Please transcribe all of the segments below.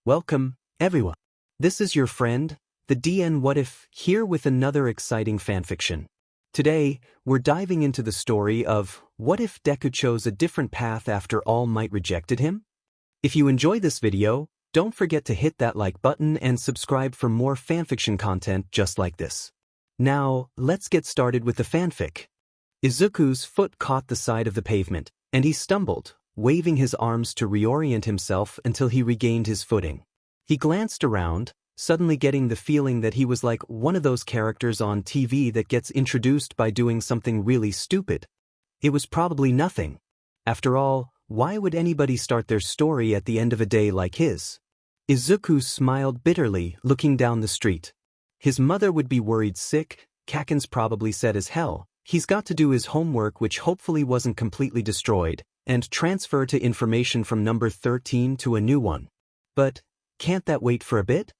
Welcome, everyone. This is your friend, the DN What If, here with another exciting fanfiction. Today, we're diving into the story of what if Deku chose a different path after All Might rejected him? If you enjoy this video, don't forget to hit that like button and subscribe for more fanfiction content just like this. Now, let's get started with the fanfic. Izuku's foot caught the side of the pavement, and he stumbled, waving his arms to reorient himself until he regained his footing. He glanced around, suddenly getting the feeling that he was like one of those characters on TV that gets introduced by doing something really stupid. It was probably nothing. After all, why would anybody start their story at the end of a day like his? Izuku smiled bitterly, looking down the street. His mother would be worried sick, Kaken's probably sad as hell. He's got to do his homework, which hopefully wasn't completely destroyed, and transfer to information from number 13 to a new one. But can't that wait for a bit?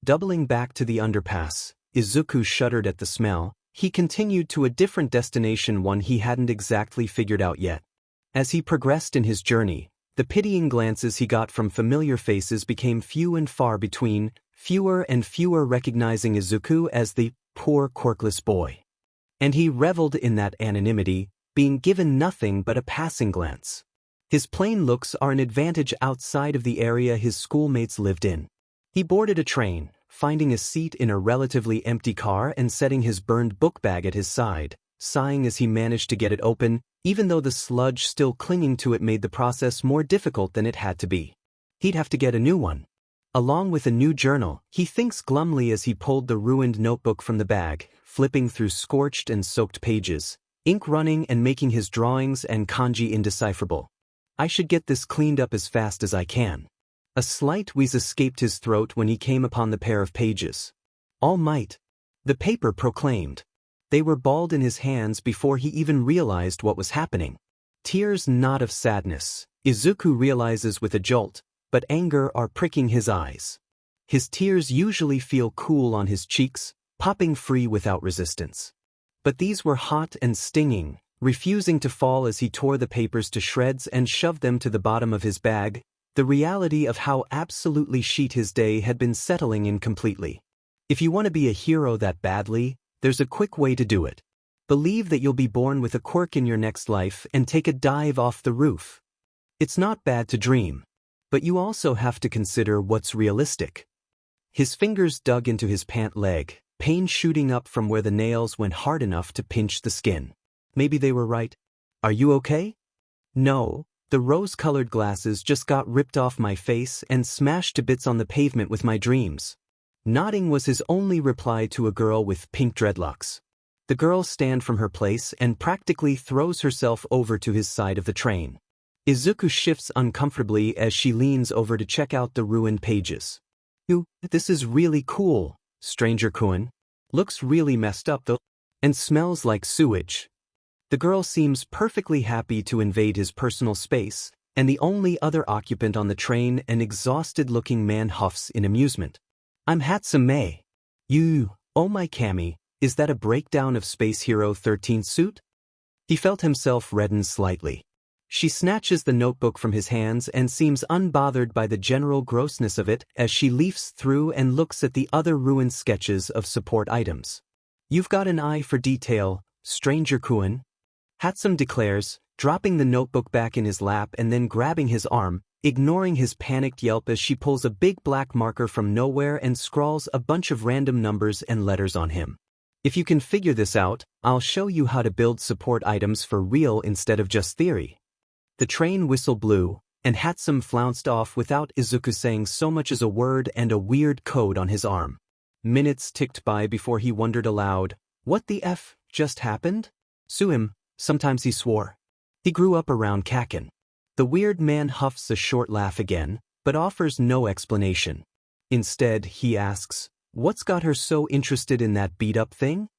Doubling back to the underpass, Izuku shuddered at the smell. He continued to a different destination, one he hadn't exactly figured out yet. As he progressed in his journey, the pitying glances he got from familiar faces became few and far between, fewer and fewer recognizing Izuku as the poor quirkless boy. And he reveled in that anonymity, being given nothing but a passing glance. His plain looks are an advantage outside of the area his schoolmates lived in. He boarded a train, finding a seat in a relatively empty car and setting his burned book bag at his side, sighing as he managed to get it open, even though the sludge still clinging to it made the process more difficult than it had to be. He'd have to get a new one. Along with a new journal, he thinks glumly as he pulled the ruined notebook from the bag, flipping through scorched and soaked pages, ink running and making his drawings and kanji indecipherable. I should get this cleaned up as fast as I can. A slight wheeze escaped his throat when he came upon the pair of pages. All Might, the paper proclaimed. They were balled in his hands before he even realized what was happening. Tears not of sadness, Izuku realizes with a jolt, but anger are pricking his eyes. His tears usually feel cool on his cheeks, popping free without resistance. But these were hot and stinging, refusing to fall as he tore the papers to shreds and shoved them to the bottom of his bag. The reality of how absolutely shit his day had been settling in completely. If you want to be a hero that badly, there's a quick way to do it. Believe that you'll be born with a quirk in your next life and take a dive off the roof. It's not bad to dream. But you also have to consider what's realistic. His fingers dug into his pant leg, pain shooting up from where the nails went hard enough to pinch the skin. Maybe they were right. Are you okay? No, the rose-colored glasses just got ripped off my face and smashed to bits on the pavement with my dreams. Nodding was his only reply to a girl with pink dreadlocks. The girl stands from her place and practically throws herself over to his side of the train. Izuku shifts uncomfortably as she leans over to check out the ruined pages. This is really cool, Stranger-kun. Looks really messed up though, and smells like sewage. The girl seems perfectly happy to invade his personal space, and the only other occupant on the train, an exhausted-looking man, huffs in amusement. I'm Hatsume. Oh my Kami, is that a breakdown of Space Hero 13's suit? He felt himself redden slightly. She snatches the notebook from his hands and seems unbothered by the general grossness of it as she leafs through and looks at the other ruined sketches of support items. You've got an eye for detail, Stranger-kun. Hatsum declares, dropping the notebook back in his lap and then grabbing his arm, ignoring his panicked yelp as she pulls a big black marker from nowhere and scrawls a bunch of random numbers and letters on him. If you can figure this out, I'll show you how to build support items for real instead of just theory. The train whistle blew, and Hatsum flounced off without Izuku saying so much as a word and a weird code on his arm. Minutes ticked by before he wondered aloud, what the F just happened? Sue him, sometimes he swore. He grew up around Kaken. The weird man huffs a short laugh again, but offers no explanation. Instead, he asks, what's got her so interested in that beat-up thing?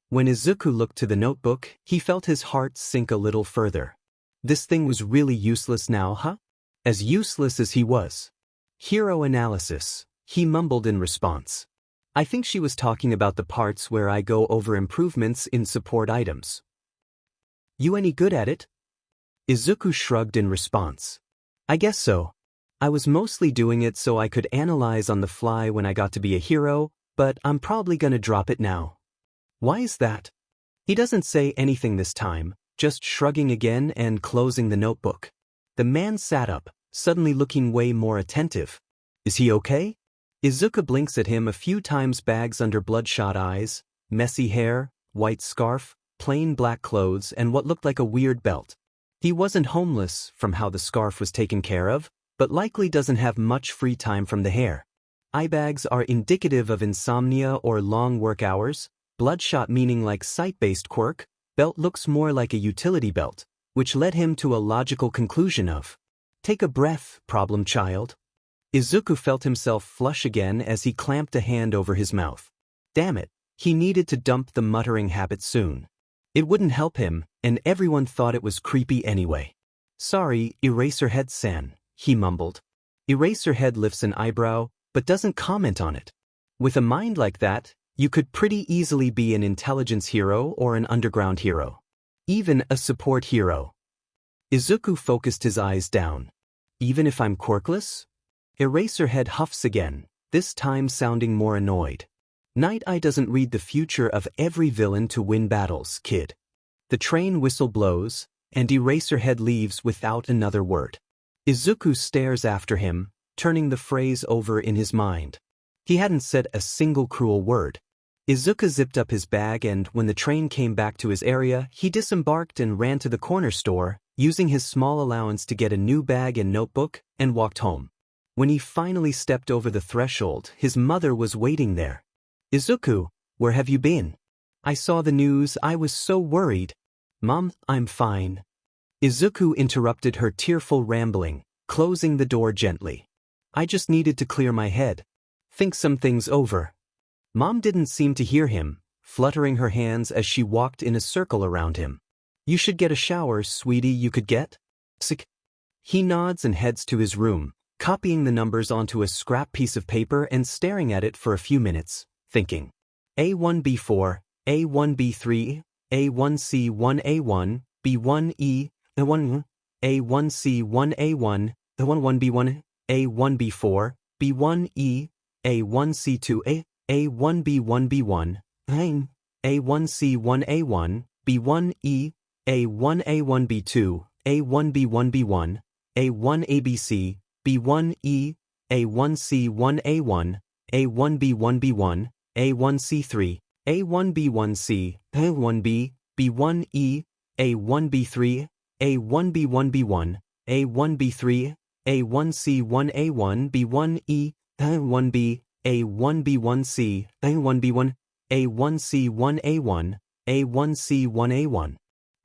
When Izuku looked to the notebook, he felt his heart sink a little further. This thing was really useless now, huh? As useless as he was. Hero analysis, he mumbled in response. I think she was talking about the parts where I go over improvements in support items. You any good at it? Izuku shrugged in response. I guess so. I was mostly doing it so I could analyze on the fly when I got to be a hero, but I'm probably gonna drop it now. Why is that? He doesn't say anything this time, just shrugging again and closing the notebook. The man sat up, suddenly looking way more attentive. Is he okay? Izuku blinks at him a few times, bags under bloodshot eyes, messy hair, white scarf, plain black clothes, and what looked like a weird belt. He wasn't homeless from how the scarf was taken care of, but likely doesn't have much free time from the hair. Eye bags are indicative of insomnia or long work hours, bloodshot meaning like sight-based quirk, belt looks more like a utility belt, which led him to a logical conclusion of, take a breath, problem child. Izuku felt himself flush again as he clamped a hand over his mouth. Damn it, he needed to dump the muttering habit soon. It wouldn't help him, and everyone thought it was creepy anyway. Sorry, Eraserhead-san, he mumbled. Eraserhead lifts an eyebrow, but doesn't comment on it. With a mind like that, you could pretty easily be an intelligence hero or an underground hero. Even a support hero. Izuku focused his eyes down. Even if I'm quirkless? Eraserhead huffs again, this time sounding more annoyed. Night Eye doesn't read the future of every villain to win battles, kid. The train whistle blows, and Eraserhead leaves without another word. Izuku stares after him, turning the phrase over in his mind. He hadn't said a single cruel word. Izuku zipped up his bag, and when the train came back to his area, he disembarked and ran to the corner store, using his small allowance to get a new bag and notebook, and walked home. When he finally stepped over the threshold, his mother was waiting there. Izuku, where have you been? I saw the news, I was so worried. Mom, I'm fine. Izuku interrupted her tearful rambling, closing the door gently. I just needed to clear my head. Think some things over. Mom didn't seem to hear him, fluttering her hands as she walked in a circle around him. You should get a shower, sweetie, you could get? Sick. He nods and heads to his room, copying the numbers onto a scrap piece of paper and staring at it for a few minutes, thinking. A1B4, A1B3, A1C1A1, B1E, A1, A1C1A1, A11B1, A1B4, B1E, A1C2A, A1B1B1, A1C1A1, B1E, A1A1B2, A1B1B1, A1ABC, B1E, A1C1A1, A1B1B1, A1C3, A1B1C, A1B, B1E, A1B3, A1B1B1, A1B3, A1C1A1, B1E, A1B, A1B1C, A1B1, A1C1A1, A1C1A1.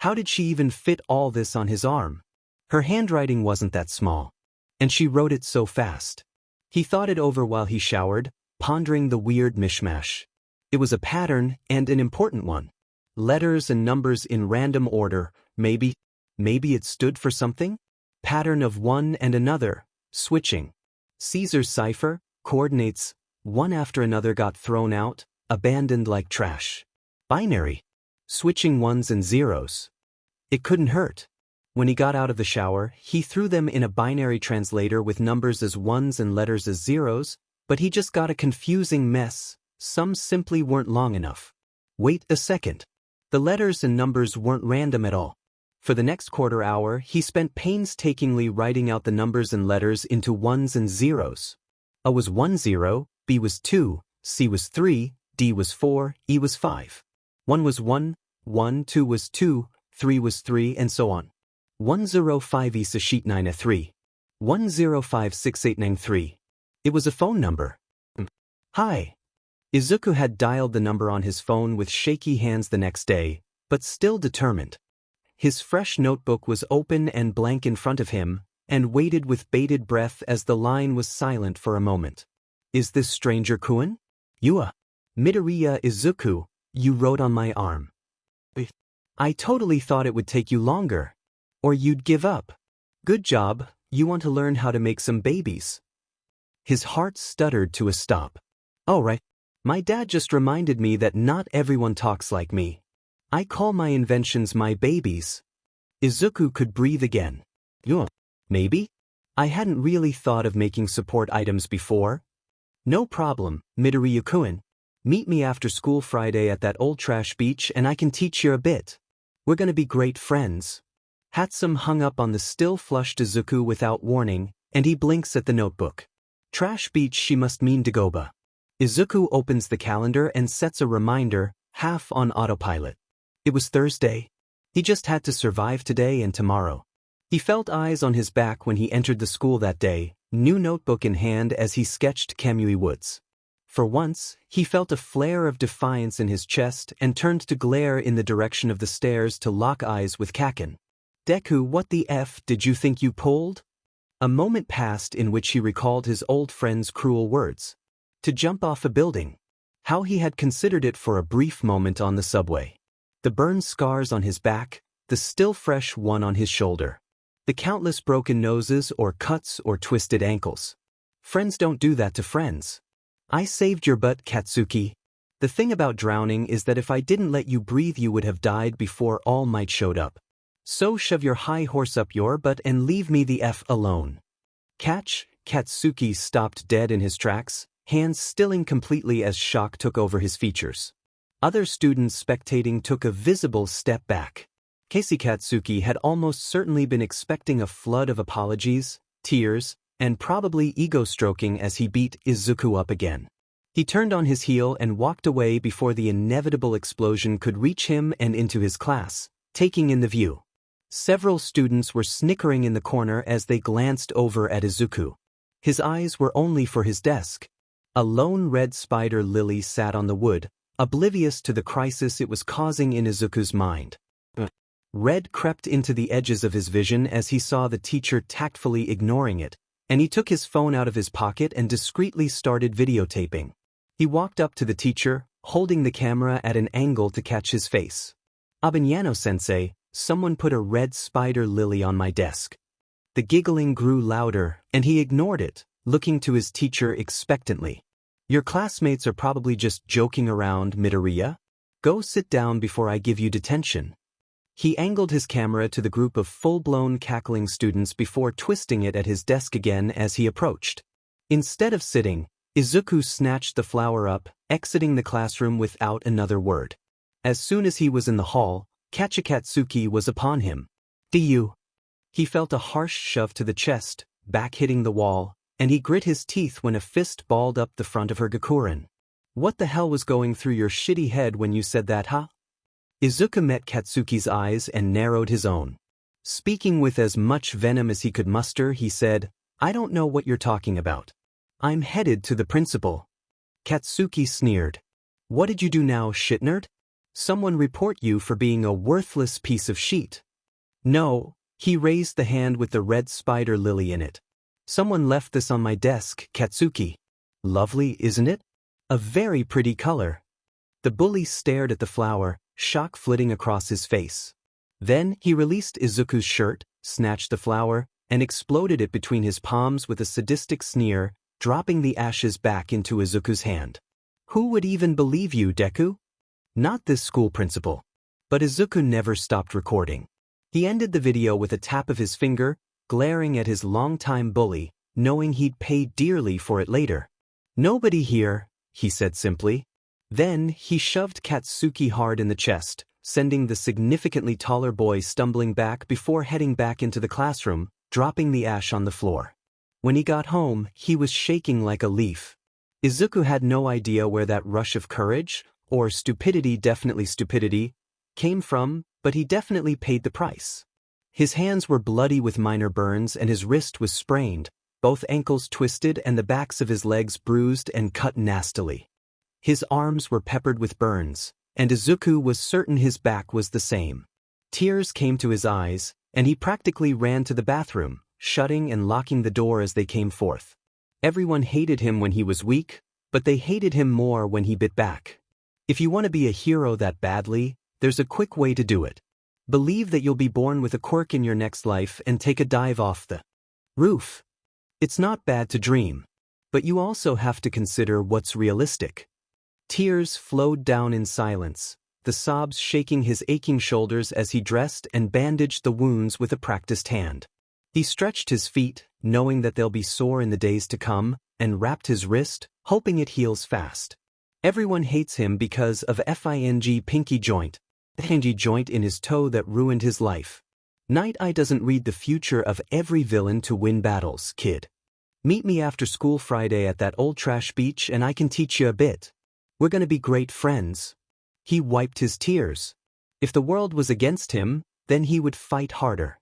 How did she even fit all this on his arm? Her handwriting wasn't that small. And she wrote it so fast. He thought it over while he showered, pondering the weird mishmash. It was a pattern, and an important one. Letters and numbers in random order, maybe it stood for something? Pattern of one and another, switching. Caesar's cipher, coordinates, one after another got thrown out, abandoned like trash. Binary. Switching ones and zeros. It couldn't hurt. When he got out of the shower, he threw them in a binary translator with numbers as ones and letters as zeros, but he just got a confusing mess. Some simply weren't long enough. Wait a second. The letters and numbers weren't random at all. For the next quarter hour, he spent painstakingly writing out the numbers and letters into ones and zeros. A was 10, B was 2, C was 3, D was 4, E was 5. 1 was 1, 2 was 2, 3 was 3, and so on. 105 Isa sheet 9 a 3. 1056893. It was a phone number. Hi. Izuku had dialed the number on his phone with shaky hands the next day, but still determined. His fresh notebook was open and blank in front of him, and waited with bated breath as the line was silent for a moment. Is this stranger Kuin? Yua. Midoriya Izuku, you wrote on my arm. I totally thought it would take you longer. Or you'd give up. Good job, you want to learn how to make some babies. His heart stuttered to a stop. Oh right. My dad just reminded me that not everyone talks like me. I call my inventions my babies. Izuku could breathe again. Yeah. Maybe? I hadn't really thought of making support items before. No problem, Midoriya-kun. Meet me after school Friday at that old trash beach and I can teach you a bit. We're gonna be great friends. Hatsum hung up on the still flushed Izuku without warning, and he blinks at the notebook. Trash beach, she must mean Dagoba. Izuku opens the calendar and sets a reminder, half on autopilot. It was Thursday. He just had to survive today and tomorrow. He felt eyes on his back when he entered the school that day, new notebook in hand as he sketched Kamui Woods. For once, he felt a flare of defiance in his chest and turned to glare in the direction of the stairs to lock eyes with Kaken. Deku, what the F did you think you pulled? A moment passed in which he recalled his old friend's cruel words. To jump off a building. How he had considered it for a brief moment on the subway. The burned scars on his back, the still fresh one on his shoulder. The countless broken noses or cuts or twisted ankles. Friends don't do that to friends. I saved your butt, Katsuki. The thing about drowning is that if I didn't let you breathe you would have died before All Might showed up. So shove your high horse up your butt and leave me the F alone. Catch, Katsuki stopped dead in his tracks, hands stilling completely as shock took over his features. Other students spectating took a visible step back. Casey Katsuki had almost certainly been expecting a flood of apologies, tears, and probably ego-stroking as he beat Izuku up again. He turned on his heel and walked away before the inevitable explosion could reach him and into his class, taking in the view. Several students were snickering in the corner as they glanced over at Izuku. His eyes were only for his desk. A lone red spider lily sat on the wood, oblivious to the crisis it was causing in Izuku's mind. Red crept into the edges of his vision as he saw the teacher tactfully ignoring it, and he took his phone out of his pocket and discreetly started videotaping. He walked up to the teacher, holding the camera at an angle to catch his face. Abanyano-sensei, someone put a red spider lily on my desk. The giggling grew louder, and he ignored it, looking to his teacher expectantly. Your classmates are probably just joking around, Midoriya. Go sit down before I give you detention. He angled his camera to the group of full-blown cackling students before twisting it at his desk again as he approached. Instead of sitting, Izuku snatched the flower up, exiting the classroom without another word. As soon as he was in the hall, Kachikatsuki was upon him. Do you? He felt a harsh shove to the chest, back hitting the wall, and he grit his teeth when a fist balled up the front of her Gakuren. What the hell was going through your shitty head when you said that, huh? Izuku met Katsuki's eyes and narrowed his own. Speaking with as much venom as he could muster, he said, I don't know what you're talking about. I'm headed to the principal. Katsuki sneered. What did you do now, shitnerd? Someone report you for being a worthless piece of shit. No, he raised the hand with the red spider lily in it. Someone left this on my desk, Katsuki. Lovely, isn't it? A very pretty color. The bully stared at the flower, shock flitting across his face. Then he released Izuku's shirt, snatched the flower, and exploded it between his palms with a sadistic sneer, dropping the ashes back into Izuku's hand. Who would even believe you, Deku? Not this school principal. But Izuku never stopped recording. He ended the video with a tap of his finger, glaring at his longtime bully, knowing he'd pay dearly for it later. Nobody here, he said simply. Then he shoved Katsuki hard in the chest, sending the significantly taller boy stumbling back before heading back into the classroom, dropping the ash on the floor. When he got home, he was shaking like a leaf. Izuku had no idea where that rush of courage, or stupidity, definitely stupidity, came from, but he definitely paid the price. His hands were bloody with minor burns and his wrist was sprained, both ankles twisted and the backs of his legs bruised and cut nastily. His arms were peppered with burns, and Izuku was certain his back was the same. Tears came to his eyes, and he practically ran to the bathroom, shutting and locking the door as they came forth. Everyone hated him when he was weak, but they hated him more when he bit back. If you want to be a hero that badly, there's a quick way to do it. Believe that you'll be born with a quirk in your next life and take a dive off the roof. It's not bad to dream, but you also have to consider what's realistic. Tears flowed down in silence, the sobs shaking his aching shoulders as he dressed and bandaged the wounds with a practiced hand. He stretched his feet, knowing that they'll be sore in the days to come, and wrapped his wrist, hoping it heals fast. Everyone hates him because of FING pinky joint, the hingy joint in his toe that ruined his life. Night Eye doesn't read the future of every villain to win battles, kid. Meet me after school Friday at that old trash beach and I can teach you a bit. We're gonna be great friends. He wiped his tears. If the world was against him, then he would fight harder.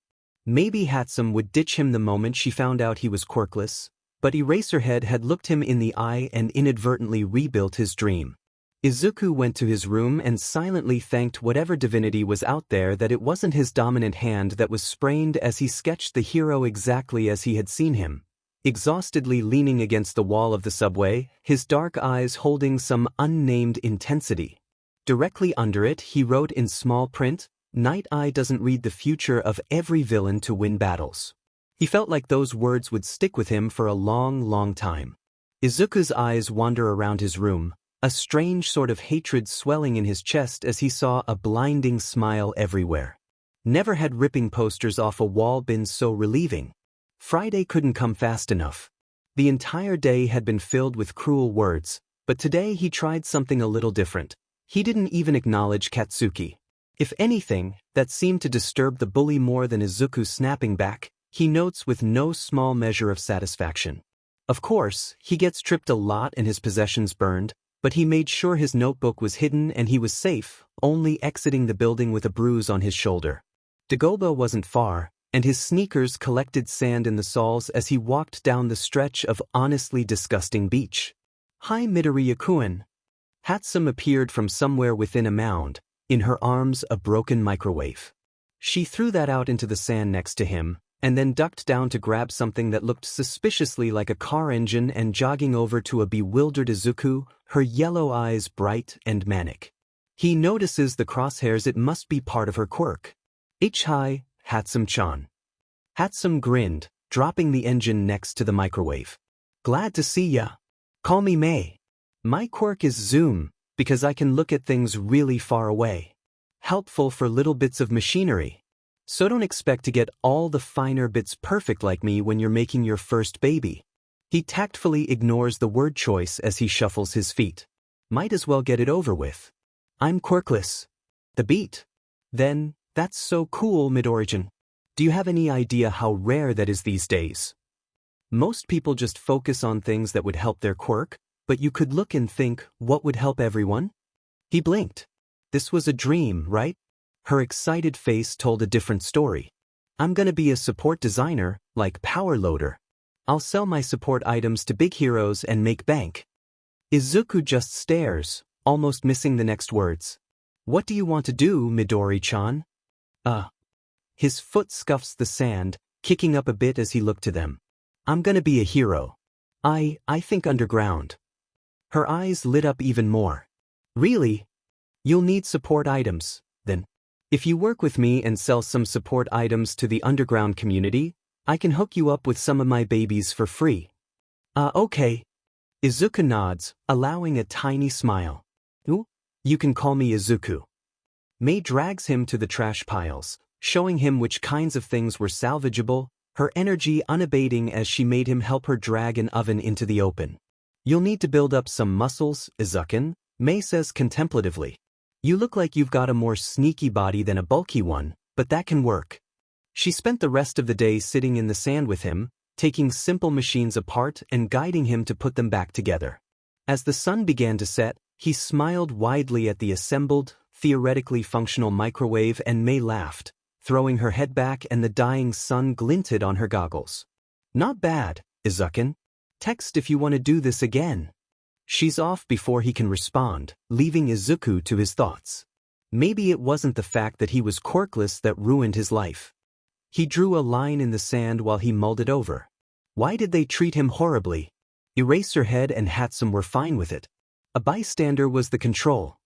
Maybe Hatsum would ditch him the moment she found out he was quirkless, but Eraserhead had looked him in the eye and inadvertently rebuilt his dream. Izuku went to his room and silently thanked whatever divinity was out there that it wasn't his dominant hand that was sprained as he sketched the hero exactly as he had seen him. Exhaustedly leaning against the wall of the subway, his dark eyes holding some unnamed intensity. Directly under it he wrote in small print, "Night Eye doesn't read the future of every villain to win battles." He felt like those words would stick with him for a long, long time. Izuku's eyes wander around his room, a strange sort of hatred swelling in his chest as he saw a blinding smile everywhere. Never had ripping posters off a wall been so relieving. Friday couldn't come fast enough. The entire day had been filled with cruel words, but today he tried something a little different. He didn't even acknowledge Katsuki. If anything, that seemed to disturb the bully more than Izuku snapping back, he notes with no small measure of satisfaction. Of course, he gets tripped a lot and his possessions burned, but he made sure his notebook was hidden and he was safe, only exiting the building with a bruise on his shoulder. Dagoba wasn't far, and his sneakers collected sand in the soles as he walked down the stretch of honestly disgusting beach. "Hi Midoriya-kun." Hatsum appeared from somewhere within a mound, in her arms a broken microwave. She threw that out into the sand next to him, and then ducked down to grab something that looked suspiciously like a car engine and jogging over to a bewildered Izuku, her yellow eyes bright and manic. He notices the crosshairs. It must be part of her quirk. "Hi, Hatsum-chan." Hatsum grinned, dropping the engine next to the microwave. "Glad to see ya. Call me May. My quirk is zoom, because I can look at things really far away. Helpful for little bits of machinery. So don't expect to get all the finer bits perfect like me when you're making your first baby." He tactfully ignores the word choice as he shuffles his feet. Might as well get it over with. "I'm quirkless." The beat. "Then, that's so cool, Midoriya. Do you have any idea how rare that is these days? Most people just focus on things that would help their quirk, but you could look and think, what would help everyone?" He blinked. This was a dream, right? Her excited face told a different story. "I'm gonna be a support designer, like Power Loader. I'll sell my support items to big heroes and make bank." Izuku just stares, almost missing the next words. "What do you want to do, Midori-chan?" His foot scuffs the sand, kicking up a bit as he looked to them. "I'm gonna be a hero. I think underground." Her eyes lit up even more. "Really? You'll need support items, then. If you work with me and sell some support items to the underground community, I can hook you up with some of my babies for free." Okay." Izuku nods, allowing a tiny smile. "Ooh, you can call me Izuku." May drags him to the trash piles, showing him which kinds of things were salvageable, her energy unabating as she made him help her drag an oven into the open. "You'll need to build up some muscles, Izuku," May says contemplatively. "You look like you've got a more sneaky body than a bulky one, but that can work." She spent the rest of the day sitting in the sand with him, taking simple machines apart and guiding him to put them back together. As the sun began to set, he smiled widely at the assembled, theoretically functional microwave and May laughed, throwing her head back and the dying sun glinted on her goggles. "Not bad, Izuku. Text if you want to do this again." She's off before he can respond, leaving Izuku to his thoughts. Maybe it wasn't the fact that he was quirkless that ruined his life. He drew a line in the sand while he mulled it over. Why did they treat him horribly? Eraserhead and Hatsum were fine with it. A bystander was the control.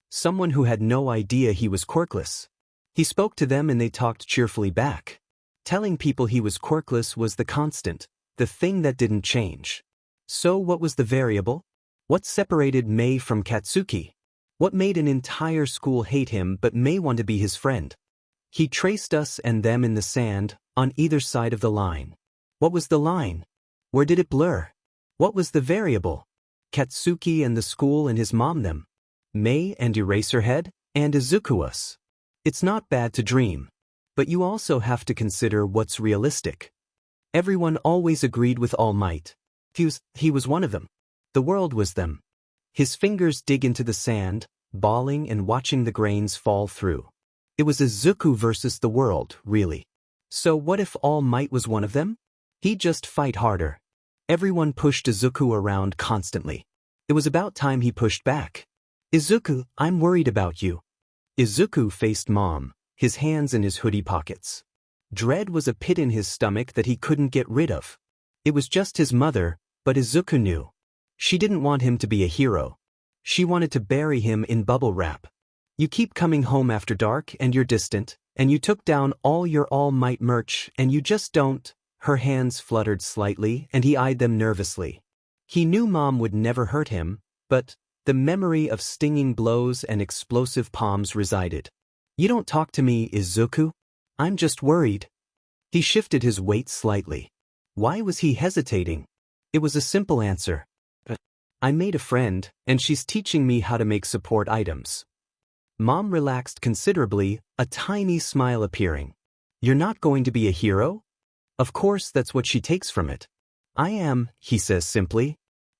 Someone who had no idea he was quirkless. He spoke to them and they talked cheerfully back. Telling people he was quirkless was the constant, the thing that didn't change. So what was the variable? What separated May from Katsuki? What made an entire school hate him but May want to be his friend? He traced us and them in the sand, on either side of the line. What was the line? Where did it blur? What was the variable? Katsuki and the school and his mom them. Mei and Eraserhead, and Izuku us. It's not bad to dream. But you also have to consider what's realistic. Everyone always agreed with All Might. He was one of them. The world was them. His fingers dig into the sand, bawling and watching the grains fall through. It was Izuku versus the world, really. So what if All Might was one of them? He'd just fight harder. Everyone pushed Izuku around constantly. It was about time he pushed back. Izuku, I'm worried about you. Izuku faced Mom, his hands in his hoodie pockets. Dread was a pit in his stomach that he couldn't get rid of. It was just his mother, but Izuku knew. She didn't want him to be a hero. She wanted to bury him in bubble wrap. You keep coming home after dark and you're distant, and you took down all your All Might merch and you just don't. Her hands fluttered slightly and he eyed them nervously. He knew Mom would never hurt him, but the memory of stinging blows and explosive palms resided. You don't talk to me, Izuku? I'm just worried. He shifted his weight slightly. Why was he hesitating? It was a simple answer. I made a friend, and she's teaching me how to make support items. Mom relaxed considerably, a tiny smile appearing. You're not going to be a hero? Of course, that's what she takes from it. I am, he says simply.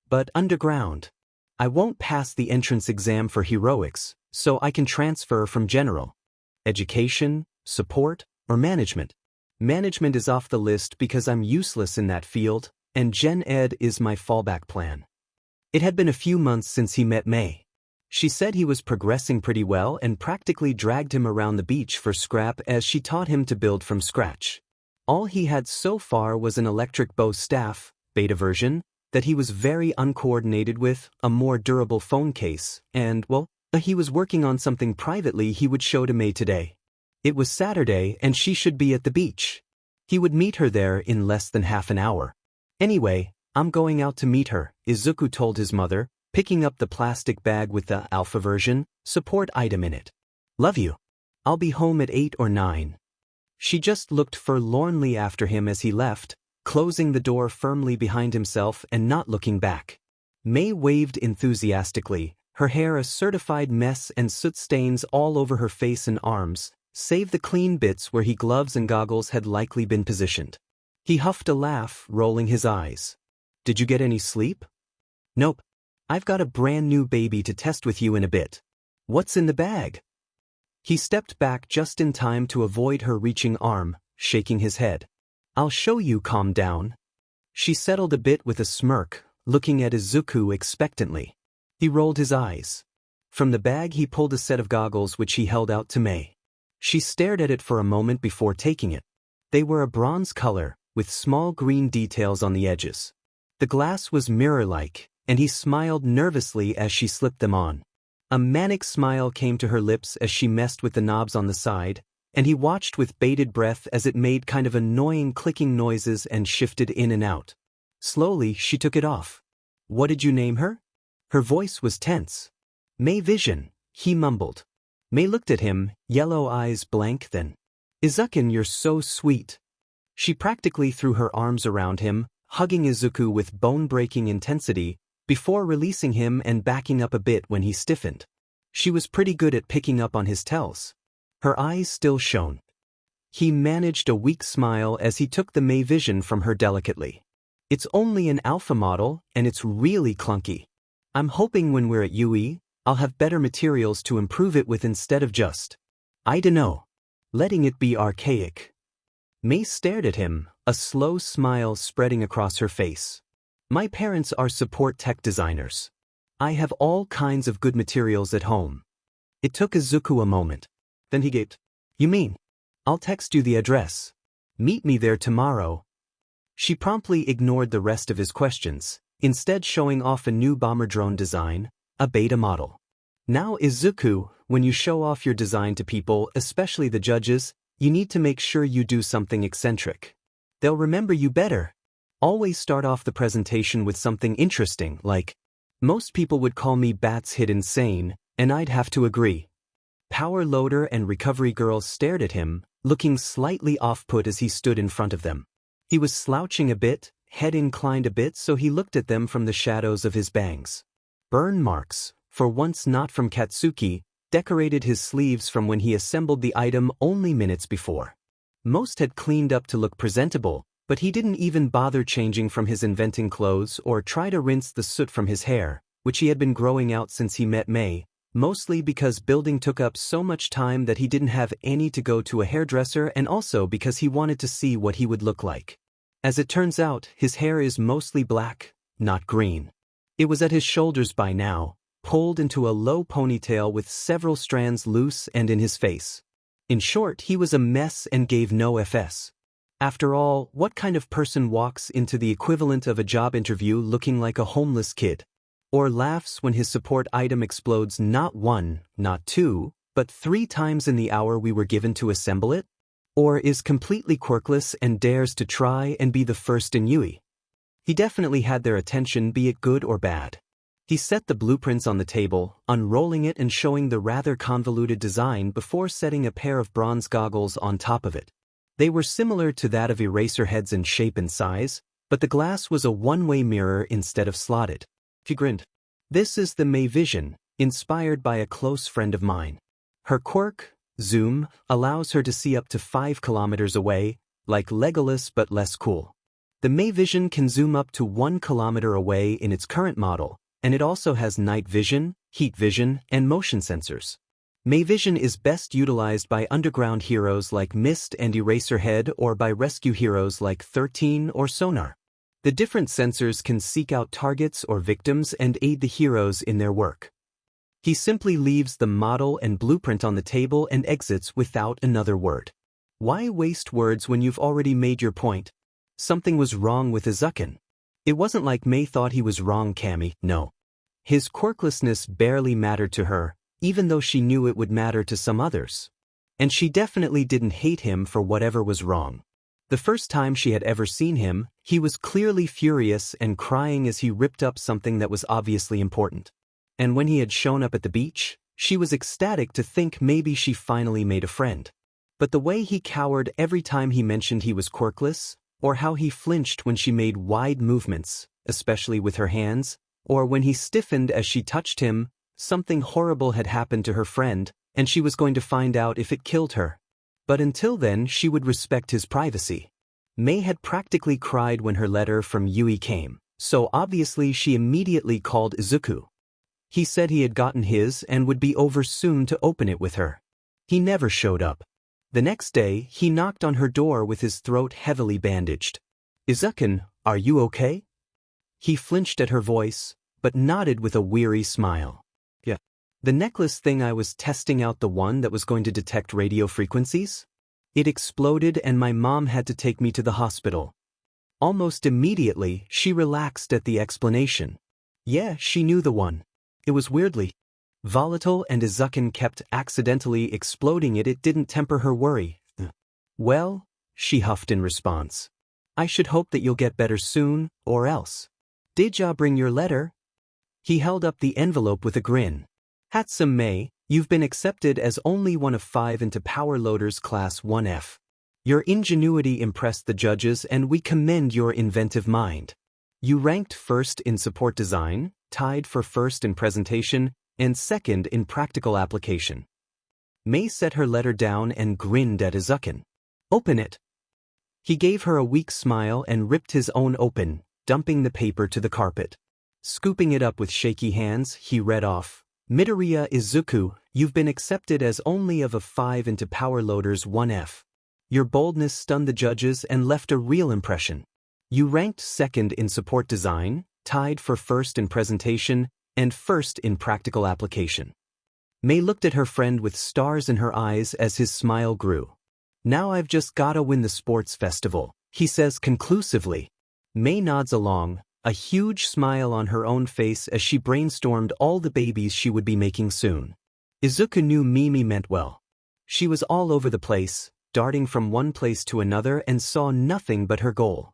But underground. I won't pass the entrance exam for heroics, so I can transfer from general. Education, support, or management. Management is off the list because I'm useless in that field, and Gen Ed is my fallback plan. It had been a few months since he met Mei. She said he was progressing pretty well and practically dragged him around the beach for scrap as she taught him to build from scratch. All he had so far was an electric bow staff, beta version, that he was very uncoordinated with, a more durable phone case, and, well, he was working on something privately he would show to Mei today. It was Saturday and she should be at the beach. He would meet her there in less than half an hour. Anyway, I'm going out to meet her, Izuku told his mother, picking up the plastic bag with the alpha version, support item in it. Love you. I'll be home at 8 or 9. She just looked forlornly after him as he left, closing the door firmly behind himself and not looking back. Mei waved enthusiastically, her hair a certified mess and soot stains all over her face and arms, save the clean bits where gloves and goggles had likely been positioned. He huffed a laugh, rolling his eyes. Did you get any sleep? Nope. I've got a brand new baby to test with you in a bit. What's in the bag? He stepped back just in time to avoid her reaching arm, shaking his head. I'll show you, calm down. She settled a bit with a smirk, looking at Izuku expectantly. He rolled his eyes. From the bag he pulled a set of goggles which he held out to Mei. She stared at it for a moment before taking it. They were a bronze color, with small green details on the edges. The glass was mirror-like, and he smiled nervously as she slipped them on. A manic smile came to her lips as she messed with the knobs on the side, and he watched with bated breath as it made kind of annoying clicking noises and shifted in and out. Slowly, she took it off. What did you name her? Her voice was tense. Mei Vision, he mumbled. Mei looked at him, yellow eyes blank then. Izuku, you're so sweet. She practically threw her arms around him, hugging Izuku with bone-breaking intensity, before releasing him and backing up a bit when he stiffened. She was pretty good at picking up on his tells. Her eyes still shone. He managed a weak smile as he took the Mei Vision from her delicately. It's only an alpha model, and it's really clunky. I'm hoping when we're at UE, I'll have better materials to improve it with instead of just, I dunno, letting it be archaic. Mei stared at him, a slow smile spreading across her face. My parents are support tech designers. I have all kinds of good materials at home. It took Izuku a moment. Then he gaped. You mean? I'll text you the address. Meet me there tomorrow. She promptly ignored the rest of his questions, instead showing off a new bomber drone design, a beta model. Now Izuku, when you show off your design to people, especially the judges, you need to make sure you do something eccentric. They'll remember you better. Always start off the presentation with something interesting, like, most people would call me Bats Hit insane, and I'd have to agree. Power Loader and Recovery Girl stared at him, looking slightly off-put as he stood in front of them. He was slouching a bit, head inclined a bit so he looked at them from the shadows of his bangs. Burn marks, for once not from Katsuki, decorated his sleeves from when he assembled the item only minutes before. Most had cleaned up to look presentable, but he didn't even bother changing from his inventing clothes or try to rinse the soot from his hair, which he had been growing out since he met May, mostly because building took up so much time that he didn't have any to go to a hairdresser and also because he wanted to see what he would look like. As it turns out, his hair is mostly black, not green. It was at his shoulders by now, pulled into a low ponytail with several strands loose and in his face. In short, he was a mess and gave no FS. After all, what kind of person walks into the equivalent of a job interview looking like a homeless kid? Or laughs when his support item explodes not 1, not 2, but 3 times in the hour we were given to assemble it? Or is completely quirkless and dares to try and be the first in Yui? He definitely had their attention, be it good or bad. He set the blueprints on the table, unrolling it and showing the rather convoluted design before setting a pair of bronze goggles on top of it. They were similar to that of eraser heads in shape and size, but the glass was a one-way mirror instead of slotted. He grinned. This is the May Vision, inspired by a close friend of mine. Her quirk, Zoom, allows her to see up to 5 kilometers away, like Legolas but less cool. The May Vision can zoom up to 1 kilometer away in its current model, and it also has night vision, heat vision, and motion sensors. May Vision is best utilized by underground heroes like Mist and Eraserhead or by rescue heroes like 13 or Sonar. The different sensors can seek out targets or victims and aid the heroes in their work. He simply leaves the model and blueprint on the table and exits without another word. Why waste words when you've already made your point? Something was wrong with Izuken. It wasn't like May thought he was wrong, Cammy, no. His quirklessness barely mattered to her, even though she knew it would matter to some others. And she definitely didn't hate him for whatever was wrong. The first time she had ever seen him, he was clearly furious and crying as he ripped up something that was obviously important. And when he had shown up at the beach, she was ecstatic to think maybe she finally made a friend. But the way he cowered every time he mentioned he was quirkless, or how he flinched when she made wide movements, especially with her hands, or when he stiffened as she touched him, something horrible had happened to her friend, and she was going to find out if it killed her. But until then she would respect his privacy. May had practically cried when her letter from Yui came, so obviously she immediately called Izuku. He said he had gotten his and would be over soon to open it with her. He never showed up. The next day, he knocked on her door with his throat heavily bandaged. Izuken, are you okay? He flinched at her voice, but nodded with a weary smile. Yeah. The necklace thing, I was testing out the one that was going to detect radio frequencies. It exploded and my mom had to take me to the hospital. Almost immediately, she relaxed at the explanation. Yeah, she knew the one. It was weirdly volatile and Izuken kept accidentally exploding it. It didn't temper her worry. Well, she huffed in response. I should hope that you'll get better soon, or else. Did ya bring your letter? He held up the envelope with a grin. Handsome May, you've been accepted as only one of 5 into Power Loaders Class 1F. Your ingenuity impressed the judges and we commend your inventive mind. You ranked first in support design, tied for first in presentation, and second in practical application. May set her letter down and grinned at Izuken. Open it. He gave her a weak smile and ripped his own open, dumping the paper to the carpet. Scooping it up with shaky hands, he read off, Midoriya Izuku, you've been accepted as only of a 5 into Power Loaders 1F. Your boldness stunned the judges and left a real impression. You ranked second in support design, tied for first in presentation, and first in practical application. May looked at her friend with stars in her eyes as his smile grew. Now I've just gotta win the sports festival, he says conclusively. May nods along, a huge smile on her own face as she brainstormed all the babies she would be making soon. Izuku knew Mimi meant well. She was all over the place, darting from one place to another and saw nothing but her goal.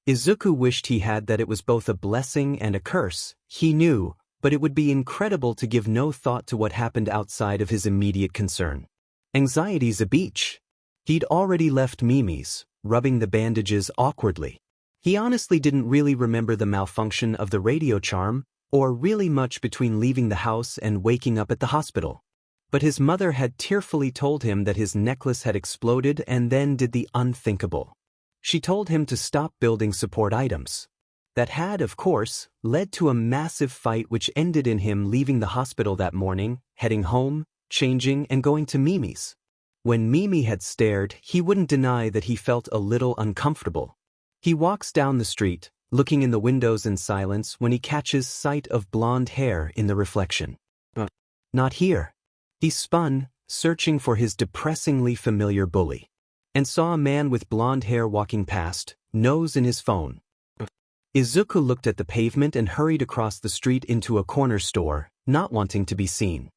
Izuku wished he had that. It was both a blessing and a curse, he knew, but it would be incredible to give no thought to what happened outside of his immediate concern. Anxiety's a beach. He'd already left Mimi's, rubbing the bandages awkwardly. He honestly didn't really remember the malfunction of the radio charm, or really much between leaving the house and waking up at the hospital. But his mother had tearfully told him that his necklace had exploded and then did the unthinkable. She told him to stop building support items. That had, of course, led to a massive fight which ended in him leaving the hospital that morning, heading home, changing and going to Mimi's. When Mimi had stared, he wouldn't deny that he felt a little uncomfortable. He walks down the street, looking in the windows in silence when he catches sight of blonde hair in the reflection. Not here. He spun, searching for his depressingly familiar bully, and saw a man with blonde hair walking past, nose in his phone. Izuku looked at the pavement and hurried across the street into a corner store, not wanting to be seen.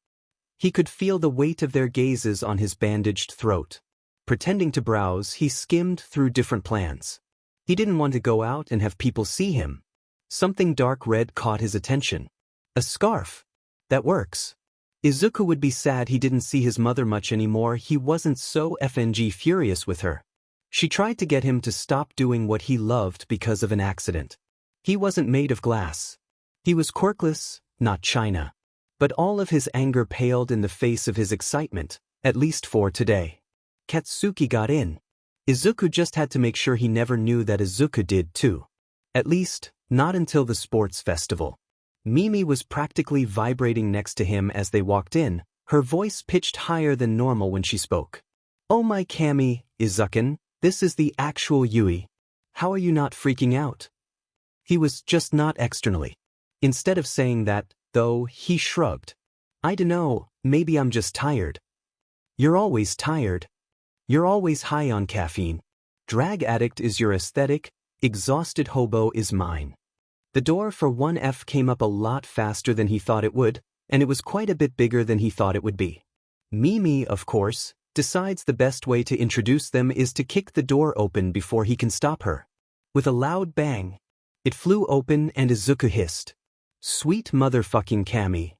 He could feel the weight of their gazes on his bandaged throat. Pretending to browse, he skimmed through different plans. He didn't want to go out and have people see him. Something dark red caught his attention. A scarf. That works. Izuku would be sad he didn't see his mother much anymore. He wasn't so FNG furious with her. She tried to get him to stop doing what he loved because of an accident. He wasn't made of glass. He was quirkless, not china. But all of his anger paled in the face of his excitement, at least for today. Katsuki got in. Izuku just had to make sure he never knew that Izuku did too. At least, not until the sports festival. Mimi was practically vibrating next to him as they walked in, her voice pitched higher than normal when she spoke. "Oh my Kami, Izukin, this is the actual Yui. How are you not freaking out?" He was just not externally. Instead of saying that, though, he shrugged. "I dunno, maybe I'm just tired." "You're always tired. You're always high on caffeine. Drag addict is your aesthetic, exhausted hobo is mine." The door for 1F came up a lot faster than he thought it would, and it was quite a bit bigger than he thought it would be. Mimi, of course, decides the best way to introduce them is to kick the door open before he can stop her. With a loud bang, it flew open and Izuku hissed. "Sweet motherfucking Kami."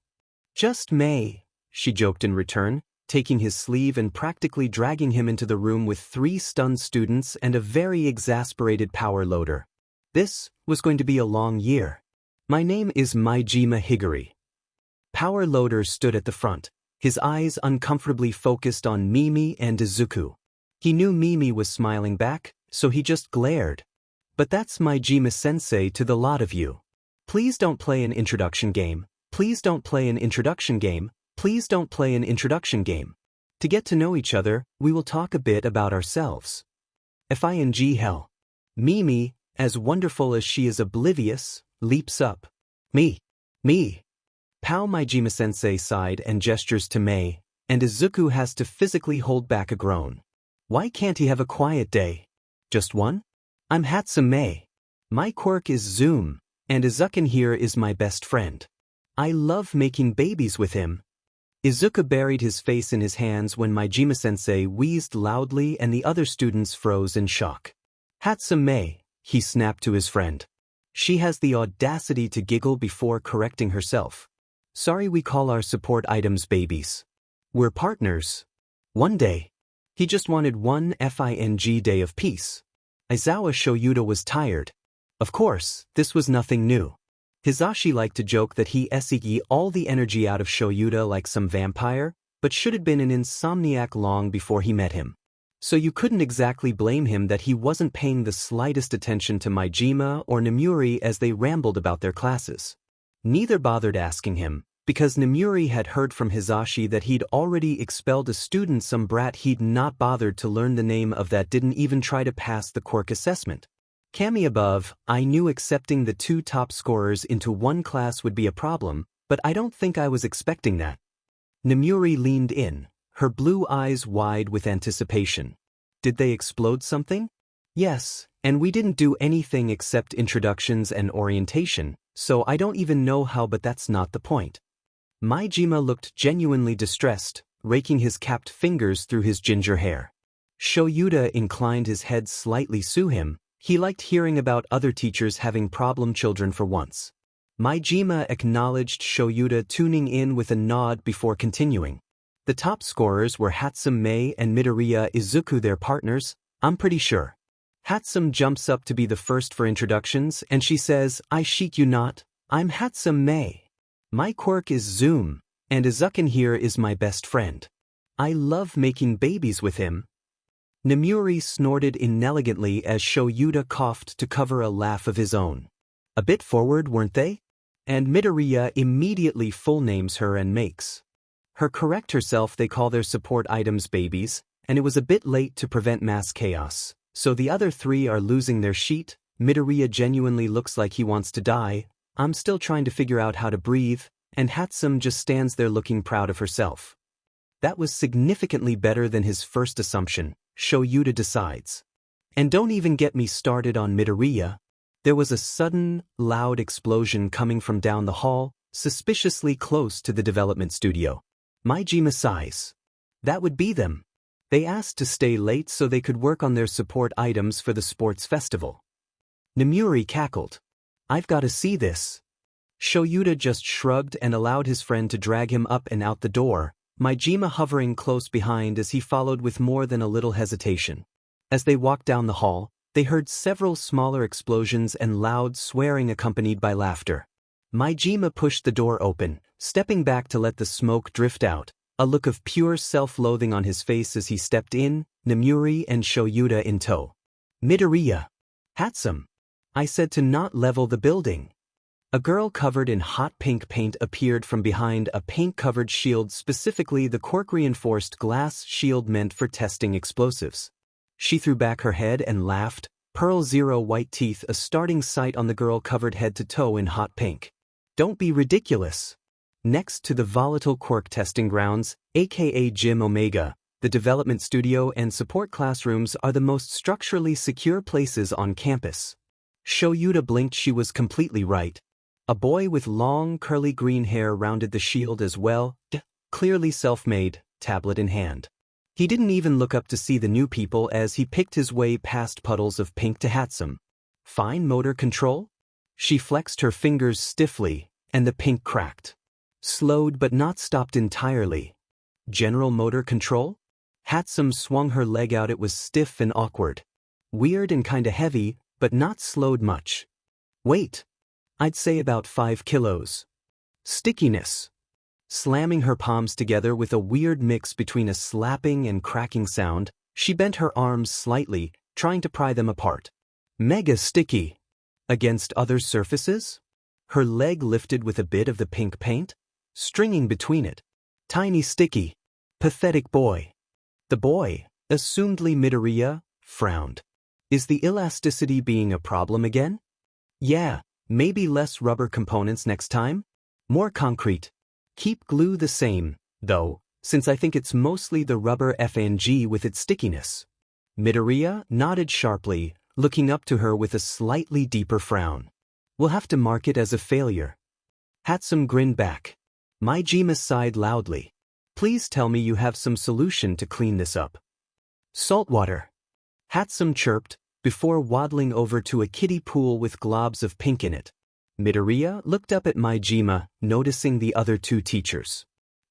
"Just May," she joked in return, taking his sleeve and practically dragging him into the room with 3 stunned students and a very exasperated power loader. This was going to be a long year. "My name is Maijima Higuri." Power loader stood at the front, his eyes uncomfortably focused on Mimi and Izuku. He knew Mimi was smiling back, so he just glared. "But that's Maijima-sensei to the lot of you. Please don't play an introduction game. Please don't play an introduction game. Please don't play an introduction game. To get to know each other, we will talk a bit about ourselves." Fing hell. Mimi, as wonderful as she is oblivious, leaps up. Me. Pow Maijima-sensei sighed and gestures to Mei, and Izuku has to physically hold back a groan. Why can't he have a quiet day? Just one? I'm Hatsume. My quirk is Zoom, and Izukin here is my best friend. I love making babies with him. Izuku buried his face in his hands when Maijima-sensei wheezed loudly and the other students froze in shock. "Hatsume," he snapped to his friend. She has the audacity to giggle before correcting herself. "Sorry, we call our support items babies. We're partners. One day." He just wanted one FING day of peace. Aizawa Shoyuta was tired. Of course, this was nothing new. Hizashi liked to joke that he sucked all the energy out of Shoyuta like some vampire, but should have been an insomniac long before he met him. So you couldn't exactly blame him that he wasn't paying the slightest attention to Maijima or Nemuri as they rambled about their classes. Neither bothered asking him, because Nemuri had heard from Hizashi that he'd already expelled a student, some brat he'd not bothered to learn the name of that didn't even try to pass the quirk assessment. Kami above, I knew accepting the 2 top scorers into one class would be a problem, but I don't think I was expecting that. Nemuri leaned in, her blue eyes wide with anticipation. Did they explode something? Yes, and we didn't do anything except introductions and orientation, so I don't even know how, but that's not the point. Maijima looked genuinely distressed, raking his capped fingers through his ginger hair. Shoyuta inclined his head slightly to him. He liked hearing about other teachers having problem children for once. Maijima acknowledged Shoyuta, tuning in with a nod before continuing. The top scorers were Hatsum Mei and Midoriya Izuku, their partners, I'm pretty sure. Hatsum jumps up to be the first for introductions and she says, I shit you not, I'm Hatsum Mei. My quirk is Zoom, and Izuku here is my best friend. I love making babies with him. Nemuri snorted inelegantly as Shoyuta coughed to cover a laugh of his own. A bit forward, weren't they? And Midoriya immediately full names her and makes her correct herself. They call their support items babies, and it was a bit late to prevent mass chaos, so the other three are losing their sheet. Midoriya genuinely looks like he wants to die. I'm still trying to figure out how to breathe, and Hatsum just stands there looking proud of herself. That was significantly better than his first assumption, Shoyuta decides. And don't even get me started on Midoriya. There was a sudden, loud explosion coming from down the hall, suspiciously close to the development studio. Maijima sighs. That would be them. They asked to stay late so they could work on their support items for the sports festival. Nemuri cackled. I've got to see this. Shoyuta just shrugged and allowed his friend to drag him up and out the door, Maijima hovering close behind as he followed with more than a little hesitation. As they walked down the hall, they heard several smaller explosions and loud swearing accompanied by laughter. Maijima pushed the door open, stepping back to let the smoke drift out, a look of pure self-loathing on his face as he stepped in, Nemuri and Shoyuta in tow. Midoriya. Hatsum. I said to not level the building. A girl covered in hot pink paint appeared from behind a paint-covered shield, specifically the cork-reinforced glass shield meant for testing explosives. She threw back her head and laughed, pearl zero white teeth a starting sight on the girl covered head to toe in hot pink. Don't be ridiculous. Next to the volatile quirk testing grounds, aka Gym Omega, the development studio and support classrooms are the most structurally secure places on campus. Shoyuta blinked. She was completely right. A boy with long curly green hair rounded the shield as well, clearly self-made, tablet in hand. He didn't even look up to see the new people as he picked his way past puddles of pink to Hatsum. Fine motor control? She flexed her fingers stiffly, and the pink cracked. Slowed but not stopped entirely. General motor control? Hatsum swung her leg out. It was stiff and awkward. Weird and kinda heavy, but not slowed much. Weight? I'd say about 5 kilos. Stickiness. Slamming her palms together with a weird mix between a slapping and cracking sound, she bent her arms slightly, trying to pry them apart. Mega sticky. Against other surfaces? Her leg lifted with a bit of the pink paint, stringing between it. Tiny sticky. Pathetic boy. The boy, assumedly Midoriya, frowned. Is the elasticity being a problem again? Yeah. Maybe less rubber components next time? More concrete. Keep glue the same, though, since I think it's mostly the rubber FNG with its stickiness. Midoriya nodded sharply, looking up to her with a slightly deeper frown. We'll have to mark it as a failure. Hatsum grinned back. Maijima sighed loudly. Please tell me you have some solution to clean this up. Salt water. Hatsum chirped, before waddling over to a kiddie pool with globs of pink in it. Midoriya looked up at Maijima, noticing the other two teachers.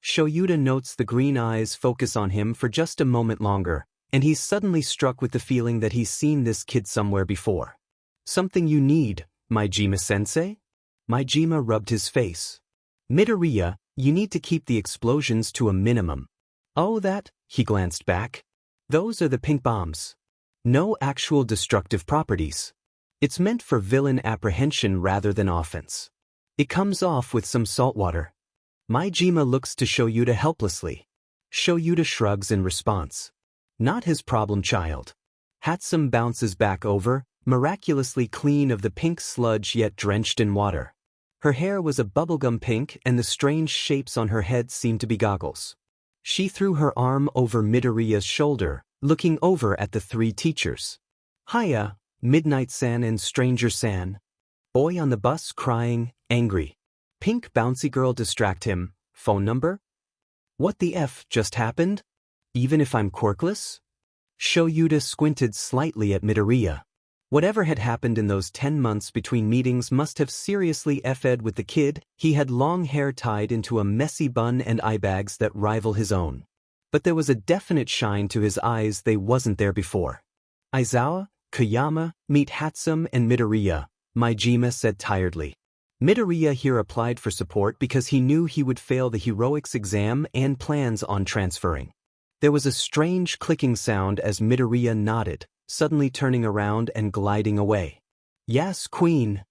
Shoyuta notes the green eyes focus on him for just a moment longer, and he's suddenly struck with the feeling that he's seen this kid somewhere before. Something you need, Maijima-sensei? Maijima rubbed his face. Midoriya, you need to keep the explosions to a minimum. Oh, that? He glanced back. Those are the pink bombs. No actual destructive properties. It's meant for villain apprehension rather than offense. It comes off with some salt water. Maijima looks to Shoyuta helplessly. Shoyuta shrugs in response. Not his problem, child. Hatsum bounces back over, miraculously clean of the pink sludge yet drenched in water. Her hair was a bubblegum pink and the strange shapes on her head seemed to be goggles. She threw her arm over Midoriya's shoulder, looking over at the three teachers. Hiya, Midnight-san and Stranger-san. Boy on the bus crying, angry. Pink bouncy girl distract him. Phone number? What the F just happened? Even if I'm quirkless? Shoyuta squinted slightly at Midoriya. Whatever had happened in those 10 months between meetings must have seriously effed with the kid. He had long hair tied into a messy bun and eye bags that rival his own. But there was a definite shine to his eyes they wasn't there before. "Aizawa, Koyama, meet Hatsum and Midoriya," Majima said tiredly. Midoriya here applied for support because he knew he would fail the heroics exam and plans on transferring. There was a strange clicking sound as Midoriya nodded, suddenly turning around and gliding away. "Yes, Queen."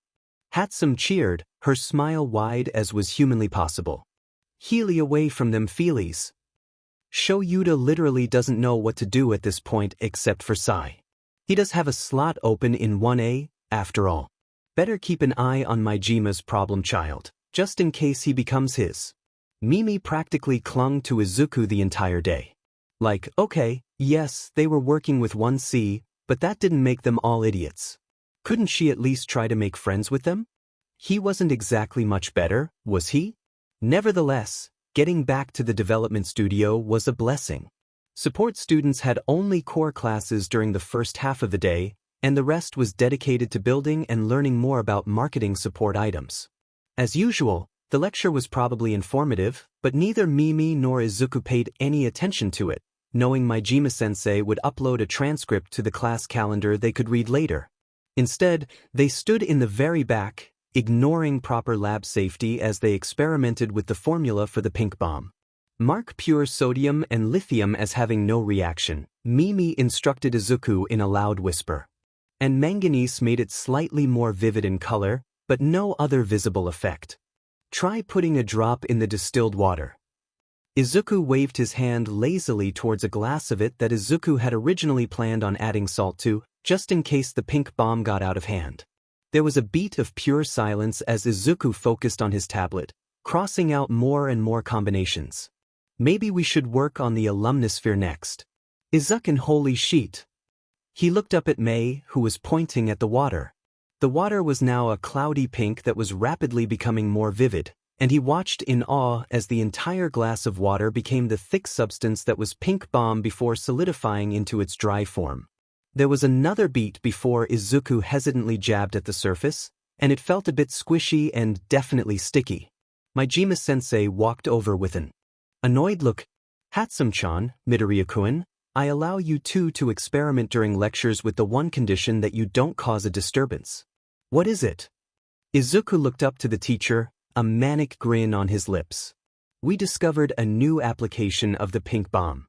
Hatsum cheered, her smile wide as was humanly possible. "Healy away from them feelies." Sho Yuta literally doesn't know what to do at this point except for sigh. He does have a slot open in 1A, after all. Better keep an eye on Majima's problem child, just in case he becomes his. Mimi practically clung to Izuku the entire day. Like, okay, yes, they were working with 1C, but that didn't make them all idiots. Couldn't she at least try to make friends with them? He wasn't exactly much better, was he? Nevertheless, getting back to the development studio was a blessing. Support students had only core classes during the first half of the day, and the rest was dedicated to building and learning more about marketing support items. As usual, the lecture was probably informative, but neither Mimi nor Izuku paid any attention to it, knowing Majima-sensei would upload a transcript to the class calendar they could read later. Instead, they stood in the very back, ignoring proper lab safety as they experimented with the formula for the pink bomb. "Mark pure sodium and lithium as having no reaction," Mimi instructed Izuku in a loud whisper. "And manganese made it slightly more vivid in color, but no other visible effect. Try putting a drop in the distilled water." Izuku waved his hand lazily towards a glass of it that Izuku had originally planned on adding salt to, just in case the pink bomb got out of hand. There was a beat of pure silence as Izuku focused on his tablet, crossing out more and more combinations. "Maybe we should work on the alumnosphere next." "Izuku, holy sheet." He looked up at Mei, who was pointing at the water. The water was now a cloudy pink that was rapidly becoming more vivid, and he watched in awe as the entire glass of water became the thick substance that was pink bomb before solidifying into its dry form. There was another beat before Izuku hesitantly jabbed at the surface, and it felt a bit squishy and definitely sticky. Majima-sensei walked over with an annoyed look. "Hatsum-chan, Midoriya-kun, I allow you two to experiment during lectures with the one condition that you don't cause a disturbance." "What is it?" Izuku looked up to the teacher, a manic grin on his lips. "We discovered a new application of the pink bomb."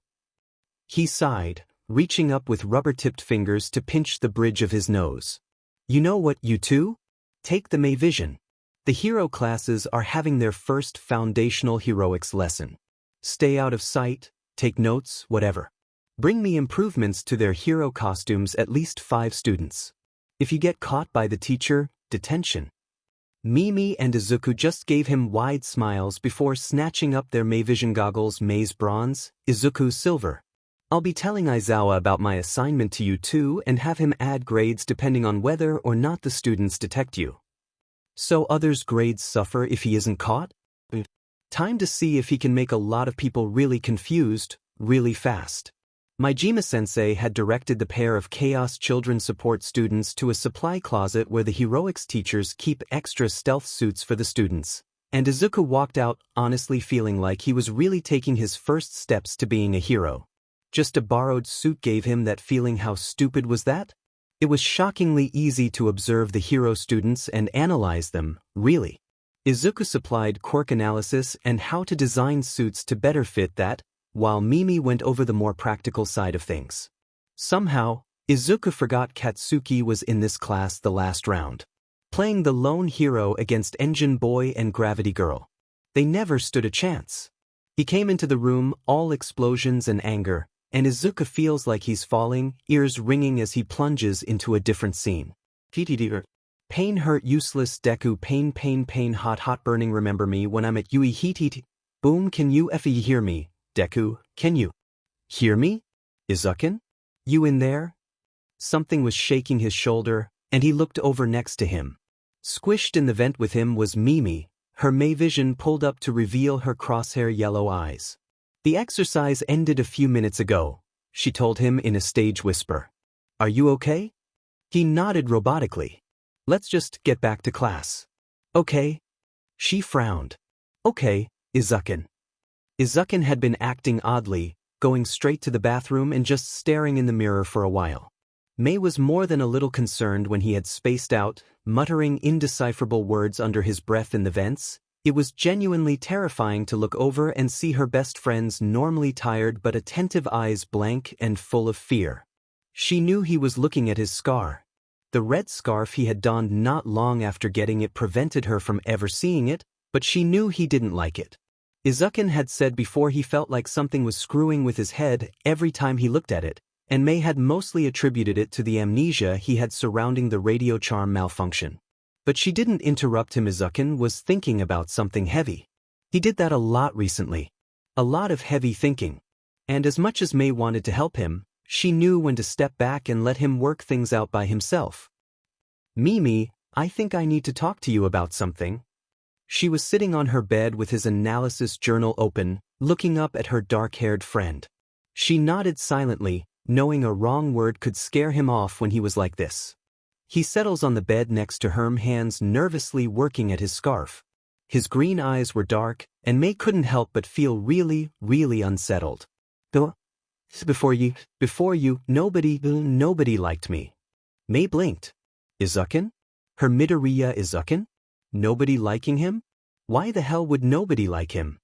He sighed, reaching up with rubber-tipped fingers to pinch the bridge of his nose. "You know what, you two? Take the May Vision. The hero classes are having their first foundational heroics lesson. Stay out of sight, take notes, whatever. Bring me improvements to their hero costumes, at least 5 students. If you get caught by the teacher, detention." Mimi and Izuku just gave him wide smiles before snatching up their May Vision goggles. May's bronze, Izuku's silver. "I'll be telling Aizawa about my assignment to you too and have him add grades depending on whether or not the students detect you. So others' grades suffer if he isn't caught? Time to see if he can make a lot of people really confused, really fast." Majima-sensei had directed the pair of Chaos Children support students to a supply closet where the heroics teachers keep extra stealth suits for the students, and Izuku walked out honestly feeling like he was really taking his first steps to being a hero. Just a borrowed suit gave him that feeling. How stupid was that? It was shockingly easy to observe the hero students and analyze them, really. Izuku supplied quirk analysis and how to design suits to better fit that, while Mimi went over the more practical side of things. Somehow, Izuku forgot Katsuki was in this class the last round, playing the lone hero against Engine Boy and Gravity Girl. They never stood a chance. He came into the room, all explosions and anger, and Izuku feels like he's falling, ears ringing as he plunges into a different scene. "Pain, hurt, useless, Deku, pain, pain, pain, hot, hot, burning, remember me when I'm at Yui, heat, heat. Boom, can you hear me? Deku, can you hear me? Izuku? You in there?" Something was shaking his shoulder, and he looked over next to him. Squished in the vent with him was Mimi, her May Vision pulled up to reveal her crosshair yellow eyes. "The exercise ended a few minutes ago," she told him in a stage whisper. "Are you okay?" He nodded robotically. Let's just get back to class. Okay. She frowned. Okay, Izukin. Izukin had been acting oddly, going straight to the bathroom and just staring in the mirror for a while. Mei was more than a little concerned when he had spaced out, muttering indecipherable words under his breath in the vents. It was genuinely terrifying to look over and see her best friend's normally tired but attentive eyes blank and full of fear. She knew he was looking at his scar. The red scarf he had donned not long after getting it prevented her from ever seeing it, but she knew he didn't like it. Izukin had said before he felt like something was screwing with his head every time he looked at it, and Mei had mostly attributed it to the amnesia he had surrounding the radio charm malfunction. But she didn't interrupt him. Izukin was thinking about something heavy. He did that a lot recently. A lot of heavy thinking. And as much as Mei wanted to help him, she knew when to step back and let him work things out by himself. Mimi, I think I need to talk to you about something. She was sitting on her bed with his analysis journal open, looking up at her dark-haired friend. She nodded silently, knowing a wrong word could scare him off when he was like this. He settles on the bed next to her, hands nervously working at his scarf. His green eyes were dark, and Mei couldn't help but feel really, really unsettled. Before you, nobody liked me. Mei blinked. Izukin? Her Midoriya Izukin? Nobody liking him? Why the hell would nobody like him?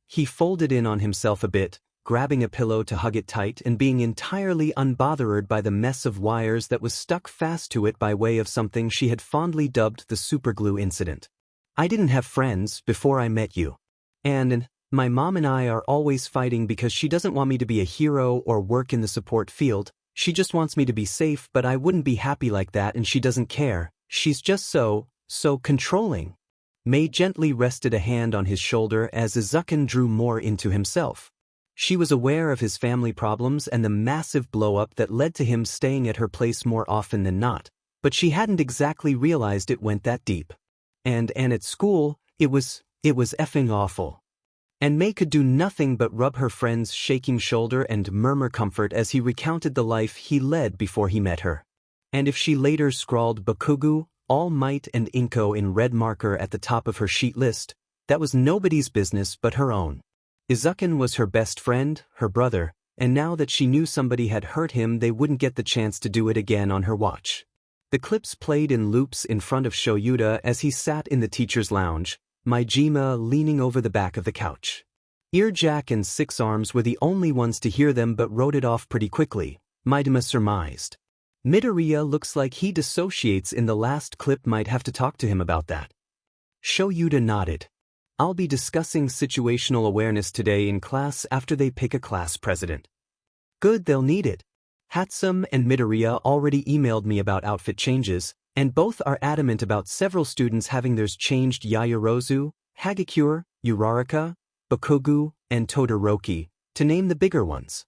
He folded in on himself a bit, grabbing a pillow to hug it tight and being entirely unbothered by the mess of wires that was stuck fast to it by way of something she had fondly dubbed the superglue incident. I didn't have friends before I met you. And my mom and I are always fighting because she doesn't want me to be a hero or work in the support field. She just wants me to be safe, but I wouldn't be happy like that, and she doesn't care. She's just so controlling. Mei gently rested a hand on his shoulder as Izukin drew more into himself. She was aware of his family problems and the massive blow-up that led to him staying at her place more often than not, but she hadn't exactly realized it went that deep. And at school, it was effing awful. And Mei could do nothing but rub her friend's shaking shoulder and murmur comfort as he recounted the life he led before he met her. And if she later scrawled Bakugu, All Might and Inko in red marker at the top of her sheet list, that was nobody's business but her own. Izukin was her best friend, her brother, and now that she knew somebody had hurt him, they wouldn't get the chance to do it again on her watch. The clips played in loops in front of Shoyuta as he sat in the teacher's lounge, Maijima leaning over the back of the couch. Earjack and Six Arms were the only ones to hear them but wrote it off pretty quickly, Maijima surmised. Midoriya looks like he dissociates in the last clip, might have to talk to him about that. Shoyuta nodded. I'll be discussing situational awareness today in class after they pick a class president. Good, they'll need it. Hatsum and Midoriya already emailed me about outfit changes, and both are adamant about several students having theirs changed. Yaoyorozu, Hagakure, Uraraka, Bakugu, and Todoroki, to name the bigger ones.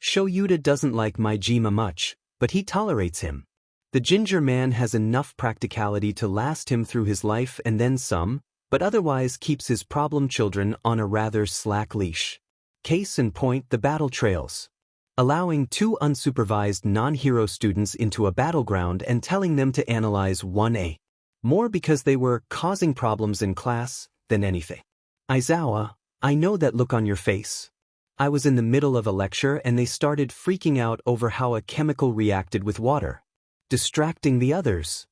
Shoyuta doesn't like Maijima much, but he tolerates him. The ginger man has enough practicality to last him through his life and then some, but otherwise keeps his problem children on a rather slack leash. Case in point, the battle trails. Allowing 2 unsupervised non-hero students into a battleground and telling them to analyze 1A. More because they were causing problems in class than anything. Aizawa, I know that look on your face. I was in the middle of a lecture and they started freaking out over how a chemical reacted with water. Distracting the others.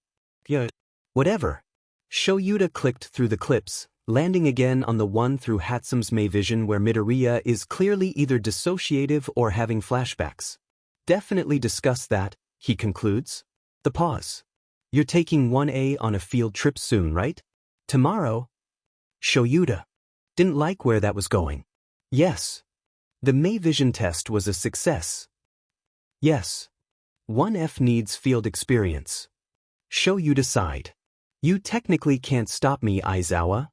Yeah. Whatever. Shoyuta clicked through the clips, landing again on the one through Hatsum's Mei vision where Midoriya is clearly either dissociative or having flashbacks. Definitely discuss that, he concludes. The pause. You're taking 1A on a field trip soon, right? Tomorrow? Shoyuta didn't like where that was going. Yes. The Mei vision test was a success. Yes. 1F needs field experience. Shoyuta sighed. You technically can't stop me, Aizawa.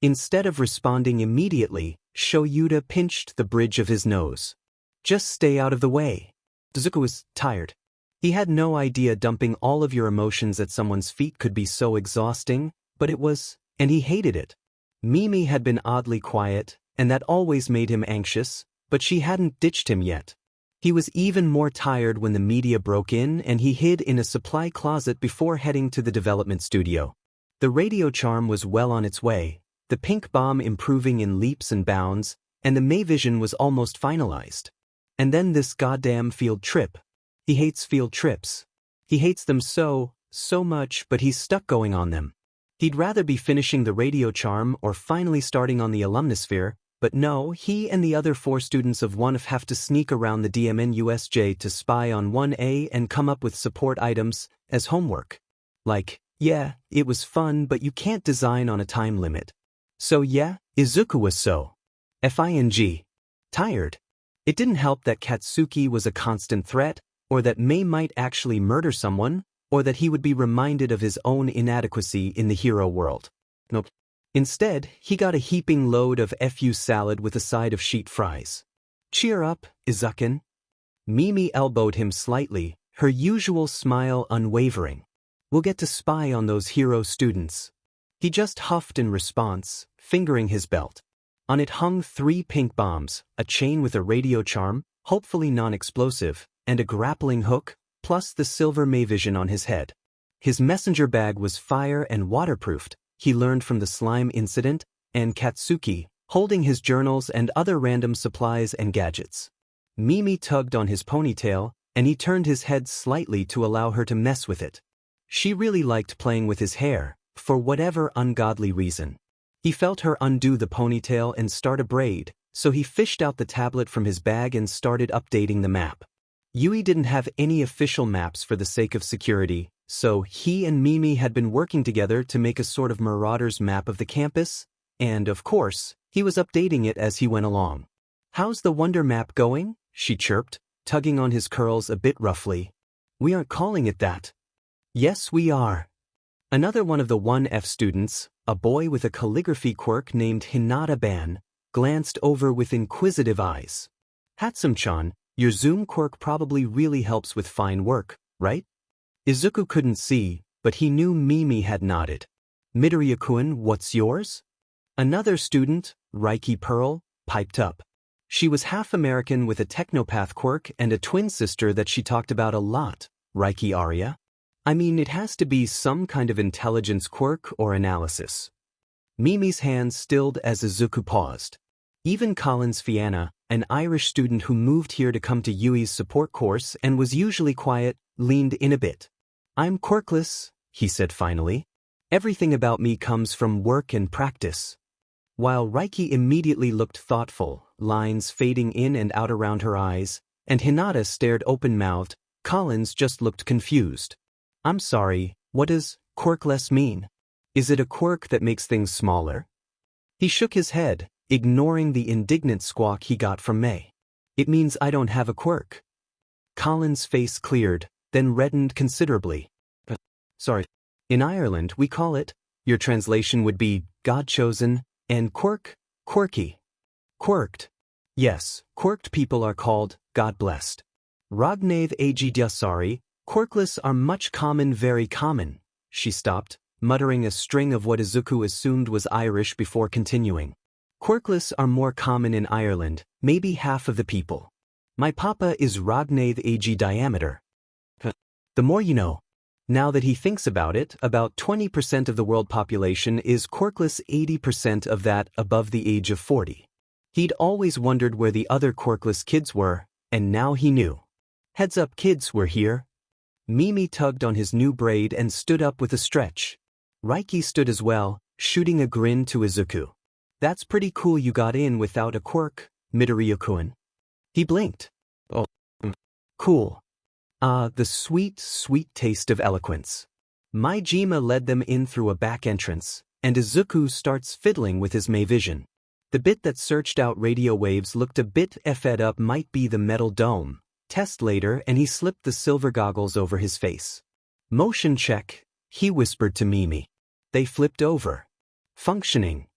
Instead of responding immediately, Shoyuta pinched the bridge of his nose. Just stay out of the way. Deku was tired. He had no idea dumping all of your emotions at someone's feet could be so exhausting, but it was, and he hated it. Mimi had been oddly quiet, and that always made him anxious, but she hadn't ditched him yet. He was even more tired when the media broke in and he hid in a supply closet before heading to the development studio. The radio charm was well on its way, the pink bomb improving in leaps and bounds, and the Mayvision was almost finalized. And then this goddamn field trip. He hates field trips. He hates them so much, but he's stuck going on them. He'd rather be finishing the radio charm or finally starting on the alumnosphere, but no, he and the other 4 students of 1F have to sneak around the DMNUSJ to spy on 1A and come up with support items as homework. Like, yeah, it was fun, but you can't design on a time limit. So yeah, Izuku was so tired. It didn't help that Katsuki was a constant threat, or that Mei might actually murder someone, or that he would be reminded of his own inadequacy in the hero world. Nope. Instead, he got a heaping load of FU salad with a side of sheet fries. Cheer up, Izuku. Mimi elbowed him slightly, her usual smile unwavering. We'll get to spy on those hero students. He just huffed in response, fingering his belt. On it hung 3 pink bombs, a chain with a radio charm, hopefully non-explosive, and a grappling hook, plus the silver Mayvision on his head. His messenger bag was fire and waterproofed, he learned from the slime incident, and Katsuki, holding his journals and other random supplies and gadgets. Mimi tugged on his ponytail, and he turned his head slightly to allow her to mess with it. She really liked playing with his hair, for whatever ungodly reason. He felt her undo the ponytail and start a braid, so he fished out the tablet from his bag and started updating the map. Yui didn't have any official maps for the sake of security, so he and Mimi had been working together to make a sort of marauder's map of the campus, and, of course, he was updating it as he went along. "How's the wonder map going?" she chirped, tugging on his curls a bit roughly. "We aren't calling it that." "Yes, we are." Another one of the 1F students, a boy with a calligraphy quirk named Hinata-ban, glanced over with inquisitive eyes. "Hatsum-chan, your zoom quirk probably really helps with fine work, right?" Izuku couldn't see, but he knew Mimi had nodded. "Midoriya-kun, what's yours?" Another student, Reiki Pearl, piped up. She was half American with a technopath quirk and a twin sister that she talked about a lot, Reiki Arya. I mean, it has to be some kind of intelligence quirk or analysis. Mimi's hands stilled as Izuku paused. Even Collins Fianna, an Irish student who moved here to come to Yui's support course and was usually quiet, leaned in a bit. "I'm quirkless," he said finally. "Everything about me comes from work and practice." While Reiki immediately looked thoughtful, lines fading in and out around her eyes, and Hinata stared open-mouthed, Collins just looked confused. "I'm sorry, what does quirkless mean? Is it a quirk that makes things smaller?" He shook his head, ignoring the indignant squawk he got from May. "It means I don't have a quirk." Collins' face cleared, then reddened considerably. Sorry. In Ireland, we call it, your translation would be, God-chosen, and quirk, quirky. Quirked. Yes, quirked people are called God-blessed. Ragnav Agidasari, quirkless are much common, very common. She stopped, muttering a string of what Izuku assumed was Irish before continuing. Quirkless are more common in Ireland, maybe half of the people. My papa is Ragnav Ag diameter. The more you know. Now that he thinks about it, about 20% of the world population is quirkless, 80% of that above the age of 40. He'd always wondered where the other quirkless kids were, and now he knew. "Heads up kids, we're here." Mimi tugged on his new braid and stood up with a stretch. Reiki stood as well, shooting a grin to Izuku. "That's pretty cool you got in without a quirk, Midoriya-kun." He blinked. "Oh, cool. The sweet, sweet taste of eloquence." Maijima led them in through a back entrance, and Izuku starts fiddling with his Mayvision. The bit that searched out radio waves looked a bit effed up, might be the metal dome. Test later, and he slipped the silver goggles over his face. "Motion check," he whispered to Mimi. They flipped over. "Functioning."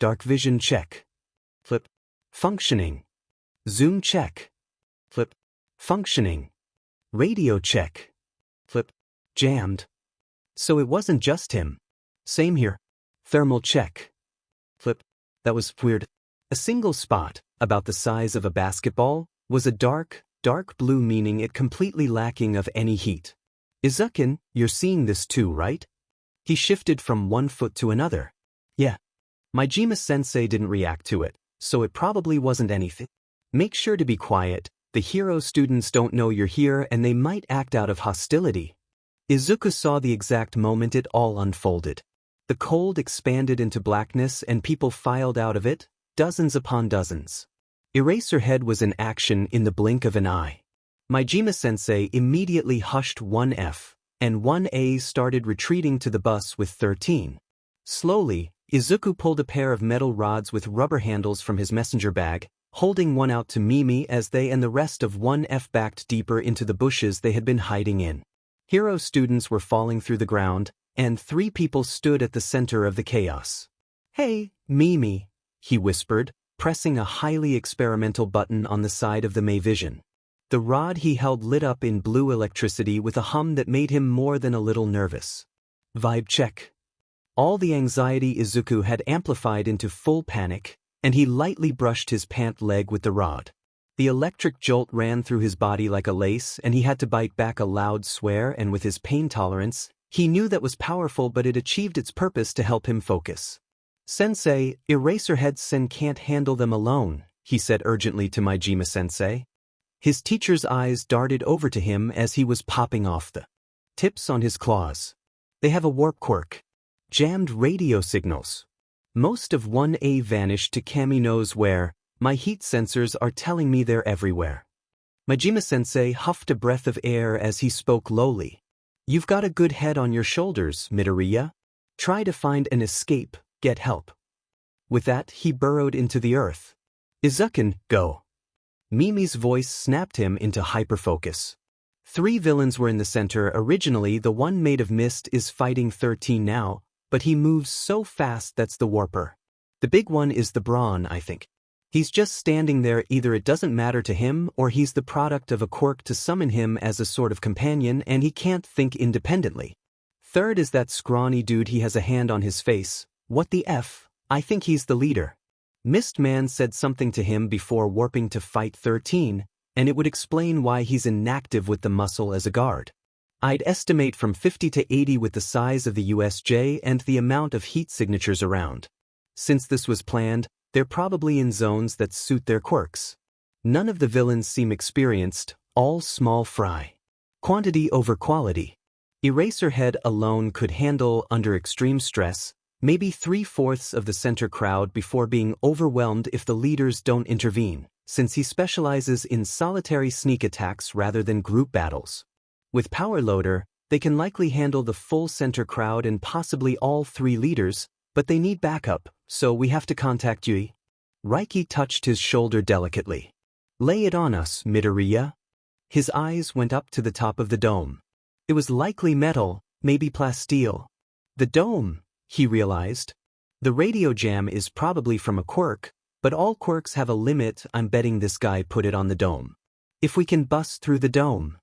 "Dark vision check." Flip. "Functioning." "Zoom check." Flip. "Functioning." "Radio check." Flip. "Jammed." So it wasn't just him. "Same here." "Thermal check." Flip. That was weird. A single spot, about the size of a basketball, was a dark, dark blue meaning it completely lacking of any heat. Izuku, you're seeing this too, right? He shifted from one foot to another. Yeah. Majima-sensei didn't react to it, so it probably wasn't anything. Make sure to be quiet, the hero students don't know you're here and they might act out of hostility. Izuku saw the exact moment it all unfolded. The cold expanded into blackness and people filed out of it, dozens upon dozens. Eraserhead was in action in the blink of an eye. Majima-sensei immediately hushed 1F, and 1A started retreating to the bus with 13. Slowly, Izuku pulled a pair of metal rods with rubber handles from his messenger bag, holding one out to Mimi as they and the rest of 1F backed deeper into the bushes they had been hiding in. Hero students were falling through the ground, and 3 people stood at the center of the chaos. "Hey, Mimi," he whispered, pressing a highly experimental button on the side of the Mayvision. The rod he held lit up in blue electricity with a hum that made him more than a little nervous. Vibe check. All the anxiety Izuku had amplified into full panic, and he lightly brushed his pant leg with the rod. The electric jolt ran through his body like a lace and he had to bite back a loud swear, and with his pain tolerance, he knew that was powerful but it achieved its purpose to help him focus. "Sensei, Eraserhead-sen can't handle them alone," he said urgently to Majima-sensei. His teacher's eyes darted over to him as he was popping off the tips on his claws. "They have a warp quirk. Jammed radio signals. Most of 1A vanished to Kami knows where. My heat sensors are telling me they're everywhere." Majima-sensei huffed a breath of air as he spoke lowly. "You've got a good head on your shoulders, Midoriya. Try to find an escape, get help." With that, he burrowed into the earth. "Izuku, go." Mimi's voice snapped him into hyperfocus. 3 villains were in the center originally. The one made of mist is fighting 13 now, but he moves so fast that's the warper. The big one is the brawn, I think. He's just standing there. Either it doesn't matter to him or he's the product of a quirk to summon him as a sort of companion and he can't think independently. Third is that scrawny dude, he has a hand on his face. What the F? I think he's the leader. Mistman said something to him before warping to fight 13, and it would explain why he's inactive with the muscle as a guard. I'd estimate from 50 to 80 with the size of the USJ and the amount of heat signatures around. Since this was planned, they're probably in zones that suit their quirks. None of the villains seem experienced, all small fry. Quantity over quality. Eraserhead alone could handle, under extreme stress, maybe 3/4 of the center crowd before being overwhelmed if the leaders don't intervene, since he specializes in solitary sneak attacks rather than group battles. With Power Loader, they can likely handle the full center crowd and possibly all 3 leaders, but they need backup, so we have to contact Yui. Raiki touched his shoulder delicately. "Lay it on us, Midoriya." His eyes went up to the top of the dome. It was likely metal, maybe plasteel. The dome, he realized. The radio jam is probably from a quirk, but all quirks have a limit. I'm betting this guy put it on the dome. If we can bust through the dome,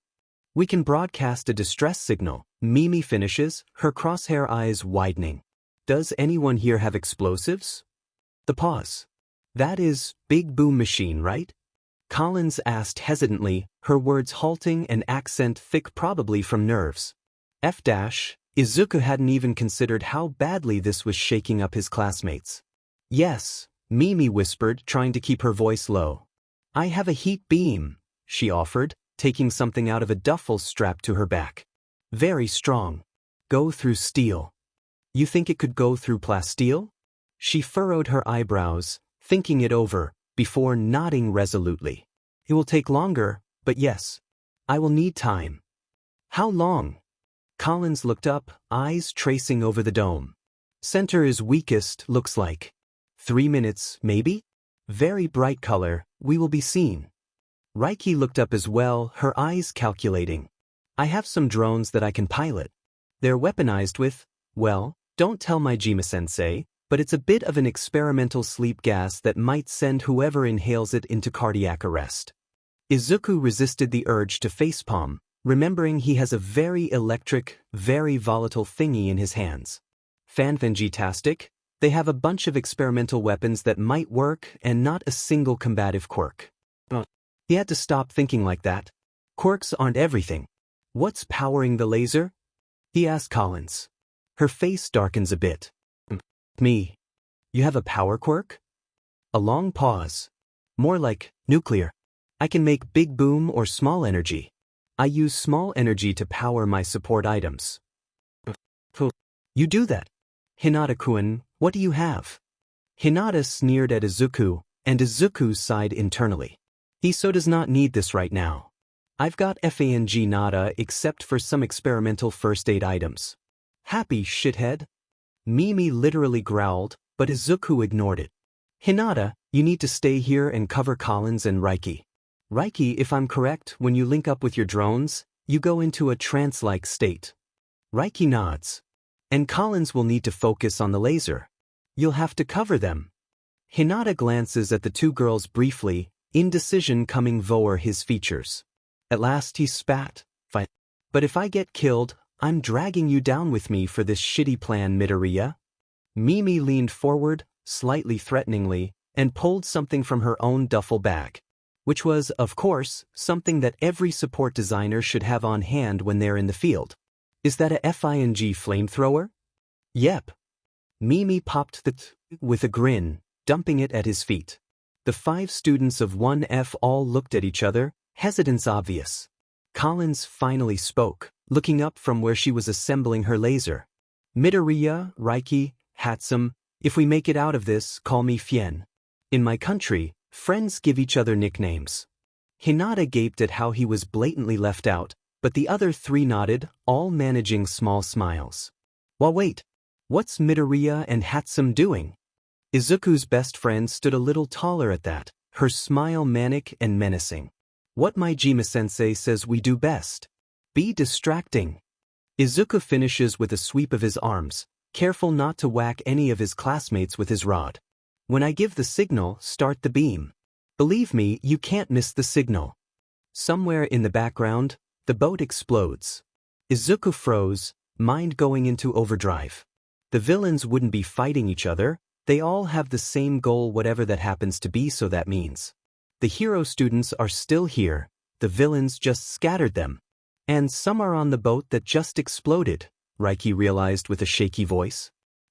we can broadcast a distress signal. Mimi finishes, her crosshair eyes widening. "Does anyone here have explosives?" The pause. "That is, big boom machine, right?" Collins asked hesitantly, her words halting and accent thick, probably from nerves. F-. Izuku hadn't even considered how badly this was shaking up his classmates. "Yes," Mimi whispered, trying to keep her voice low. "I have a heat beam," she offered, taking something out of a duffel strapped to her back. "Very strong. Go through steel." "You think it could go through plasteel?" She furrowed her eyebrows, thinking it over, before nodding resolutely. "It will take longer, but yes. I will need time." "How long?" Collins looked up, eyes tracing over the dome. "Center is weakest, looks like. 3 minutes, maybe? Very bright color, we will be seen." Raiki looked up as well, her eyes calculating. "I have some drones that I can pilot. They're weaponized with, well, don't tell Majima-sensei, but it's a bit of an experimental sleep gas that might send whoever inhales it into cardiac arrest." Izuku resisted the urge to facepalm, remembering he has a very electric, very volatile thingy in his hands. Fanfangy-tastic, they have a bunch of experimental weapons that might work and not a single combative quirk. He had to stop thinking like that. Quirks aren't everything. What's powering the laser? He asked Collins. Her face darkens a bit. Me. You have a power quirk? A long pause. More like nuclear. I can make big boom or small energy. I use small energy to power my support items. You do that. Hinata-kun, what do you have? Hinata sneered at Izuku, and Izuku sighed internally. Hiso does not need this right now. I've got FANG nada except for some experimental first aid items. Happy shithead? Mimi literally growled, but Izuku ignored it. Hinata, you need to stay here and cover Collins and Reiki. Reiki, if I'm correct, when you link up with your drones, you go into a trance-like state. Reiki nods. And Collins will need to focus on the laser. You'll have to cover them. Hinata glances at the two girls briefly, indecision coming over his features. At last he spat. Fine. But if I get killed, I'm dragging you down with me for this shitty plan, Midoriya. Mimi leaned forward, slightly threateningly, and pulled something from her own duffel bag. Which was, of course, something that every support designer should have on hand when they're in the field. Is that a FING flamethrower? Yep. Mimi popped with a grin, dumping it at his feet. The 5 students of 1F all looked at each other, hesitance obvious. Collins finally spoke, looking up from where she was assembling her laser. Midoriya, Reiki, Hatsum, if we make it out of this, call me Fien. In my country, friends give each other nicknames. Hinata gaped at how he was blatantly left out, but the other 3 nodded, all managing small smiles. Well, wait. What's Midoriya and Hatsum doing? Izuku's best friend stood a little taller at that, her smile manic and menacing. What my Jima-sensei says we do best. Be distracting. Izuku finishes with a sweep of his arms, careful not to whack any of his classmates with his rod. When I give the signal, start the beam. Believe me, you can't miss the signal. Somewhere in the background, the boat explodes. Izuku froze, mind going into overdrive. The villains wouldn't be fighting each other, they all have the same goal whatever that happens to be, so that means. The hero students are still here, the villains just scattered them. And some are on the boat that just exploded, Reiki realized with a shaky voice.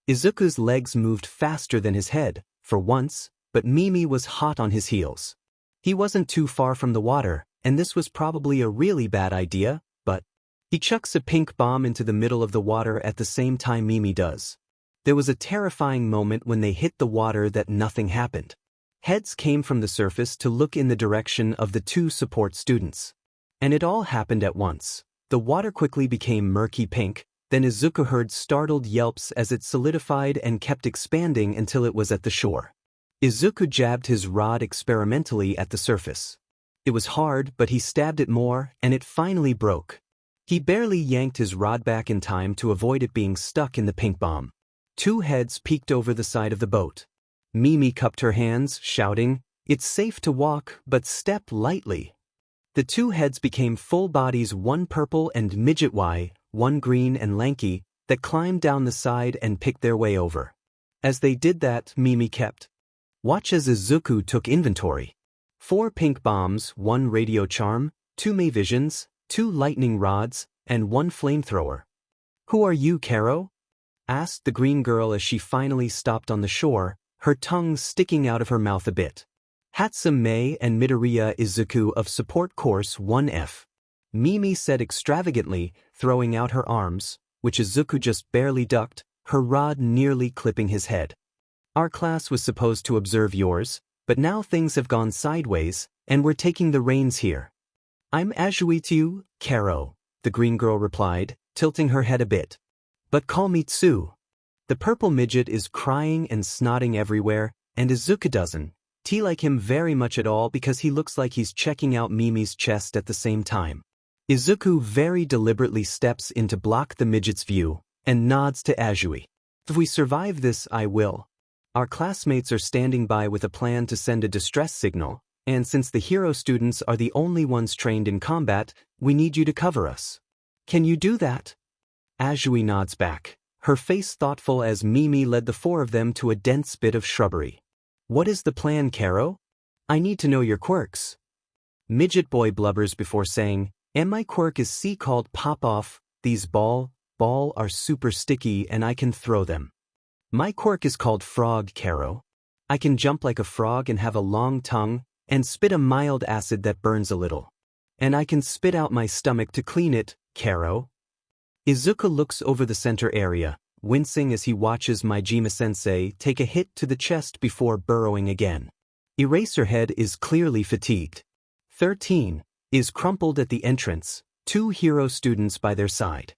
Izuku's legs moved faster than his head, for once, but Mimi was hot on his heels. He wasn't too far from the water, and this was probably a really bad idea, but he chucks a pink bomb into the middle of the water at the same time Mimi does. There was a terrifying moment when they hit the water that nothing happened. Heads came from the surface to look in the direction of the 2 support students. And it all happened at once. The water quickly became murky pink, then Izuku heard startled yelps as it solidified and kept expanding until it was at the shore. Izuku jabbed his rod experimentally at the surface. It was hard, but he stabbed it more, and it finally broke. He barely yanked his rod back in time to avoid it being stuck in the pink bomb. 2 heads peeked over the side of the boat. Mimi cupped her hands, shouting, "It's safe to walk, but step lightly." The 2 heads became full bodies, one purple and midget Y, one green and lanky, that climbed down the side and picked their way over. As they did that, Mimi kept watch as Izuku took inventory. 4 pink bombs, 1 radio charm, 2 Mayvisions, 2 lightning rods, and 1 flamethrower. "Who are you, Karo?" asked the green girl as she finally stopped on the shore, her tongue sticking out of her mouth a bit. "Hatsum Mei and Midoriya Izuku of Support Course 1F. Mimi said extravagantly, throwing out her arms, which Izuku just barely ducked, her rod nearly clipping his head. "Our class was supposed to observe yours, but now things have gone sideways, and we're taking the reins here." "I'm Azui to you, Karo," the green girl replied, tilting her head a bit. "But call me Tsu." The purple midget is crying and snotting everywhere, and Izuku doesn't like him very much at all because he looks like he's checking out Mimi's chest at the same time. Izuku very deliberately steps in to block the midget's view, and nods to Azui. "If we survive this, I will. Our classmates are standing by with a plan to send a distress signal, and since the hero students are the only ones trained in combat, we need you to cover us. Can you do that?" Azui nods back, her face thoughtful as Mimi led the 4 of them to a dense bit of shrubbery. "What is the plan, Karo? I need to know your quirks." Midget boy blubbers before saying, and my quirk is called pop off, these ball are super sticky and I can throw them. My quirk is called frog, Caro. I can jump like a frog and have a long tongue, and spit a mild acid that burns a little. And I can spit out my stomach to clean it, Caro. Izuku looks over the center area, wincing as he watches Majima-sensei take a hit to the chest before burrowing again. Eraserhead is clearly fatigued. 13 is crumpled at the entrance, 2 hero students by their side.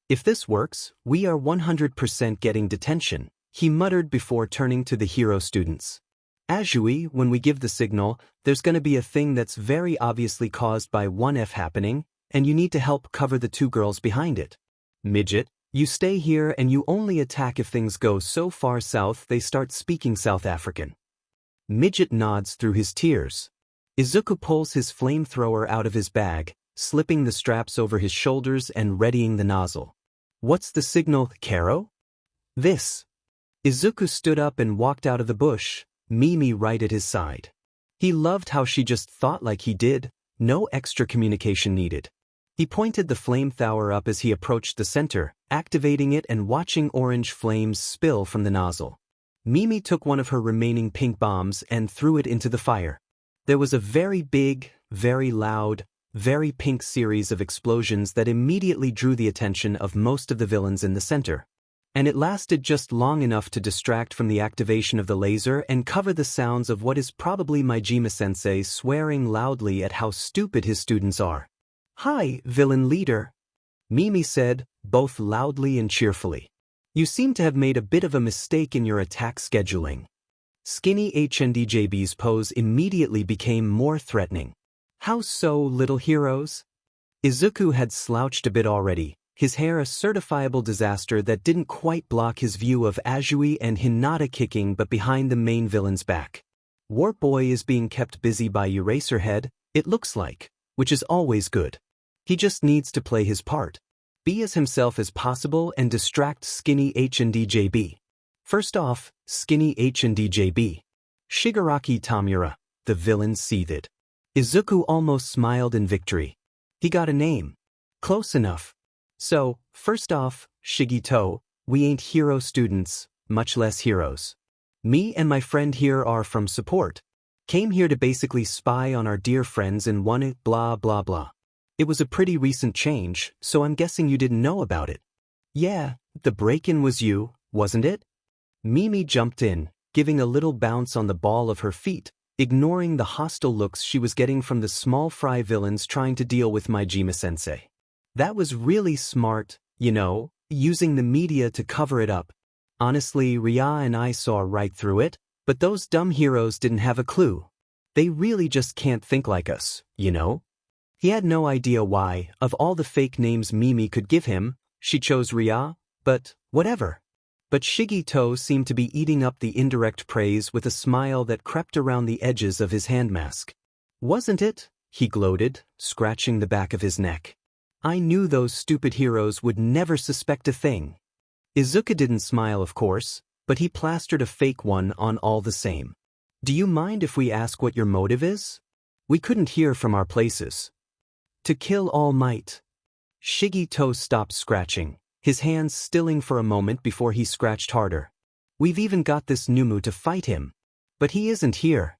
If this works, we are 100% getting detention, he muttered before turning to the hero students. Azui, when we give the signal, there's gonna be a thing that's very obviously caused by 1F happening, and you need to help cover the 2 girls behind it. Midget, you stay here and you only attack if things go so far south they start speaking South African. Midget nods through his tears. Izuku pulls his flamethrower out of his bag, slipping the straps over his shoulders and readying the nozzle. What's the signal, Caro? This. Izuku stood up and walked out of the bush, Mimi right at his side. He loved how she just thought like he did, no extra communication needed. He pointed the flamethrower up as he approached the center, activating it and watching orange flames spill from the nozzle. Mimi took one of her remaining pink bombs and threw it into the fire. There was a very big, very loud, very pink series of explosions that immediately drew the attention of most of the villains in the center. And it lasted just long enough to distract from the activation of the laser and cover the sounds of what is probably Majima-sensei swearing loudly at how stupid his students are. Hi, villain leader, Mimi said, both loudly and cheerfully. You seem to have made a bit of a mistake in your attack scheduling. Skinny HNDJB's pose immediately became more threatening. How so, little heroes? Izuku had slouched a bit already, his hair a certifiable disaster that didn't quite block his view of Azui and Hinata kicking but behind the main villain's back. Warp Boy is being kept busy by Eraserhead, it looks like, which is always good. He just needs to play his part. Be as himself as possible and distract Skinny HNDJB. First off, Skinny HNDJB. Shigaraki Tamura, the villain seethed. Izuku almost smiled in victory. He got a name. Close enough. So, first off, Shigito, we ain't hero students, much less heroes. Me and my friend here are from support. Came here to basically spy on our dear friends and want it blah blah blah. It was a pretty recent change, so I'm guessing you didn't know about it. Yeah, the break-in was you, wasn't it? Mimi jumped in, giving a little bounce on the ball of her feet, ignoring the hostile looks she was getting from the small fry villains trying to deal with Majima-sensei. That was really smart, you know, using the media to cover it up. Honestly, Ria and I saw right through it, but those dumb heroes didn't have a clue. They really just can't think like us, you know? He had no idea why, of all the fake names Mimi could give him, she chose Ria, but whatever. But Shigito seemed to be eating up the indirect praise with a smile that crept around the edges of his hand mask. Wasn't it? He gloated, scratching the back of his neck. I knew those stupid heroes would never suspect a thing. Izuku didn't smile, of course, but he plastered a fake one on all the same. Do you mind if we ask what your motive is? We couldn't hear from our places. To kill All Might. Shigito stopped scratching, his hands stilling for a moment before he scratched harder. We've even got this Numu to fight him. But he isn't here.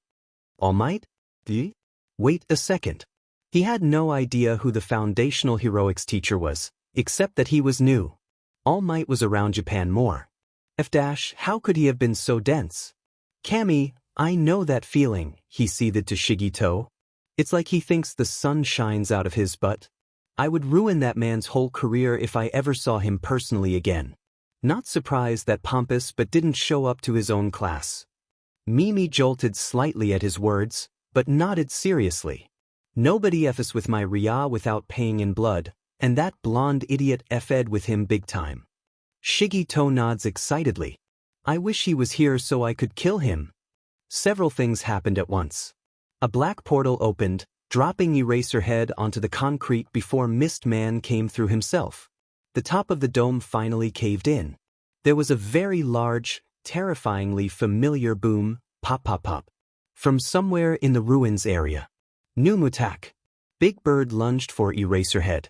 All Might? Wait a second. He had no idea who the foundational heroics teacher was, except that he was new. All Might was around Japan more. How could he have been so dense? Kami, I know that feeling, he seethed to Shigito. It's like he thinks the sun shines out of his butt. I would ruin that man's whole career if I ever saw him personally again. Not surprised that pompous but didn't show up to his own class. Mimi jolted slightly at his words, but nodded seriously. Nobody F's with my Ria without paying in blood, and that blonde idiot F'd with him big time. Shigito nods excitedly. I wish he was here so I could kill him. Several things happened at once. A black portal opened, dropping Eraserhead onto the concrete before Mist Man came through himself. The top of the dome finally caved in. There was a very large, terrifyingly familiar boom, pop pop pop, from somewhere in the ruins area. Noom attack. Big Bird lunged for Eraserhead.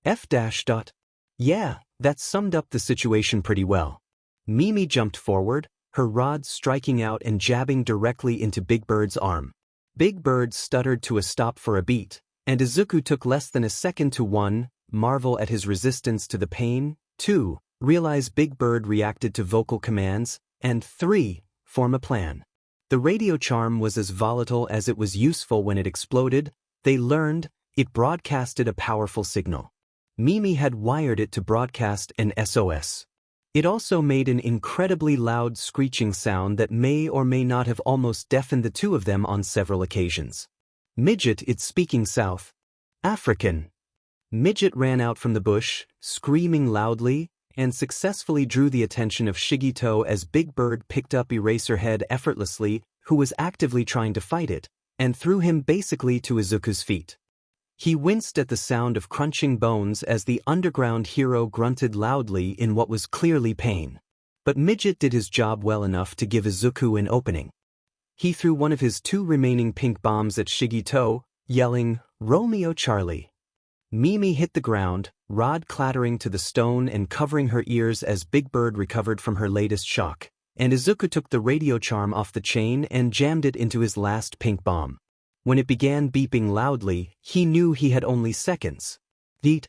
F dash dot. Yeah, that summed up the situation pretty well. Mimi jumped forward, her rod striking out and jabbing directly into Big Bird's arm. Big Bird stuttered to a stop for a beat, and Izuku took less than a second to 1, marvel at his resistance to the pain, 2, realize Big Bird reacted to vocal commands, and 3, form a plan. The radio charm was as volatile as it was useful when it exploded. They learned it broadcasted a powerful signal. Mimi had wired it to broadcast an SOS. It also made an incredibly loud screeching sound that may or may not have almost deafened the two of them on several occasions. Midget, it's speaking South African. Midget ran out from the bush, screaming loudly, and successfully drew the attention of Shigito as Big Bird picked up Eraserhead effortlessly, who was actively trying to fight it, and threw him basically to Izuku's feet. He winced at the sound of crunching bones as the underground hero grunted loudly in what was clearly pain. But Midget did his job well enough to give Izuku an opening. He threw one of his 2 remaining pink bombs at Shigito, yelling, "Romeo Charlie." Mimi hit the ground, rod clattering to the stone and covering her ears as Big Bird recovered from her latest shock, and Izuku took the radio charm off the chain and jammed it into his last pink bomb. When it began beeping loudly, he knew he had only seconds. The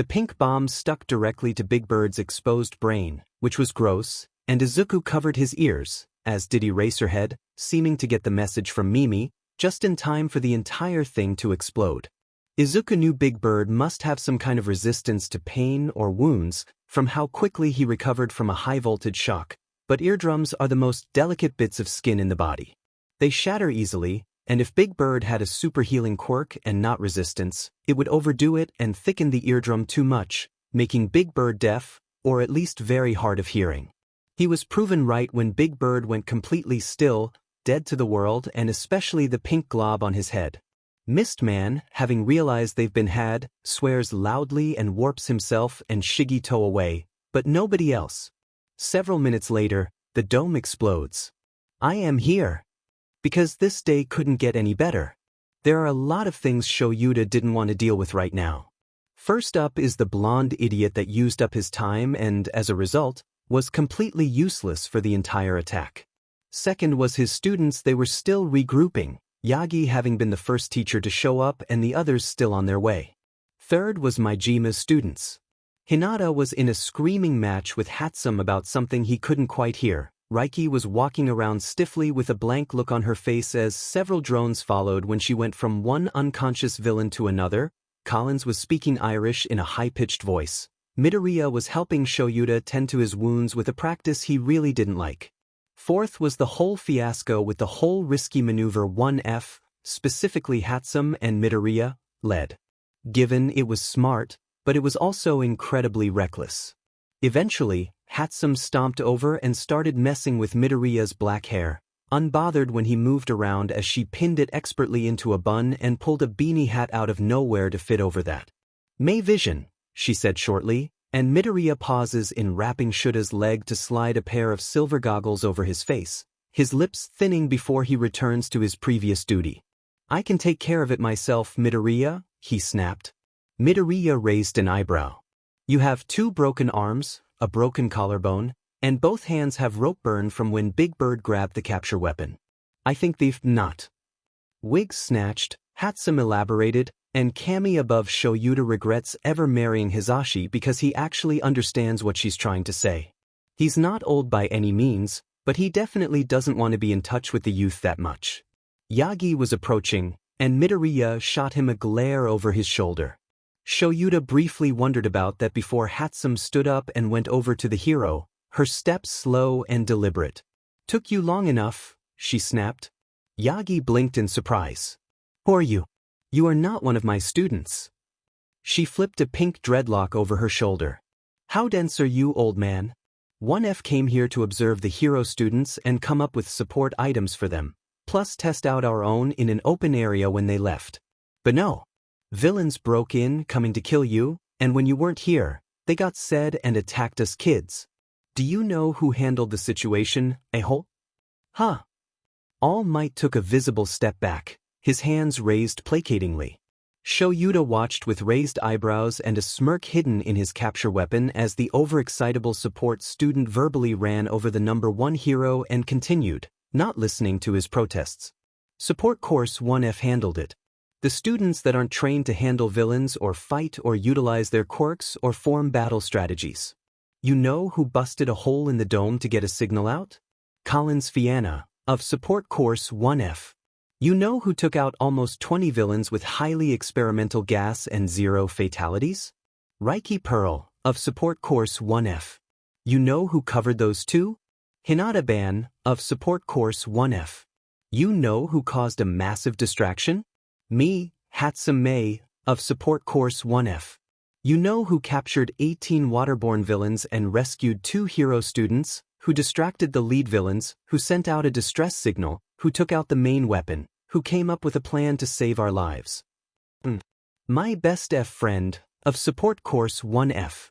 pink bomb stuck directly to Big Bird's exposed brain, which was gross, and Izuku covered his ears, as did Eraserhead, seeming to get the message from Mimi, just in time for the entire thing to explode. Izuku knew Big Bird must have some kind of resistance to pain or wounds, from how quickly he recovered from a high-voltage shock, but eardrums are the most delicate bits of skin in the body. They shatter easily, and if Big Bird had a super healing quirk and not resistance, it would overdo it and thicken the eardrum too much, making Big Bird deaf, or at least very hard of hearing. He was proven right when Big Bird went completely still, dead to the world and especially the pink glob on his head. Mistman, having realized they've been had, swears loudly and warps himself and Shigito away, but nobody else. Several minutes later, the dome explodes. I am here. Because this day couldn't get any better. There are a lot of things Shoyuta didn't want to deal with right now. First up is the blonde idiot that used up his time and, as a result, was completely useless for the entire attack. Second was his students. They were still regrouping, Yagi having been the first teacher to show up and the others still on their way. Third was Maijima's students. Hinata was in a screaming match with Hatsum about something he couldn't quite hear. Reiki was walking around stiffly with a blank look on her face as several drones followed when she went from one unconscious villain to another. Collins was speaking Irish in a high-pitched voice. Midoriya was helping Shoyuta tend to his wounds with a practice he really didn't like. Fourth was the whole fiasco with the whole risky maneuver 1F, specifically Hatsum and Midoriya, led. Given it was smart, but it was also incredibly reckless. Eventually, Hatsum stomped over and started messing with Midoriya's black hair, unbothered when he moved around as she pinned it expertly into a bun and pulled a beanie hat out of nowhere to fit over that. "May vision," she said shortly, and Midoriya pauses in wrapping Shuta's leg to slide a pair of silver goggles over his face, his lips thinning before he returns to his previous duty. "I can take care of it myself, Midoriya," he snapped. Midoriya raised an eyebrow. "You have 2 broken arms, a broken collarbone, and both hands have rope burn from when Big Bird grabbed the capture weapon. I think they've not." Wigs snatched, Hatsum elaborated, and Kami above Shoyuta regrets ever marrying Hisashi because he actually understands what she's trying to say. He's not old by any means, but he definitely doesn't want to be in touch with the youth that much. Yagi was approaching, and Midoriya shot him a glare over his shoulder. Shoyuta briefly wondered about that before Hatsum stood up and went over to the hero, her steps slow and deliberate. "Took you long enough," she snapped. Yagi blinked in surprise. "Who are you? You are not one of my students." She flipped a pink dreadlock over her shoulder. "How dense are you, old man? 1F came here to observe the hero students and come up with support items for them, plus test out our own in an open area when they left. But no. Villains broke in, coming to kill you, and when you weren't here, they got said and attacked us kids. Do you know who handled the situation, a-hole?" "Huh." All Might took a visible step back, his hands raised placatingly. Shoyuta watched with raised eyebrows and a smirk hidden in his capture weapon as the overexcitable support student verbally ran over the number 1 hero and continued, not listening to his protests. Support Course 1F handled it. The students that aren't trained to handle villains or fight or utilize their quirks or form battle strategies. You know who busted a hole in the dome to get a signal out? Collins Fianna, of Support Course 1F. You know who took out almost 20 villains with highly experimental gas and 0 fatalities? Reiki Pearl, of Support Course 1F. You know who covered those two? Hinata Ban, of Support Course 1F. You know who caused a massive distraction? Me, Hatsune, of Support Course 1F. You know who captured 18 waterborne villains and rescued 2 hero students, who distracted the lead villains, who sent out a distress signal, who took out the main weapon, who came up with a plan to save our lives. My best F friend, of Support Course 1F.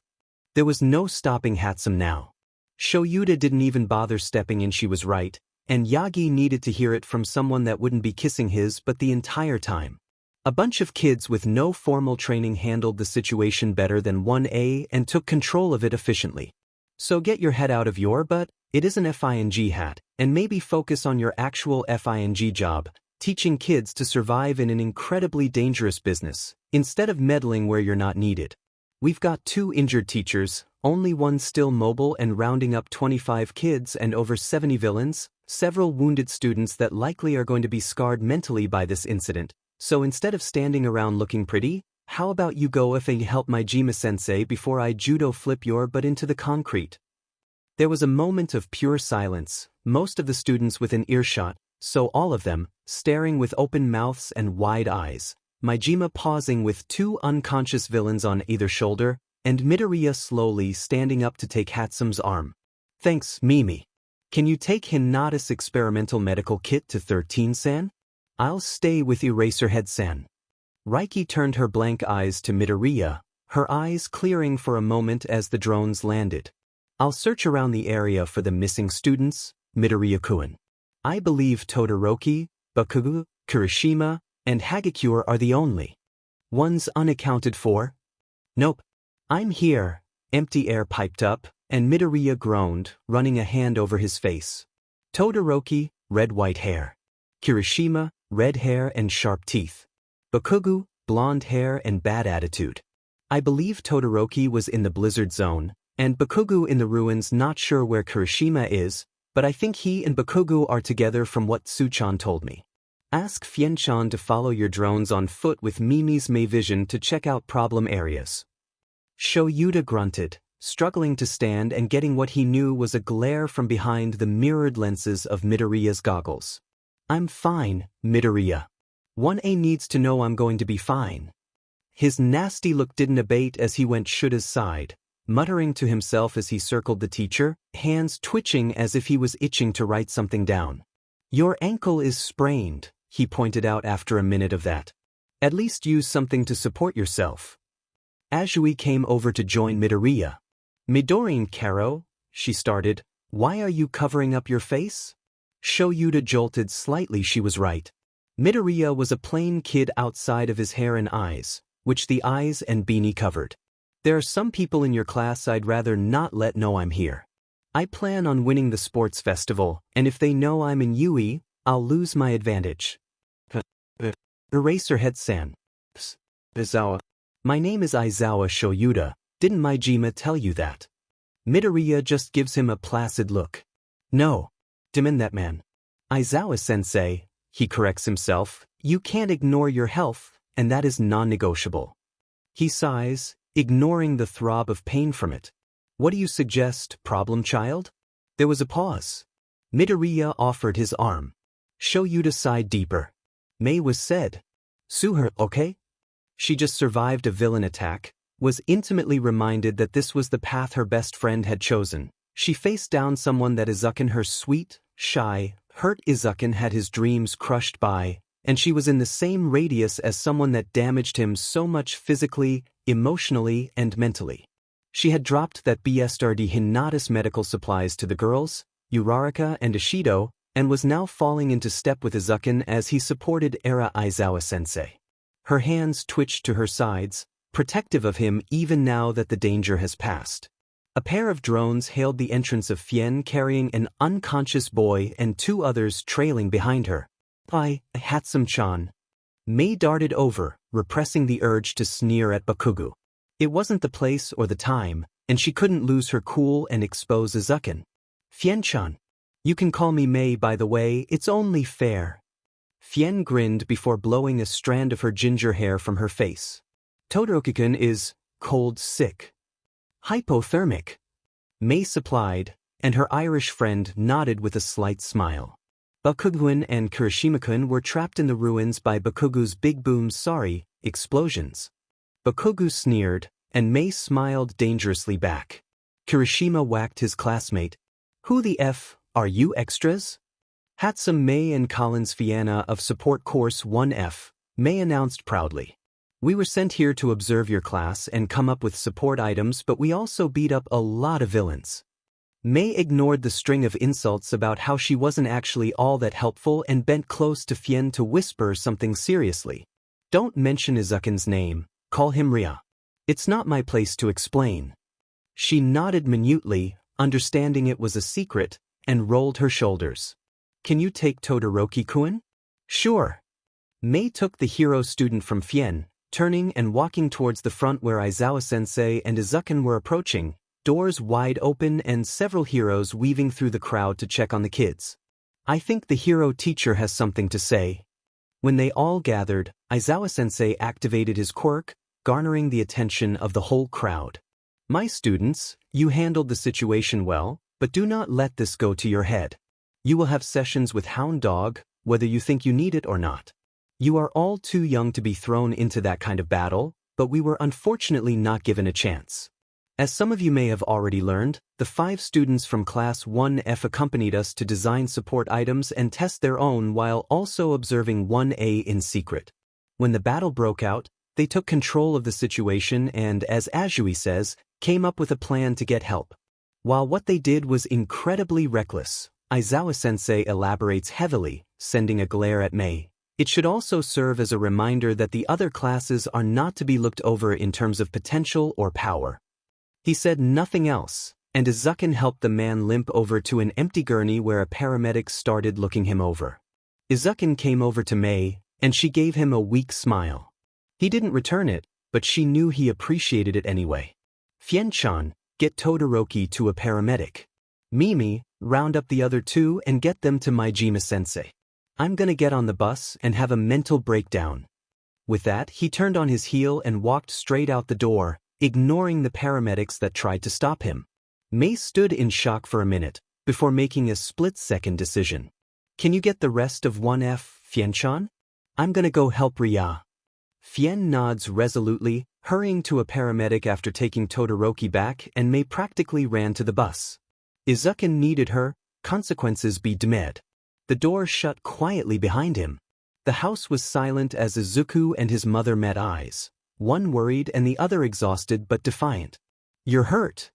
There was no stopping Hatsune now. Shoyuta didn't even bother stepping in, she was right, and Yagi needed to hear it from someone that wouldn't be kissing his butt the entire time. A bunch of kids with no formal training handled the situation better than 1A and took control of it efficiently. So get your head out of your butt, it is an FING hat, and maybe focus on your actual FING job, teaching kids to survive in an incredibly dangerous business, instead of meddling where you're not needed. We've got 2 injured teachers, only one still mobile and rounding up 25 kids and over 70 villains, several wounded students that likely are going to be scarred mentally by this incident. So instead of standing around looking pretty, how about you go if and help my Jima-sensei before I judo flip your butt into the concrete? There was a moment of pure silence, most of the students within earshot, so all of them, staring with open mouths and wide eyes, Majima pausing with 2 unconscious villains on either shoulder, and Midoriya slowly standing up to take Hatsume's arm. Thanks, Mimi. Can you take Hinata's experimental medical kit to 13-san? I'll stay with Eraserhead-san. Reiki turned her blank eyes to Midoriya, her eyes clearing for a moment as the drones landed. I'll search around the area for the missing students, Midoriya-kun. I believe Todoroki, Bakugo, Kirishima, and Hagakure are the only ones unaccounted for. Nope. I'm here, empty air piped up, and Midoriya groaned, running a hand over his face. Todoroki, red-white hair. Kirishima, red hair and sharp teeth. Bakugo, blonde hair and bad attitude. I believe Todoroki was in the blizzard zone, and Bakugo in the ruins, not sure where Kirishima is, but I think he and Bakugo are together from what Tsuchan told me. Ask Fienchan to follow your drones on foot with Mimi's May Vision to check out problem areas. Shoyuta grunted, struggling to stand and getting what he knew was a glare from behind the mirrored lenses of Midoriya's goggles. I'm fine, Midoriya. 1A needs to know I'm going to be fine. His nasty look didn't abate as he went Shuta's side, muttering to himself as he circled the teacher, hands twitching as if he was itching to write something down. Your ankle is sprained, he pointed out after a minute of that. At least use something to support yourself. Azui came over to join Midoriya. Midoriya Karo, she started, why are you covering up your face? Shoyuta jolted slightly, she was right. Midoriya was a plain kid outside of his hair and eyes, which the eyes and beanie covered. There are some people in your class I'd rather not let know I'm here. I plan on winning the sports festival, and if they know I'm in UE, I'll lose my advantage. Eraserhead-san. Izawa. My name is Aizawa Shoyuta, didn't Majima tell you that? Midoriya just gives him a placid look. No. Demand that man. Aizawa-sensei, he corrects himself, you can't ignore your health, and that is non-negotiable. He sighs, ignoring the throb of pain from it. What do you suggest, problem child? There was a pause. Midoriya offered his arm. Shoyuta sighed deeper. May was said. Sue her, okay? She just survived a villain attack, was intimately reminded that this was the path her best friend had chosen. She faced down someone that Izuken, her sweet, shy, hurt Izuken, had his dreams crushed by, and she was in the same radius as someone that damaged him so much physically, emotionally, and mentally. She had dropped that BSRD Hinata's medical supplies to the girls, Uraraka and Ishido, and was now falling into step with Izuku as he supported Era Aizawa-sensei. Her hands twitched to her sides, protective of him even now that the danger has passed. A pair of drones hailed the entrance of Fien carrying an unconscious boy and 2 others trailing behind her. "Hi, Hatsum-chan." Mei darted over, repressing the urge to sneer at Bakugo. It wasn't the place or the time, and she couldn't lose her cool and expose Izuku. "Fien-chan. You can call me Mei, by the way, it's only fair." Fien grinned before blowing a strand of her ginger hair from her face. "Todoroki-kun is cold sick. Hypothermic," Mei supplied, and her Irish friend nodded with a slight smile. Bakugo and Kirishima-kun were trapped in the ruins by Bakugo's big boom's explosions. Bakugo sneered, and Mei smiled dangerously back. Kirishima whacked his classmate. "Who the F are you extras?" "Hatsum Mei and Collins Fianna of Support Course 1F, Mei announced proudly. "We were sent here to observe your class and come up with support items, but we also beat up a lot of villains." Mei ignored the string of insults about how she wasn't actually all that helpful and bent close to Fien to whisper something seriously. "Don't mention Izuku's name, call him Ria. It's not my place to explain." She nodded minutely, understanding it was a secret, and rolled her shoulders. "Can you take Todoroki-kun?" "Sure." Mei took the hero student from Fien, turning and walking towards the front where Aizawa-sensei and Izuku were approaching, doors wide open and several heroes weaving through the crowd to check on the kids. "I think the hero teacher has something to say." When they all gathered, Aizawa-sensei activated his quirk, garnering the attention of the whole crowd. "My students, you handled the situation well, but do not let this go to your head. You will have sessions with Hound Dog, whether you think you need it or not. You are all too young to be thrown into that kind of battle, but we were unfortunately not given a chance." As some of you may have already learned, the 5 students from Class 1F accompanied us to design support items and test their own while also observing 1A in secret. When the battle broke out, they took control of the situation and, as Azui says, came up with a plan to get help. While what they did was incredibly reckless, Aizawa-sensei elaborates heavily, sending a glare at Mei. It should also serve as a reminder that the other classes are not to be looked over in terms of potential or power. He said nothing else, and Izuku helped the man limp over to an empty gurney where a paramedic started looking him over. Izuku came over to Mei, and she gave him a weak smile. He didn't return it, but she knew he appreciated it anyway. "Fien-chan, get Todoroki to a paramedic. Mimi, round up the other 2 and get them to Maijima-sensei. I'm gonna get on the bus and have a mental breakdown." With that, he turned on his heel and walked straight out the door, ignoring the paramedics that tried to stop him. Mei stood in shock for a minute, before making a split-second decision. "Can you get the rest of 1F, Fien-chan? I'm gonna go help Ria." Fien nods resolutely, hurrying to a paramedic after taking Todoroki back, and Mei practically ran to the bus. Izuku needed her, consequences be damned. The door shut quietly behind him. The house was silent as Izuku and his mother met eyes, one worried and the other exhausted but defiant. "You're hurt."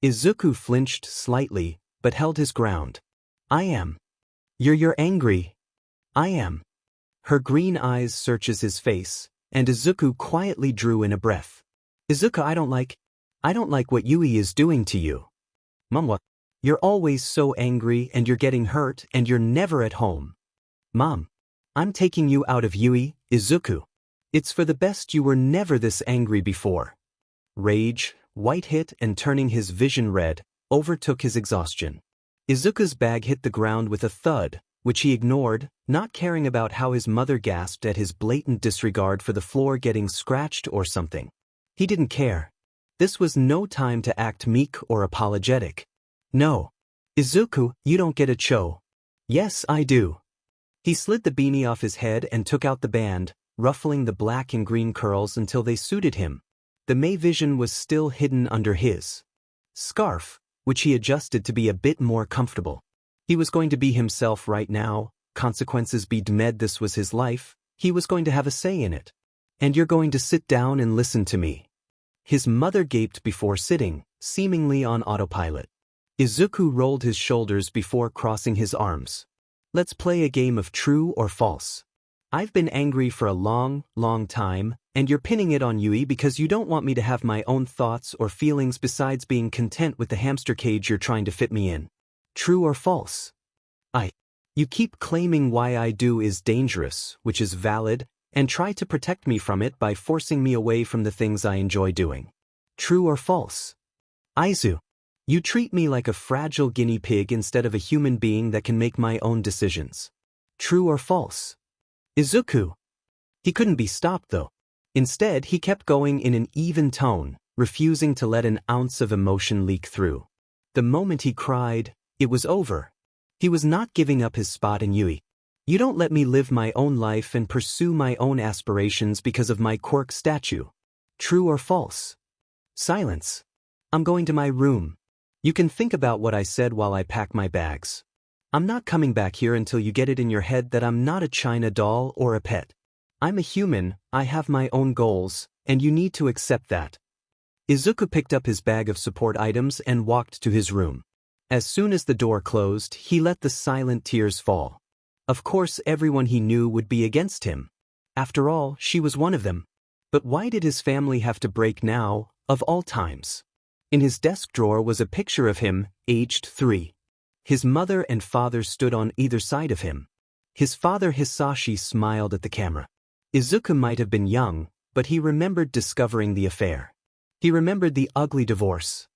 Izuku flinched slightly, but held his ground. "I am." You're angry." "I am." Her green eyes searches his face, and Izuku quietly drew in a breath. "Izuku, I don't like what Yui is doing to you." "Mom, what? You're always so angry and you're getting hurt and you're never at home." "Mom, I'm taking you out of Yui, Izuku. It's for the best you were never this angry before." Rage, white hit and turning his vision red, overtook his exhaustion. Izuku's bag hit the ground with a thud, which he ignored, not caring about how his mother gasped at his blatant disregard for the floor getting scratched or something. He didn't care. This was no time to act meek or apologetic. "No. Izuku, you don't get a cho." "Yes, I do." He slid the beanie off his head and took out the band, ruffling the black and green curls until they suited him. The Mei vision was still hidden under his scarf, which he adjusted to be a bit more comfortable. He was going to be himself right now, consequences be damned, this was his life, he was going to have a say in it. "And you're going to sit down and listen to me." His mother gaped before sitting, seemingly on autopilot. Izuku rolled his shoulders before crossing his arms. Let's play a game of true or false. I've been angry for a long, long time, and you're pinning it on Yui because you don't want me to have my own thoughts or feelings besides being content with the hamster cage you're trying to fit me in. True or false? You keep claiming why I do is dangerous, which is valid, and try to protect me from it by forcing me away from the things I enjoy doing. True or false? Aizu. You treat me like a fragile guinea pig instead of a human being that can make my own decisions. True or false? Izuku. He couldn't be stopped though. Instead, he kept going in an even tone, refusing to let an ounce of emotion leak through. The moment he cried, it was over. He was not giving up his spot in Yui. You don't let me live my own life and pursue my own aspirations because of my quirk statue. True or false? Silence. I'm going to my room. You can think about what I said while I pack my bags. I'm not coming back here until you get it in your head that I'm not a China doll or a pet. I'm a human, I have my own goals, and you need to accept that. Izuku picked up his bag of support items and walked to his room. As soon as the door closed, he let the silent tears fall. Of course, everyone he knew would be against him. After all, she was one of them. But why did his family have to break now, of all times? In his desk drawer was a picture of him, aged 3. His mother and father stood on either side of him. His father Hisashi smiled at the camera. Izuku might have been young, but he remembered discovering the affair. He remembered the ugly divorce.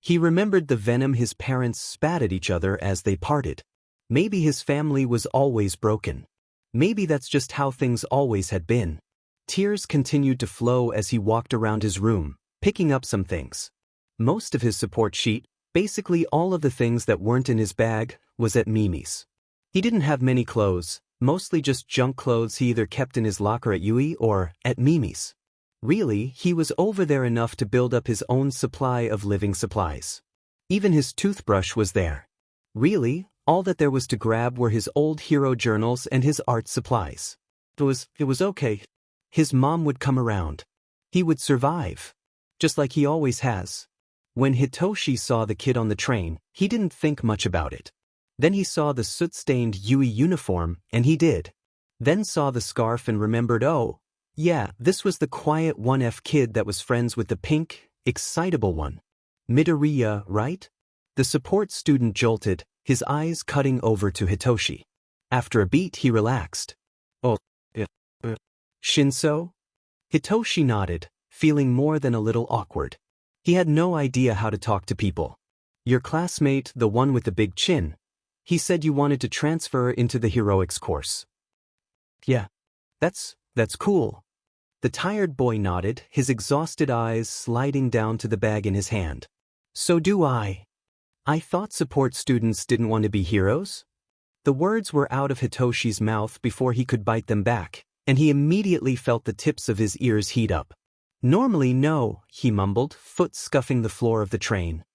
He remembered the venom his parents spat at each other as they parted. Maybe his family was always broken. Maybe that's just how things always had been. Tears continued to flow as he walked around his room, picking up some things. Most of his support sheet, basically all of the things that weren't in his bag, was at Mimi's. He didn't have many clothes, mostly just junk clothes he either kept in his locker at Yui or at Mimi's. Really, he was over there enough to build up his own supply of living supplies. Even his toothbrush was there. Really, all that there was to grab were his old hero journals and his art supplies. It was okay. His mom would come around. He would survive. Just like he always has. When Hitoshi saw the kid on the train, he didn't think much about it. Then he saw the soot-stained Yui uniform, and he did. Then saw the scarf and remembered, oh, yeah, this was the quiet 1F kid that was friends with the pink, excitable one. Midoriya, right? The support student jolted, his eyes cutting over to Hitoshi. After a beat, he relaxed. Oh, yeah. Shinso? Hitoshi nodded, feeling more than a little awkward. He had no idea how to talk to people. Your classmate, the one with the big chin, he said you wanted to transfer into the heroics course. Yeah. That's cool. The tired boy nodded, his exhausted eyes sliding down to the bag in his hand. So do I. I thought support students didn't want to be heroes? The words were out of Hitoshi's mouth before he could bite them back, and he immediately felt the tips of his ears heat up. Normally no, he mumbled, foot scuffing the floor of the train.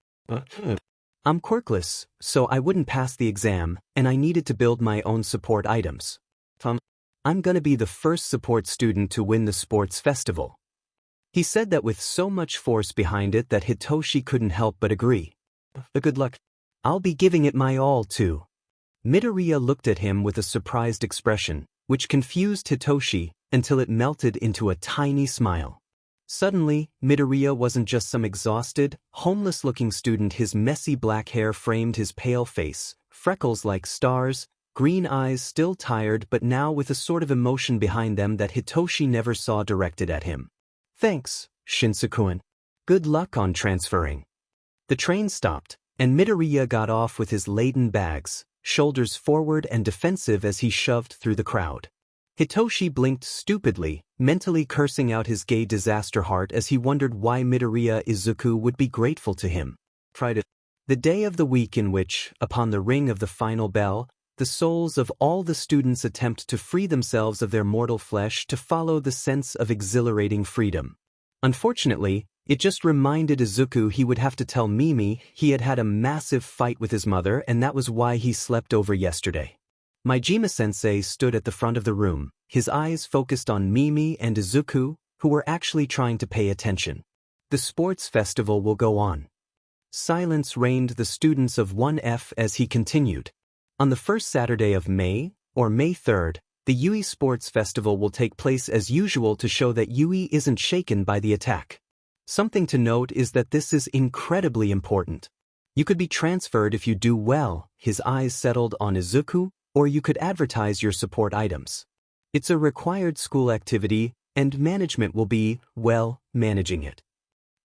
I'm quirkless, so I wouldn't pass the exam, and I needed to build my own support items. I'm gonna be the first support student to win the sports festival. He said that with so much force behind it that Hitoshi couldn't help but agree. Good luck. I'll be giving it my all too. Midoriya looked at him with a surprised expression, which confused Hitoshi until it melted into a tiny smile. Suddenly, Midoriya wasn't just some exhausted, homeless-looking student. His messy black hair framed his pale face, freckles like stars, green eyes still tired but now with a sort of emotion behind them that Hitoshi never saw directed at him. Thanks, Shinso-kun. Good luck on transferring. The train stopped, and Midoriya got off with his laden bags, shoulders forward and defensive as he shoved through the crowd. Hitoshi blinked stupidly, mentally cursing out his gay disaster heart as he wondered why Midoriya Izuku would be grateful to him. Friday, the day of the week in which, upon the ring of the final bell, the souls of all the students attempt to free themselves of their mortal flesh to follow the sense of exhilarating freedom. Unfortunately, it just reminded Izuku he would have to tell Mimi he had had a massive fight with his mother and that was why he slept over yesterday. Majima-sensei stood at the front of the room, his eyes focused on Mimi and Izuku, who were actually trying to pay attention. The sports festival will go on. Silence reigned the students of 1F as he continued. On the first Saturday of May, or May 3rd, the Yui Sports Festival will take place as usual to show that Yui isn't shaken by the attack. Something to note is that this is incredibly important. You could be transferred if you do well, his eyes settled on Izuku, or you could advertise your support items. It's a required school activity, and management will be, well, managing it.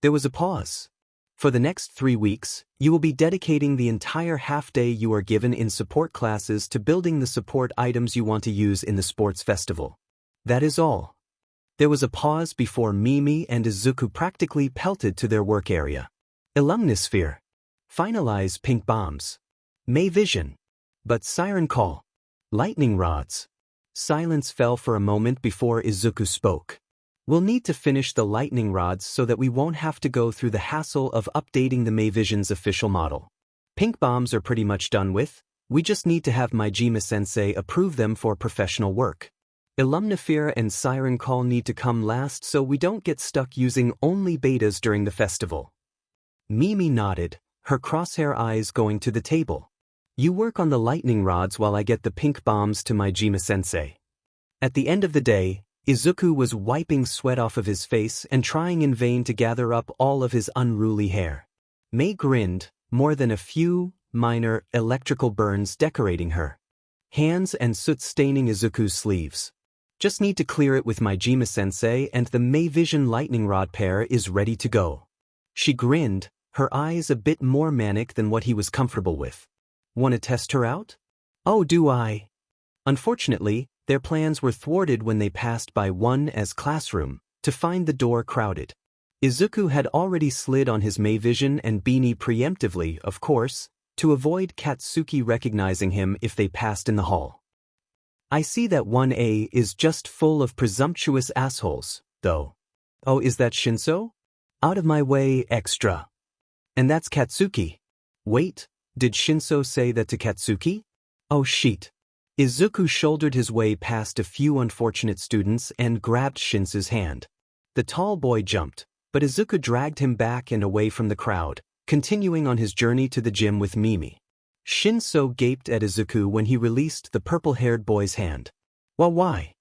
There was a pause. For the next 3 weeks, you will be dedicating the entire half-day you are given in support classes to building the support items you want to use in the sports festival. That is all. There was a pause before Mimi and Izuku practically pelted to their work area. Illuminasphere. Finalize pink bombs. May vision. But siren call. Lightning rods. Silence fell for a moment before Izuku spoke. We'll need to finish the lightning rods so that we won't have to go through the hassle of updating the May Vision's official model. Pink bombs are pretty much done with, we just need to have Majima-sensei approve them for professional work. Illuminasphere and Siren Call need to come last so we don't get stuck using only betas during the festival. Mimi nodded, her crosshair eyes going to the table. You work on the lightning rods while I get the pink bombs to Majima-sensei. At the end of the day, Izuku was wiping sweat off of his face and trying in vain to gather up all of his unruly hair. May grinned, more than a few minor electrical burns decorating her hands and soot staining Izuku's sleeves. Just need to clear it with Majima-sensei and the May Vision lightning rod pair is ready to go. She grinned, her eyes a bit more manic than what he was comfortable with. Want to test her out? Oh, do I? Unfortunately, their plans were thwarted when they passed by One's classroom, to find the door crowded. Izuku had already slid on his May Vision and beanie preemptively, of course, to avoid Katsuki recognizing him if they passed in the hall. I see that 1A is just full of presumptuous assholes, though. Oh, is that Shinso? Out of my way, extra. And that's Katsuki. Wait, did Shinso say that to Katsuki? Oh shit. Izuku shouldered his way past a few unfortunate students and grabbed Shinso's hand. The tall boy jumped, but Izuku dragged him back and away from the crowd, continuing on his journey to the gym with Mimi. Shinso gaped at Izuku when he released the purple-haired boy's hand. Well, why?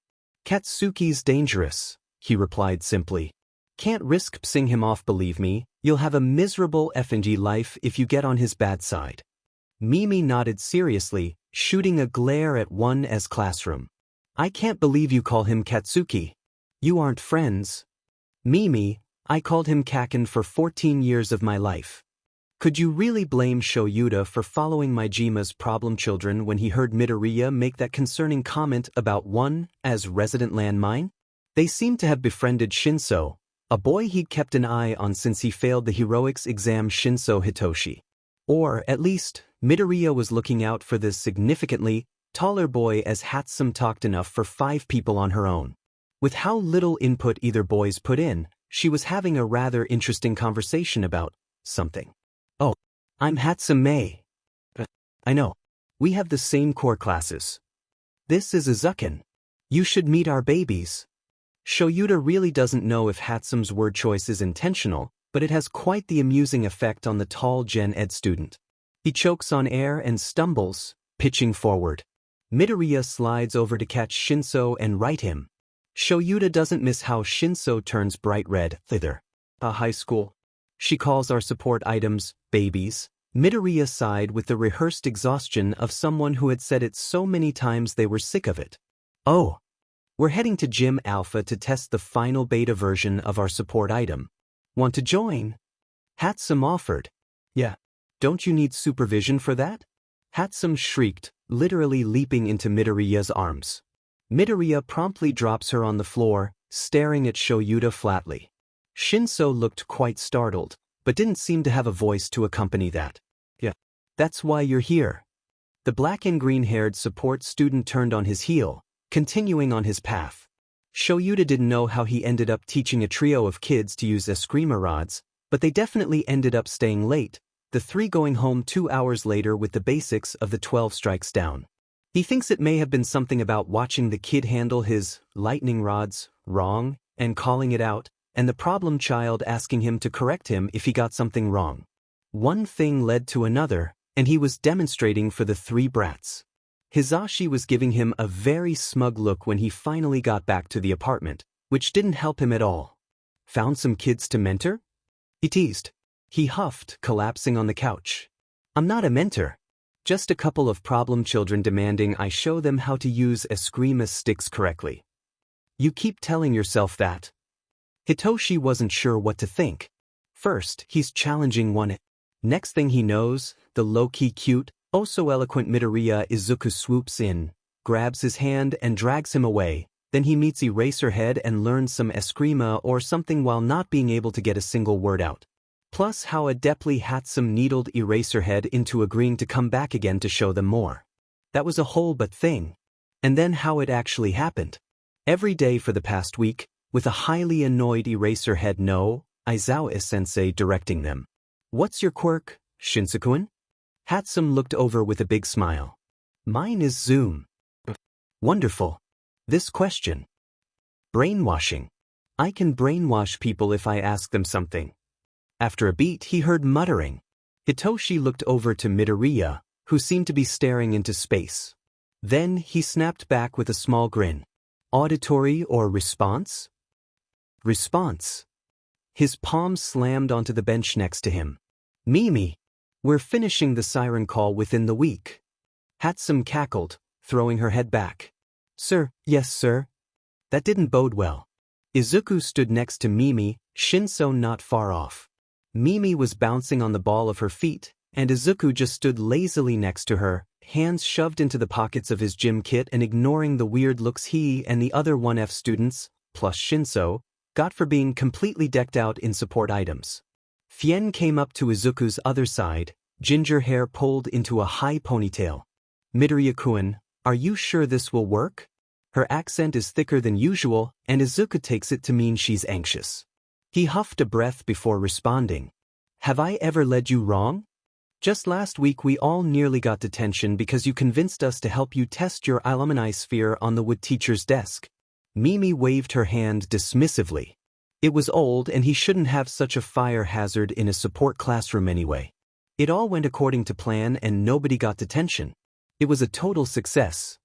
Katsuki's dangerous, he replied simply. Can't risk pissing him off, believe me, you'll have a miserable F&G life if you get on his bad side. Mimi nodded seriously, shooting a glare at One's classroom. I can't believe you call him Katsuki. You aren't friends. Mimi, I called him Kaken for 14 years of my life. Could you really blame Shoyuta for following Majima's problem children when he heard Midoriya make that concerning comment about One's resident landmine? They seemed to have befriended Shinso, a boy he'd kept an eye on since he failed the heroics exam. Shinso Hitoshi. Or, at least, Midoriya was looking out for this significantly taller boy as Hatsum talked enough for 5 people on her own. With how little input either boys put in, she was having a rather interesting conversation about something. Oh, I'm Hatsum Mei. I know. We have the same core classes. This is Izukin. You should meet our babies. Shoyuta really doesn't know if Hatsum's word choice is intentional, but it has quite the amusing effect on the tall Gen Ed student. He chokes on air and stumbles, pitching forward. Midoriya slides over to catch Shinso and right him. Shoyuta doesn't miss how Shinso turns bright red. Thither. High school. She calls our support items babies. Midoriya sighed with the rehearsed exhaustion of someone who had said it so many times they were sick of it. Oh. We're heading to Gym Alpha to test the final beta version of our support item. Want to join? Hatsum offered. Yeah. Don't you need supervision for that? Hatsum shrieked, literally leaping into Midoriya's arms. Midoriya promptly drops her on the floor, staring at Shoyuta flatly. Shinso looked quite startled, but didn't seem to have a voice to accompany that. Yeah. That's why you're here. The black and green-haired support student turned on his heel, continuing on his path. Shoyuta didn't know how he ended up teaching a trio of kids to use eskrima rods, but they definitely ended up staying late, the 3 going home 2 hours later with the basics of the 12 strikes down. He thinks it may have been something about watching the kid handle his lightning rods wrong and calling it out, and the problem child asking him to correct him if he got something wrong. One thing led to another, and he was demonstrating for the three brats. Hizashi was giving him a very smug look when he finally got back to the apartment, which didn't help him at all. Found some kids to mentor? He teased. He huffed, collapsing on the couch. I'm not a mentor. Just a couple of problem children demanding I show them how to use eskrima sticks correctly. You keep telling yourself that. Hitoshi wasn't sure what to think. First, he's challenging one. Next thing he knows, the low-key cute, oh-so-eloquent Midoriya Izuku swoops in, grabs his hand and drags him away. Then he meets Eraserhead and learns some eskrima or something while not being able to get a single word out. Plus how adeptly Hatsum needled Eraserhead into agreeing to come back again to show them more. That was a whole but thing. And then how it actually happened. Every day for the past week, with a highly annoyed Eraserhead no, Aizawa-sensei directing them. What's your quirk, Shinsaku-in? Hatsum looked over with a big smile. Mine is Zoom. Wonderful. This question. Brainwashing. I can brainwash people if I ask them something. After a beat he heard muttering. Hitoshi looked over to Midoriya, who seemed to be staring into space. Then he snapped back with a small grin. Auditory or response? Response. His palm slammed onto the bench next to him. Mimi. We're finishing the siren call within the week. Hatsum cackled, throwing her head back. Sir, yes sir. That didn't bode well. Izuku stood next to Mimi, Shinso not far off. Mimi was bouncing on the ball of her feet, and Izuku just stood lazily next to her, hands shoved into the pockets of his gym kit and ignoring the weird looks he and the other 1F students, plus Shinso, got for being completely decked out in support items. Fien came up to Izuku's other side, ginger hair pulled into a high ponytail. Midoriya-kun, are you sure this will work? Her accent is thicker than usual, and Izuku takes it to mean she's anxious. He huffed a breath before responding. Have I ever led you wrong? Just last week we all nearly got detention because you convinced us to help you test your alumni sphere on the wood teacher's desk. Mimi waved her hand dismissively. It was old and he shouldn't have such a fire hazard in a support classroom anyway. It all went according to plan and nobody got detention. It was a total success.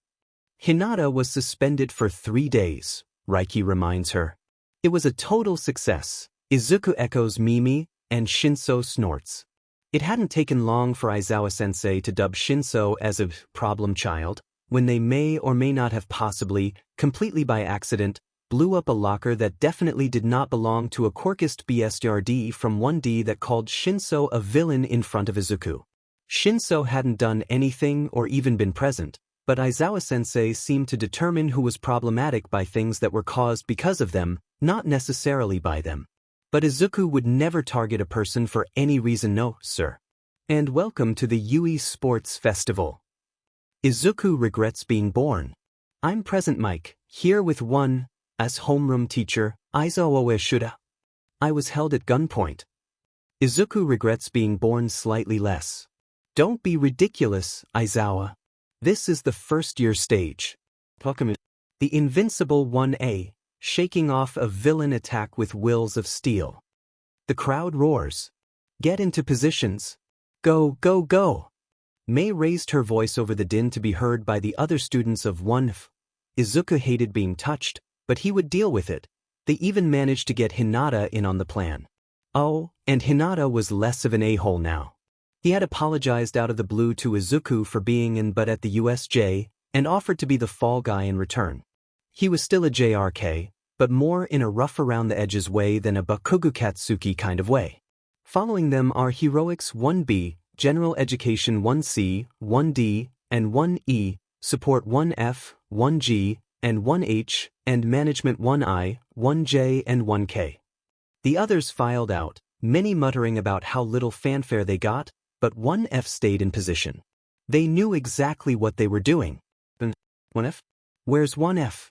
Hinata was suspended for 3 days, Reiki reminds her. It was a total success, Izuku echoes Mimi, and Shinso snorts. It hadn't taken long for Aizawa-sensei to dub Shinso as a problem child, when they may or may not have possibly, completely by accident, blew up a locker that definitely did not belong to a quirkist BSRD from 1D that called Shinso a villain in front of Izuku. Shinso hadn't done anything or even been present, but Aizawa-sensei seemed to determine who was problematic by things that were caused because of them, not necessarily by them. But Izuku would never target a person for any reason, no, sir. And welcome to the Yui Sports Festival. Izuku regrets being born. I'm present Mike, here with one, as homeroom teacher, Aizawa Ueshiba. I was held at gunpoint. Izuku regrets being born slightly less. Don't be ridiculous, Aizawa. This is the first-year stage. The invincible 1A, shaking off a villain attack with wills of steel. The crowd roars. Get into positions. Go, go, go. Mei raised her voice over the din to be heard by the other students of 1F. Izuku hated being touched, but he would deal with it. They even managed to get Hinata in on the plan. Oh, and Hinata was less of an a-hole now. He had apologized out of the blue to Izuku for being in but at the USJ, and offered to be the fall guy in return. He was still a JRK, but more in a rough-around-the-edges way than a Bakugo Katsuki kind of way. Following them are Heroics 1B, General Education 1C, 1D, and 1E, Support 1F, 1G, and 1H, and Management 1I, 1J, and 1K. The others filed out, many muttering about how little fanfare they got, but 1F stayed in position. They knew exactly what they were doing. 1F? Where's 1F?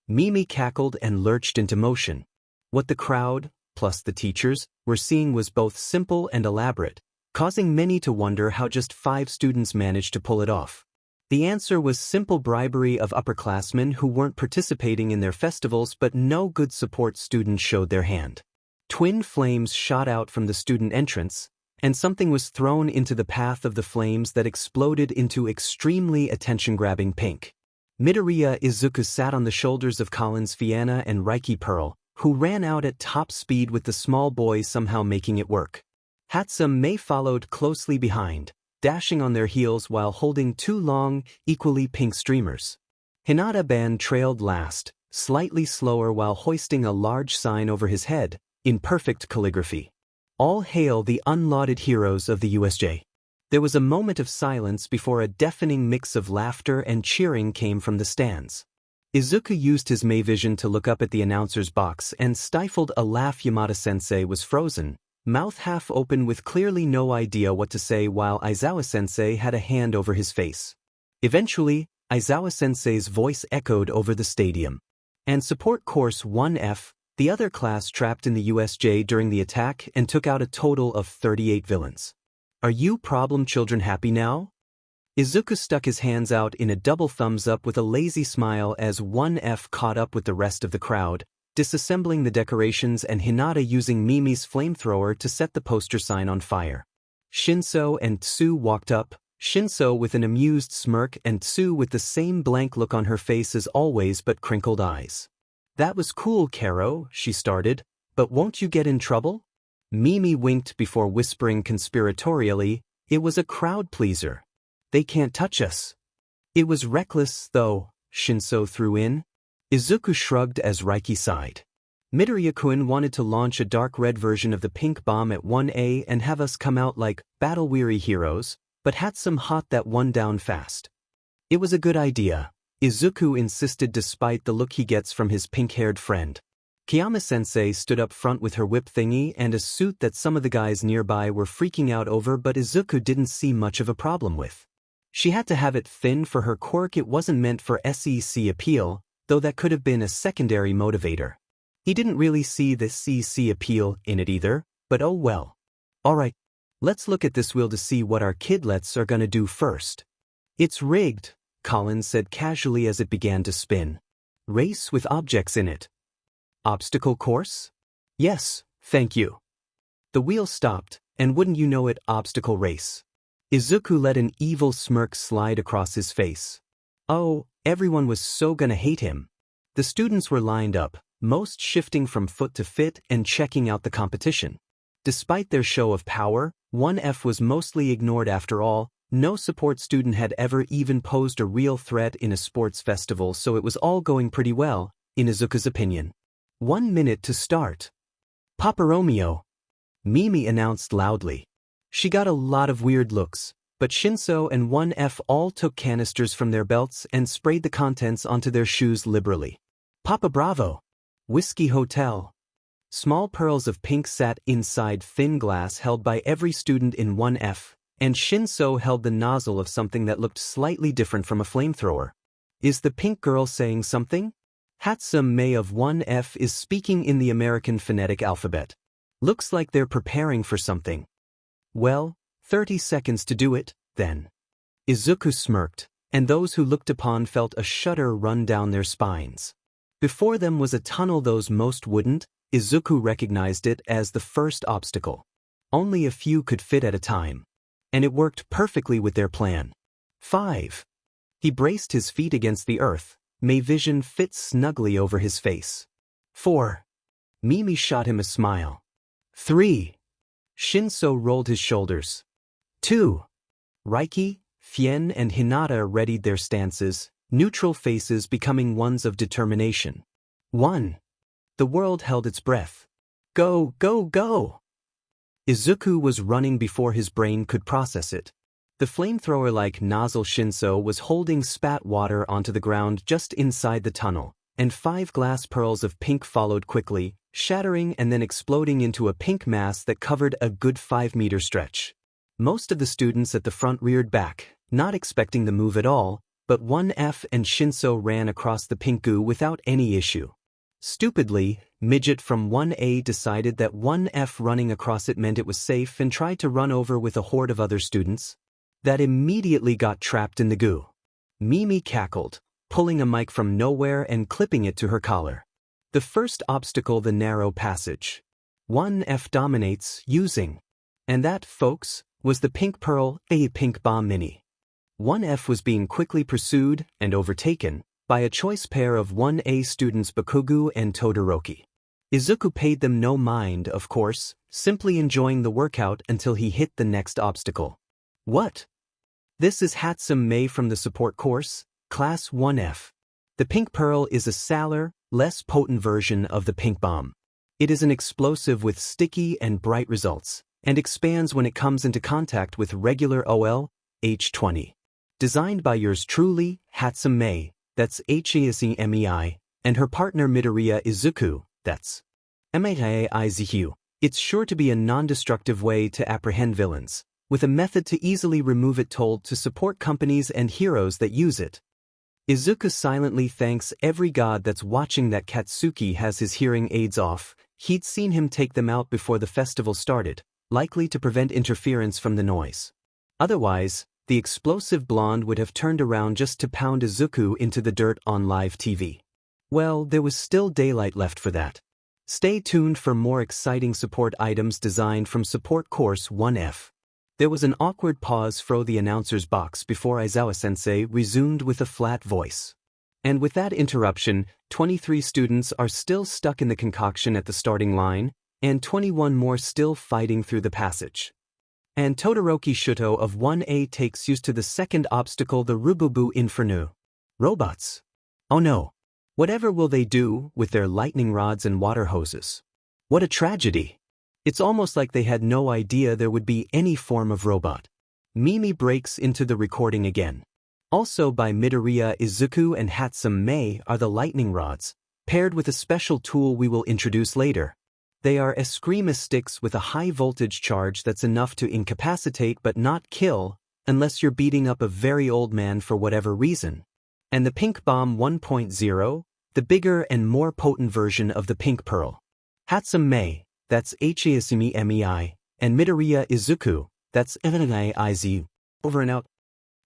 Mimi cackled and lurched into motion. What the crowd, plus the teachers, were seeing was both simple and elaborate, causing many to wonder how just 5 students managed to pull it off. The answer was simple bribery of upperclassmen who weren't participating in their festivals, but no good support students showed their hand. Twin flames shot out from the student entrance, and something was thrown into the path of the flames that exploded into extremely attention-grabbing pink. Midoriya Izuku sat on the shoulders of Collins Fianna and Reiki Pearl, who ran out at top speed with the small boy somehow making it work. Hatsum Mei followed closely behind, dashing on their heels while holding two long, equally pink streamers. Hinata Ban trailed last, slightly slower while hoisting a large sign over his head, in perfect calligraphy. All hail the unlauded heroes of the USJ. There was a moment of silence before a deafening mix of laughter and cheering came from the stands. Izuku used his Mei vision to look up at the announcer's box and stifled a laugh. Yamada-sensei was frozen, mouth half open with clearly no idea what to say, while Aizawa-sensei had a hand over his face. Eventually, Aizawa-sensei's voice echoed over the stadium. And support course 1F, the other class trapped in the USJ during the attack and took out a total of 38 villains. Are you problem children happy now? Izuku stuck his hands out in a double thumbs up with a lazy smile as 1F caught up with the rest of the crowd, disassembling the decorations and Hinata using Mimi's flamethrower to set the poster sign on fire. Shinso and Tsu walked up, Shinso with an amused smirk and Tsu with the same blank look on her face as always but crinkled eyes. That was cool, Karo, she started, but won't you get in trouble? Mimi winked before whispering conspiratorially, it was a crowd pleaser. They can't touch us. It was reckless, though, Shinso threw in. Izuku shrugged as Reiki sighed. Midoriya-kun wanted to launch a dark red version of the pink bomb at 1A and have us come out like battle-weary heroes, but Hatsum hot that one down fast. It was a good idea, Izuku insisted despite the look he gets from his pink-haired friend. Kiyama-sensei stood up front with her whip thingy and a suit that some of the guys nearby were freaking out over but Izuku didn't see much of a problem with. She had to have it thin for her quirk. It wasn't meant for SEC appeal, though that could have been a secondary motivator. He didn't really see the CC appeal in it either, but oh well. Alright, let's look at this wheel to see what our kidlets are gonna do first. It's rigged, Collins said casually as it began to spin. Race with objects in it. Obstacle course? Yes, thank you. The wheel stopped, and wouldn't you know it, obstacle race. Izuku let an evil smirk slide across his face. Oh, everyone was so gonna hate him. The students were lined up, most shifting from foot to fit and checking out the competition. Despite their show of power, 1F was mostly ignored after all. No support student had ever even posed a real threat in a sports festival, so it was all going pretty well, in Izuku's opinion. 1 minute to start. Papa Romeo, Mimi announced loudly. She got a lot of weird looks, but Shinso and 1F all took canisters from their belts and sprayed the contents onto their shoes liberally. Papa Bravo, Whiskey Hotel. Small pearls of pink sat inside thin glass held by every student in 1F, and Shinso held the nozzle of something that looked slightly different from a flamethrower. Is the pink girl saying something? Hatsum Mei of 1F is speaking in the American phonetic alphabet. Looks like they're preparing for something. Well, 30 seconds to do it, then. Izuku smirked, and those who looked upon felt a shudder run down their spines. Before them was a tunnel those most wouldn't. Izuku recognized it as the first obstacle. Only a few could fit at a time. And it worked perfectly with their plan. 5. He braced his feet against the earth. Mei vision fit snugly over his face. 4. Mimi shot him a smile. 3. Shinso rolled his shoulders. 2. Reiki, Fien and Hinata readied their stances, neutral faces becoming ones of determination. 1. The world held its breath. Go, go, go! Izuku was running before his brain could process it. The flamethrower-like nozzle Shinso was holding spat water onto the ground just inside the tunnel, and 5 glass pearls of pink followed quickly, shattering and then exploding into a pink mass that covered a good 5-meter stretch. Most of the students at the front reared back, not expecting the move at all, but 1F and Shinso ran across the pink goo without any issue. Stupidly, Midget from 1A decided that 1F running across it meant it was safe and tried to run over with a horde of other students. That immediately got trapped in the goo. Mimi cackled, pulling a mic from nowhere and clipping it to her collar. The first obstacle, the narrow passage. 1F dominates, using And that, folks, was the Pink Pearl, a Pink Bomb Mini. 1F was being quickly pursued and overtaken by a choice pair of 1A students Bakugo and Todoroki. Izuku paid them no mind, of course, simply enjoying the workout until he hit the next obstacle. What? This is Hatsum Mei from the support course, Class 1F. The Pink Pearl is a saler, less potent version of the Pink Bomb. It is an explosive with sticky and bright results, and expands when it comes into contact with regular OL, H20. Designed by yours truly, Hatsum Mei, that's H-E-S-E-M-E-I, and her partner Midoriya Izuku, that's M-A-I-Z-U. It's sure to be a non-destructive way to apprehend villains, with a method to easily remove it told to support companies and heroes that use it. Izuku silently thanks every god that's watching that Katsuki has his hearing aids off. He'd seen him take them out before the festival started, likely to prevent interference from the noise. Otherwise, the explosive blonde would have turned around just to pound Izuku into the dirt on live TV. Well, there was still daylight left for that. Stay tuned for more exciting support items designed from Support Course 1F. There was an awkward pause fro the announcer's box before Aizawa-sensei resumed with a flat voice. And with that interruption, 23 students are still stuck in the concoction at the starting line, and 21 more still fighting through the passage. And Todoroki Shuto of 1A takes you to the second obstacle, the Rububu Inferno. Robots. Oh no. Whatever will they do with their lightning rods and water hoses? What a tragedy. It's almost like they had no idea there would be any form of robot. Mimi breaks into the recording again. Also by Midoriya Izuku and Hatsum Mei are the lightning rods, paired with a special tool we will introduce later. They are eskrima sticks with a high voltage charge that's enough to incapacitate but not kill, unless you're beating up a very old man for whatever reason. And the Pink Bomb 1.0, the bigger and more potent version of the Pink Pearl. Hatsum Mei, that's H-E-S-M-E-M-E-I, and Midoriya Izuku, that's N-I-I-Z-U. Over and out.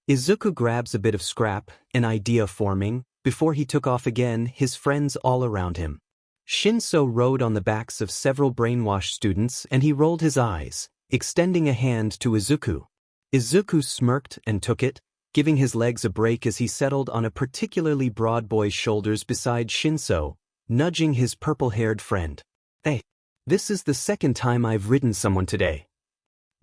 Izuku grabs a bit of scrap, an idea forming, before he took off again, his friends all around him. Shinso rode on the backs of several brainwashed students and he rolled his eyes, extending a hand to Izuku. Izuku smirked and took it, giving his legs a break as he settled on a particularly broad boy's shoulders beside Shinso, nudging his purple-haired friend. Hey, this is the second time I've ridden someone today.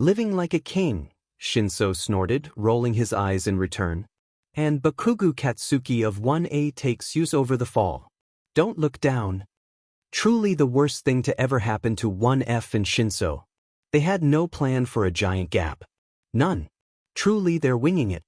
Living like a king, Shinso snorted, rolling his eyes in return. And Bakugo Katsuki of 1A takes use over the fall. Don't look down. Truly the worst thing to ever happen to 1F and Shinso. They had no plan for a giant gap. None. Truly they're winging it.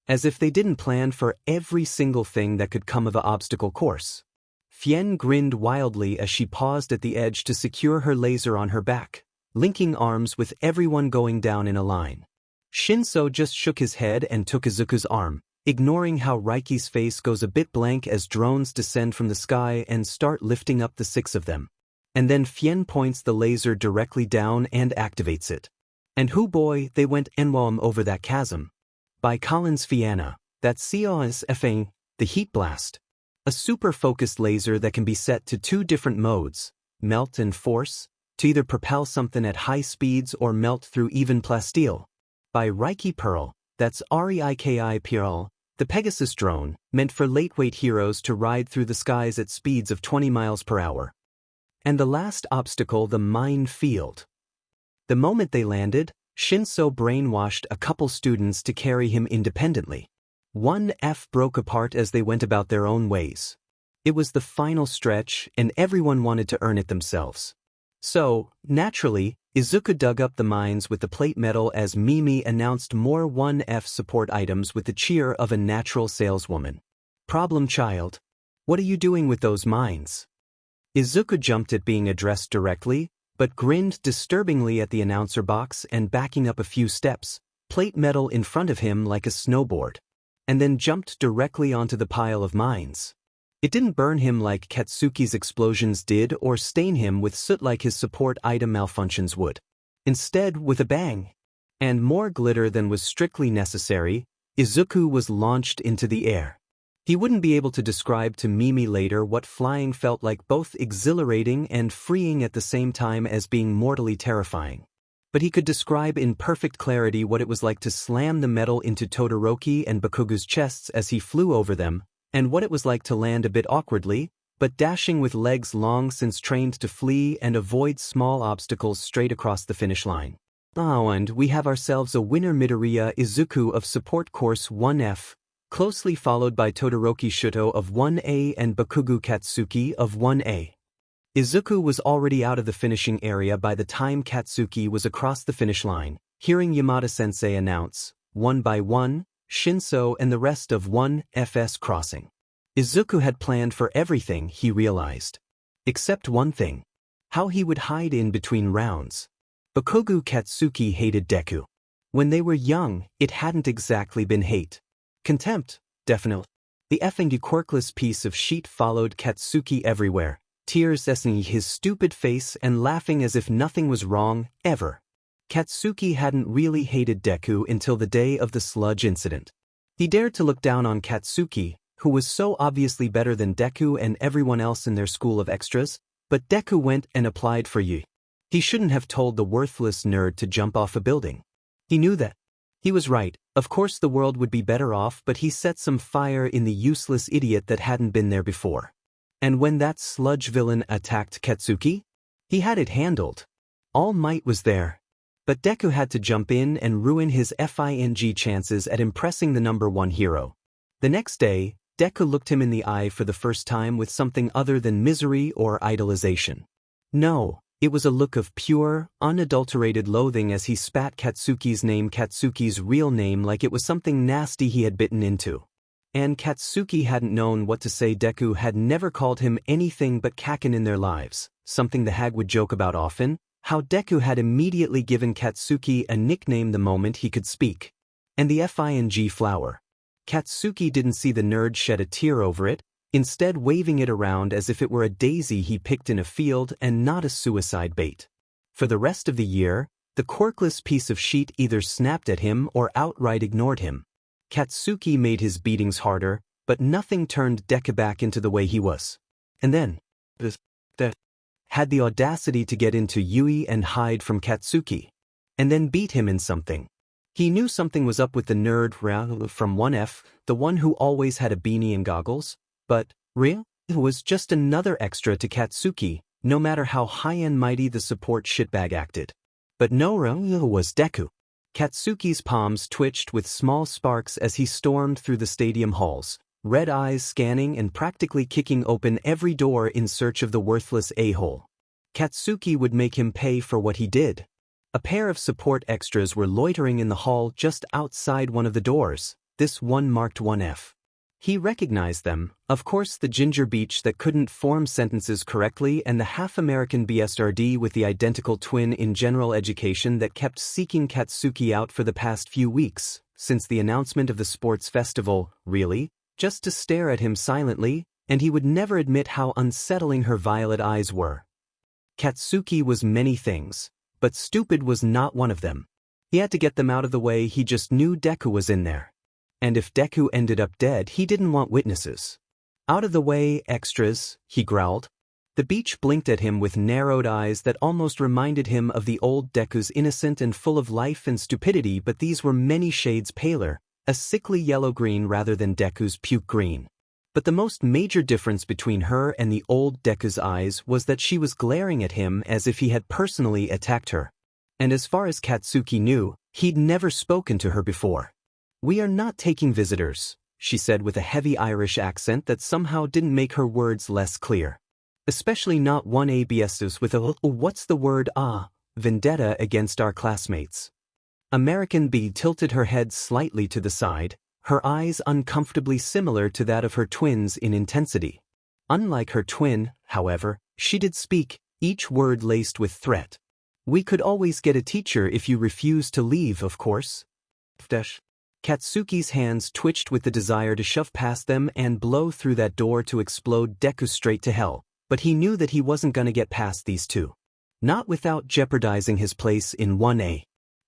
As if they didn't plan for every single thing that could come of an obstacle course. Fien grinned wildly as she paused at the edge to secure her laser on her back, linking arms with everyone going down in a line. Shinso just shook his head and took Izuku's arm, ignoring how Raiki's face goes a bit blank as drones descend from the sky and start lifting up the 6 of them. And then Fien points the laser directly down and activates it. And hoo boy, they went enwam over that chasm. By Collins Fianna, that's COSFA, the Heat Blast. A super-focused laser that can be set to 2 different modes, melt and force, to either propel something at high speeds or melt through even plasteel. By Reiki Pearl, that's Reiki Pearl, the Pegasus drone, meant for lightweight heroes to ride through the skies at speeds of 20 miles per hour. And the last obstacle, the mine field. The moment they landed, Shinso brainwashed a couple students to carry him independently. 1F broke apart as they went about their own ways. It was the final stretch, and everyone wanted to earn it themselves. So, naturally, Izuku dug up the mines with the plate metal as Mimi announced more 1F support items with the cheer of a natural saleswoman. Problem child. What are you doing with those mines? Izuku jumped at being addressed directly, but grinned disturbingly at the announcer box and backing up a few steps, plate metal in front of him like a snowboard. And then jumped directly onto the pile of mines. It didn't burn him like Katsuki's explosions did or stain him with soot like his support item malfunctions would. Instead, with a bang, and more glitter than was strictly necessary, Izuku was launched into the air. He wouldn't be able to describe to Mimi later what flying felt like, both exhilarating and freeing at the same time as being mortally terrifying. But he could describe in perfect clarity what it was like to slam the metal into Todoroki and Bakugu's chests as he flew over them, and what it was like to land a bit awkwardly, but dashing with legs long since trained to flee and avoid small obstacles straight across the finish line. Oh, and we have ourselves a winner, Midoriya Izuku of Support Course 1F, closely followed by Todoroki Shuto of 1A and Bakugu Katsuki of 1A. Izuku was already out of the finishing area by the time Katsuki was across the finish line, hearing Yamada-sensei announce, 1 by 1, Shinso and the rest of 1FS crossing. Izuku had planned for everything, he realized. Except one thing. How he would hide in between rounds. Bakugu Katsuki hated Deku. When they were young, it hadn't exactly been hate. Contempt, definitely. The effing quirkless piece of sheet followed Katsuki everywhere, tears essing his stupid face and laughing as if nothing was wrong, ever. Katsuki hadn't really hated Deku until the day of the sludge incident. He dared to look down on Katsuki, who was so obviously better than Deku and everyone else in their school of extras, but Deku went and applied for Yi. He shouldn't have told the worthless nerd to jump off a building. He knew that. He was right, of course the world would be better off, but he set some fire in the useless idiot that hadn't been there before. And when that sludge villain attacked Katsuki, he had it handled. All Might was there. But Deku had to jump in and ruin his FING chances at impressing the number one hero. The next day, Deku looked him in the eye for the first time with something other than misery or idolization. No, it was a look of pure, unadulterated loathing as he spat Katsuki's real name like it was something nasty he had bitten into. And Katsuki hadn't known what to say. Deku had never called him anything but Kaken in their lives, something the hag would joke about often, how Deku had immediately given Katsuki a nickname the moment he could speak. And the FING flower. Katsuki didn't see the nerd shed a tear over it, instead waving it around as if it were a daisy he picked in a field and not a suicide bait. For the rest of the year, the quirkless piece of sheet either snapped at him or outright ignored him. Katsuki made his beatings harder, but nothing turned Deku back into the way he was. And then, had the audacity to get into Yui and hide from Katsuki. And then beat him in something. He knew something was up with the nerd from 1F, the one who always had a beanie and goggles, but, who was just another extra to Katsuki, no matter how high and mighty the support shitbag acted. But no, was Deku. Katsuki's palms twitched with small sparks as he stormed through the stadium halls, red eyes scanning and practically kicking open every door in search of the worthless a-hole. Katsuki would make him pay for what he did. A pair of support extras were loitering in the hall just outside one of the doors, this one marked 1F. He recognized them, of course the ginger beach that couldn't form sentences correctly and the half-American BSRD with the identical twin in general education that kept seeking Katsuki out for the past few weeks, since the announcement of the sports festival, really, just to stare at him silently, and he would never admit how unsettling her violet eyes were. Katsuki was many things, but stupid was not one of them. He had to get them out of the way. He just knew Deku was in there. And if Deku ended up dead, he didn't want witnesses. Out of the way, extras, he growled. The beach blinked at him with narrowed eyes that almost reminded him of the old Deku's, innocent and full of life and stupidity, but these were many shades paler, a sickly yellow-green rather than Deku's puke green. But the most major difference between her and the old Deku's eyes was that she was glaring at him as if he had personally attacked her. And as far as Katsuki knew, he'd never spoken to her before. "We are not taking visitors," she said with a heavy Irish accent that somehow didn't make her words less clear. Especially not one ABS's with a vendetta against our classmates. American B tilted her head slightly to the side, her eyes uncomfortably similar to that of her twins in intensity. Unlike her twin, however, she did speak, each word laced with threat. "We could always get a teacher if you refuse to leave, of course." Katsuki's hands twitched with the desire to shove past them and blow through that door to explode Deku straight to hell, but he knew that he wasn't gonna get past these two. Not without jeopardizing his place in 1A.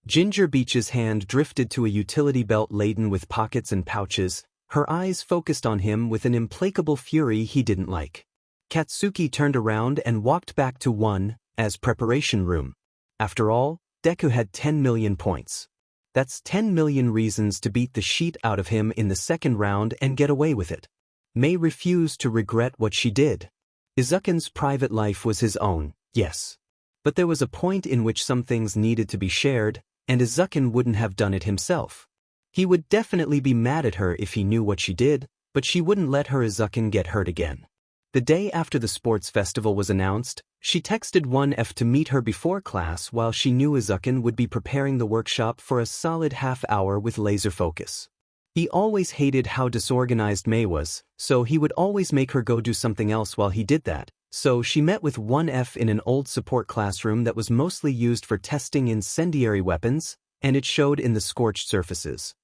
Ginger Beach's hand drifted to a utility belt laden with pockets and pouches, her eyes focused on him with an implacable fury he didn't like. Katsuki turned around and walked back to 1A's preparation room. After all, Deku had 10 million points. That's 10 million reasons to beat the shit out of him in the second round and get away with it. Mei refused to regret what she did. Izukun's private life was his own, yes. But there was a point in which some things needed to be shared, and Izukun wouldn't have done it himself. He would definitely be mad at her if he knew what she did, but she wouldn't let her Izukun get hurt again. The day after the sports festival was announced, she texted 1F to meet her before class while she knew Izukun would be preparing the workshop for a solid half hour with laser focus. He always hated how disorganized Mei was, so he would always make her go do something else while he did that. So she met with 1F in an old support classroom that was mostly used for testing incendiary weapons, and it showed in the scorched surfaces.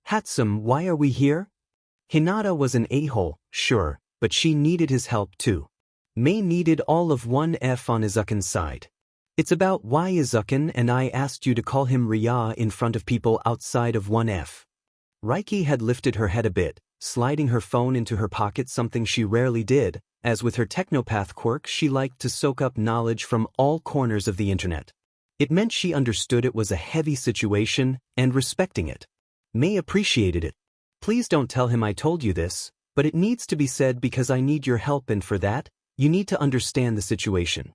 Hatsum, why are we here? Hinata was an a-hole, sure, but she needed his help too. Mei needed all of 1F on Izukun's side. It's about why Izukun and I asked you to call him Rya in front of people outside of 1F. Reiki had lifted her head a bit, sliding her phone into her pocket, something she rarely did, as with her technopath quirk she liked to soak up knowledge from all corners of the internet. It meant she understood it was a heavy situation and respecting it. Mei appreciated it. Please don't tell him I told you this, but it needs to be said because I need your help, and for that, you need to understand the situation.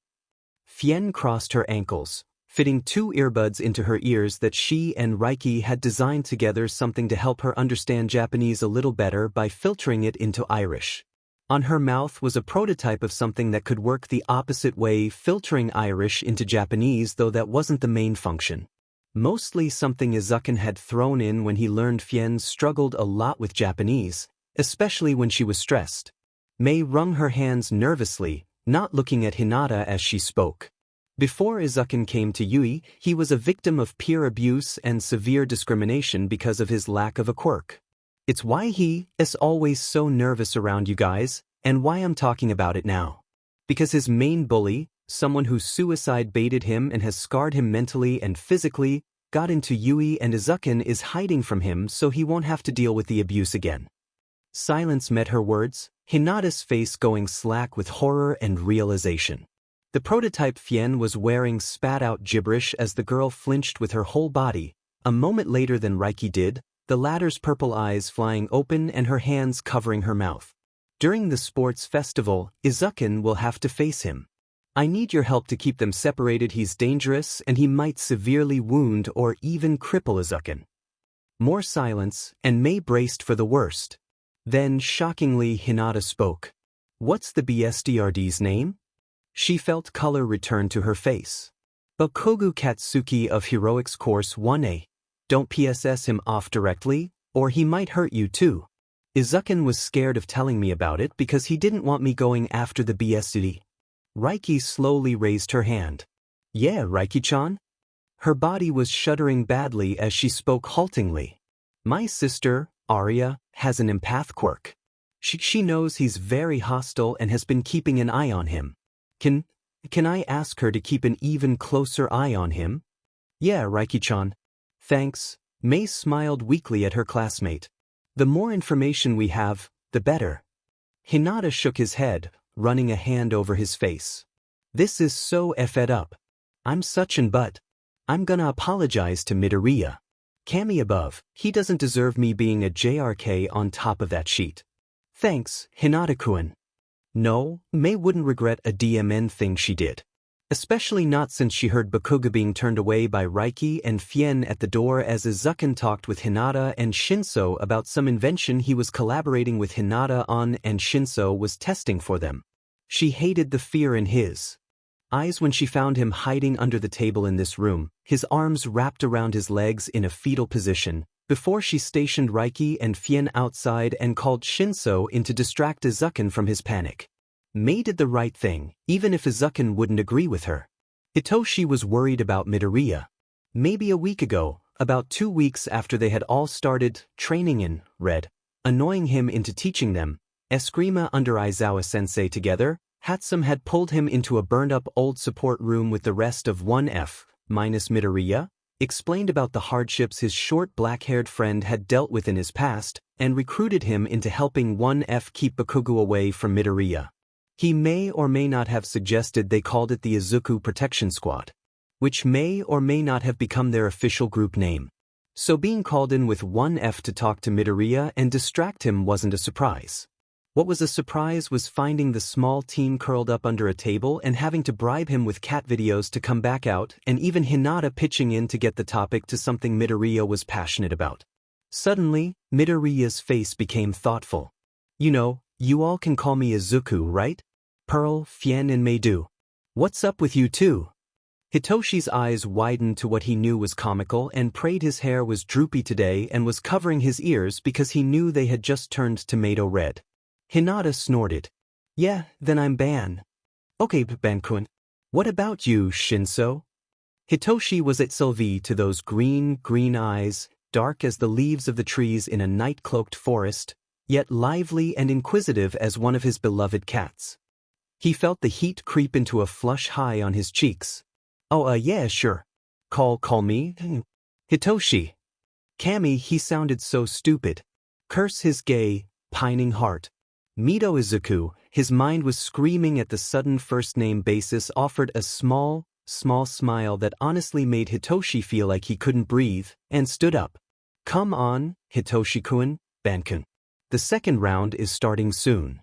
Fien crossed her ankles, fitting 2 earbuds into her ears that she and Reiki had designed together, something to help her understand Japanese a little better by filtering it into Irish. On her mouth was a prototype of something that could work the opposite way, filtering Irish into Japanese, though that wasn't the main function. Mostly something Izukun had thrown in when he learned Fien struggled a lot with Japanese, especially when she was stressed. Mei wrung her hands nervously, not looking at Hinata as she spoke. Before Izukun came to Yui, he was a victim of peer abuse and severe discrimination because of his lack of a quirk. It's why he is always so nervous around you guys, and why I'm talking about it now. Because his main bully, someone who suicide baited him and has scarred him mentally and physically, got into Yui, and Izukun is hiding from him so he won't have to deal with the abuse again. Silence met her words, Hinata's face going slack with horror and realization. The prototype Fien was wearing spat out gibberish as the girl flinched with her whole body, a moment later than Reiki did, the latter's purple eyes flying open and her hands covering her mouth. During the sports festival, Izukun will have to face him. I need your help to keep them separated. He's dangerous and he might severely wound or even cripple Izukun. More silence, and Mei braced for the worst. Then, shockingly, Hinata spoke. What's the BSDRD's name? She felt color return to her face. Bokogu Katsuki of Heroics Course 1A. Don't PSS him off directly, or he might hurt you too. Izukun was scared of telling me about it because he didn't want me going after the BSD. Reiki slowly raised her hand. Yeah, Reiki-chan? Her body was shuddering badly as she spoke haltingly. My sister, Arya, has an empath quirk. She knows he's very hostile and has been keeping an eye on him. Can I ask her to keep an even closer eye on him? Yeah, Reiki-chan. Thanks. Mei smiled weakly at her classmate. The more information we have, the better. Hinata shook his head, running a hand over his face. This is so effed up. I'm such an but. I'm gonna apologize to Midoriya. Kami above, he doesn't deserve me being a JRK on top of that sheet. Thanks, Hinata-kun. No, Mei wouldn't regret a DMN thing she did. Especially not since she heard Bakuga being turned away by Reiki and Fien at the door as Izukun talked with Hinata and Shinso about some invention he was collaborating with Hinata on and Shinso was testing for them. She hated the fear in his eyes when she found him hiding under the table in this room, his arms wrapped around his legs in a fetal position, before she stationed Reiki and Fien outside and called Shinso in to distract Izukun from his panic. Mei did the right thing, even if Izukun wouldn't agree with her. Hitoshi was worried about Midoriya. Maybe a week ago, about 2 weeks after they had all started training in Red, annoying him into teaching them, Eskrima under Aizawa-sensei together, Hatsum had pulled him into a burned-up old support room with the rest of 1F, minus Midoriya, explained about the hardships his short black-haired friend had dealt with in his past, and recruited him into helping 1F keep Bakugo away from Midoriya. He may or may not have suggested they called it the Izuku Protection Squad. which may or may not have become their official group name. So being called in with one F to talk to Midoriya and distract him wasn't a surprise. What was a surprise was finding the small team curled up under a table and having to bribe him with cat videos to come back out, and even Hinata pitching in to get the topic to something Midoriya was passionate about. Suddenly, Midoriya's face became thoughtful. You know, you all can call me Izuku, right? Pearl, Fien and Meidu. What's up with you two? Hitoshi's eyes widened to what he knew was comical and prayed his hair was droopy today and was covering his ears because he knew they had just turned tomato red. Hinata snorted. Yeah, then I'm Ban. Okay, Ban-kun. What about you, Shinso? Hitoshi was at Sylvie to those green eyes, dark as the leaves of the trees in a night-cloaked forest, yet lively and inquisitive as one of his beloved cats. He felt the heat creep into a flush high on his cheeks. Oh, yeah, sure. Call me? Hitoshi. Kami, he sounded so stupid. Curse his gay, pining heart. Mito Izuku, his mind was screaming at the sudden first-name basis, offered a small smile that honestly made Hitoshi feel like he couldn't breathe, and stood up. Come on, Hitoshi-kun, Ban-kun. The second round is starting soon.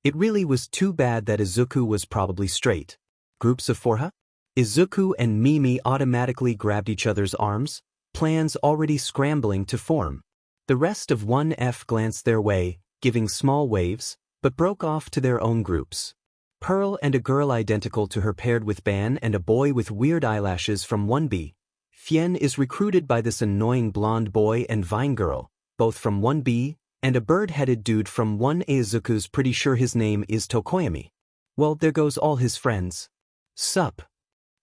It really was too bad that Izuku was probably straight. Groups of four, huh? Izuku and Mimi automatically grabbed each other's arms, plans already scrambling to form. The rest of 1F glanced their way, giving small waves, but broke off to their own groups. Pearl and a girl identical to her paired with Ban and a boy with weird eyelashes from 1B. Fien is recruited by this annoying blonde boy and Vine girl, both from 1B, and a bird-headed dude from 1A. Izuku's pretty sure his name is Tokoyami. Well, there goes all his friends. Sup.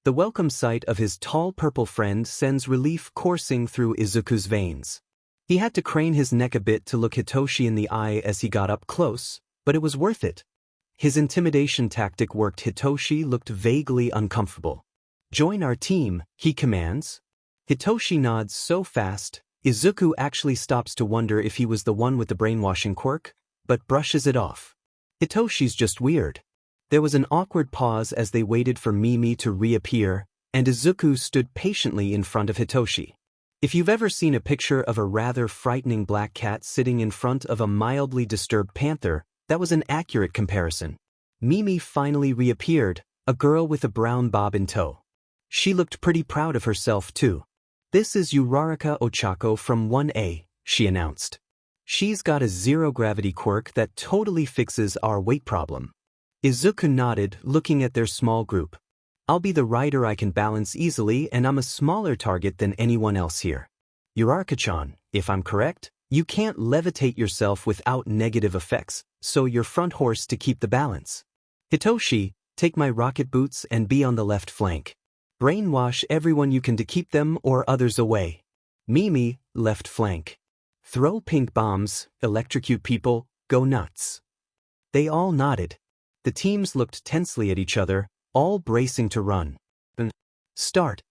The welcome sight of his tall purple friend sends relief coursing through Izuku's veins. He had to crane his neck a bit to look Hitoshi in the eye as he got up close, but it was worth it. His intimidation tactic worked. Hitoshi looked vaguely uncomfortable. Join our team, he commands. Hitoshi nods so fast, Izuku actually stops to wonder if he was the one with the brainwashing quirk, but brushes it off. Hitoshi's just weird. There was an awkward pause as they waited for Mimi to reappear, and Izuku stood patiently in front of Hitoshi. If you've ever seen a picture of a rather frightening black cat sitting in front of a mildly disturbed panther, that was an accurate comparison. Mimi finally reappeared, a girl with a brown bob in tow. She looked pretty proud of herself too. This is Uraraka Ochako from 1A, she announced. She's got a zero-gravity quirk that totally fixes our weight problem. Izuku nodded, looking at their small group. I'll be the rider I can balance easily, and I'm a smaller target than anyone else here. Uraraka-chan, if I'm correct, you can't levitate yourself without negative effects, so you're front horse to keep the balance. Hitoshi, take my rocket boots and be on the left flank. Brainwash everyone you can to keep them or others away. Mimi, left flank. Throw pink bombs, electrocute people, go nuts. They all nodded. The teams looked tensely at each other, all bracing to run. Start.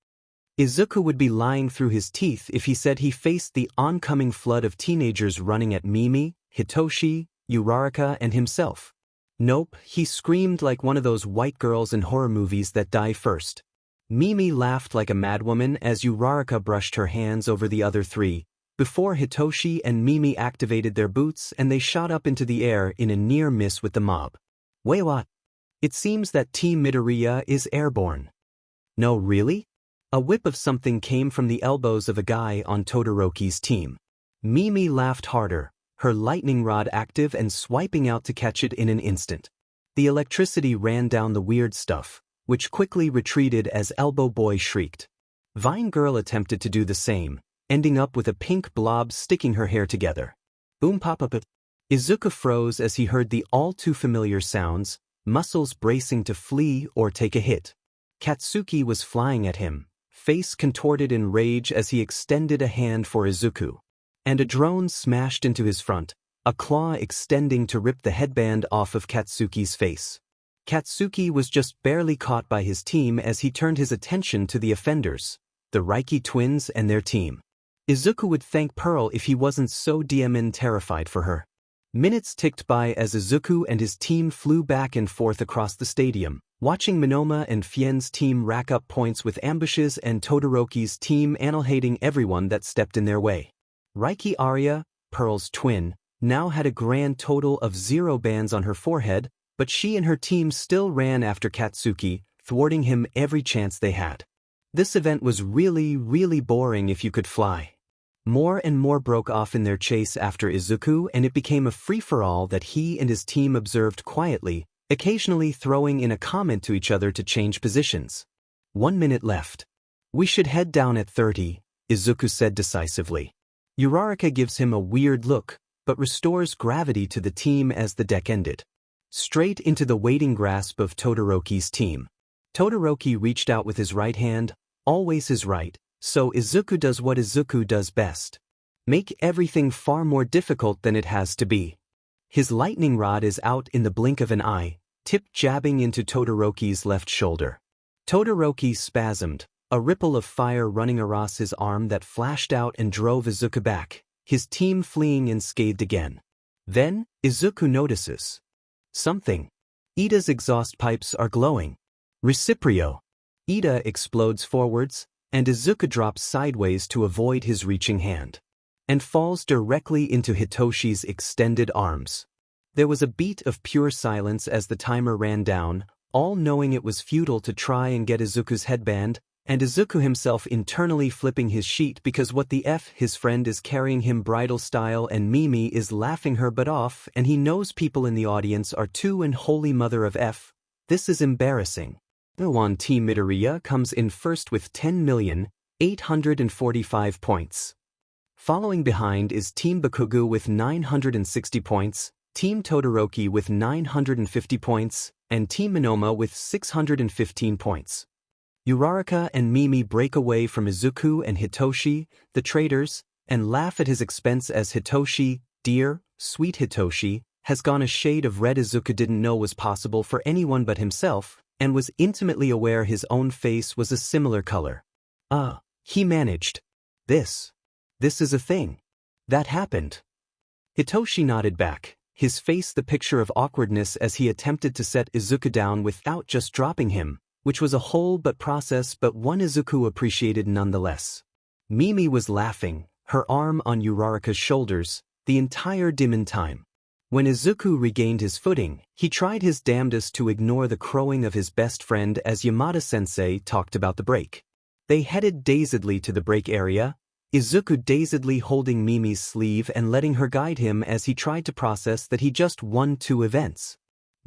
Izuku would be lying through his teeth if he said he faced the oncoming flood of teenagers running at Mimi, Hitoshi, Uraraka and himself. Nope, he screamed like one of those white girls in horror movies that die first. Mimi laughed like a madwoman as Uraraka brushed her hands over the other three, before Hitoshi and Mimi activated their boots and they shot up into the air in a near miss with the mob. Wait, what? It seems that Team Midoriya is airborne. No, really? A whip of something came from the elbows of a guy on Todoroki's team. Mimi laughed harder, her lightning rod active and swiping out to catch it in an instant. The electricity ran down the weird stuff, which quickly retreated as Elbow Boy shrieked. Vine Girl attempted to do the same, ending up with a pink blob sticking her hair together. Boom pop up. Izuku froze as he heard the all-too-familiar sounds, muscles bracing to flee or take a hit. Katsuki was flying at him, face contorted in rage as he extended a hand for Izuku. And a drone smashed into his front, a claw extending to rip the headband off of Katsuki's face. Katsuki was just barely caught by his team as he turned his attention to the offenders, the Reiki twins and their team. Izuku would thank Pearl if he wasn't so terrified for her. Minutes ticked by as Izuku and his team flew back and forth across the stadium, Watching Minoma and Fien's team rack up points with ambushes and Todoroki's team annihilating everyone that stepped in their way. Reiki Arya, Pearl's twin, now had a grand total of 0 bans on her forehead, but she and her team still ran after Katsuki, thwarting him every chance they had. This event was really boring if you could fly. More and more broke off in their chase after Izuku, and it became a free-for-all that he and his team observed quietly, occasionally throwing in a comment to each other to change positions. 1 minute left. We should head down at 30, Izuku said decisively. Uraraka gives him a weird look, but restores gravity to the team as the deck ended. Straight into the waiting grasp of Todoroki's team. Todoroki reached out with his right hand, always his right, so Izuku does what Izuku does best. Make everything far more difficult than it has to be. His lightning rod is out in the blink of an eye, tip jabbing into Todoroki's left shoulder. Todoroki spasmed, a ripple of fire running across his arm that flashed out and drove Izuku back, his team fleeing unscathed again. Then, Izuku notices something. Ida's exhaust pipes are glowing. Reciprio. Ida explodes forwards, and Izuku drops sideways to avoid his reaching hand, and falls directly into Hitoshi's extended arms. There was a beat of pure silence as the timer ran down, all knowing it was futile to try and get Izuku's headband, and Izuku himself internally flipping his sheet because what the F his friend is carrying him bridal style and Mimi is laughing her butt off and he knows people in the audience are too and holy mother of F. This is embarrassing. On Team Midoriya comes in first with 10,845 points. Following behind is Team Bakugo with 960 points, Team Todoroki with 950 points, and Team Minoma with 615 points. Uraraka and Mimi break away from Izuku and Hitoshi, the traitors, and laugh at his expense as Hitoshi, dear, sweet Hitoshi, has gone a shade of red Izuku didn't know was possible for anyone but himself, and was intimately aware his own face was a similar color. He managed. This is a thing. That happened. Hitoshi nodded back, his face the picture of awkwardness as he attempted to set Izuku down without just dropping him, which was a whole process but one Izuku appreciated nonetheless. Mimi was laughing, her arm on Uraraka's shoulders, the entire demon time. When Izuku regained his footing, he tried his damnedest to ignore the crowing of his best friend as Yamada-sensei talked about the break. They headed dazedly to the break area, Izuku dazedly holding Mimi's sleeve and letting her guide him as he tried to process that he just won 2 events.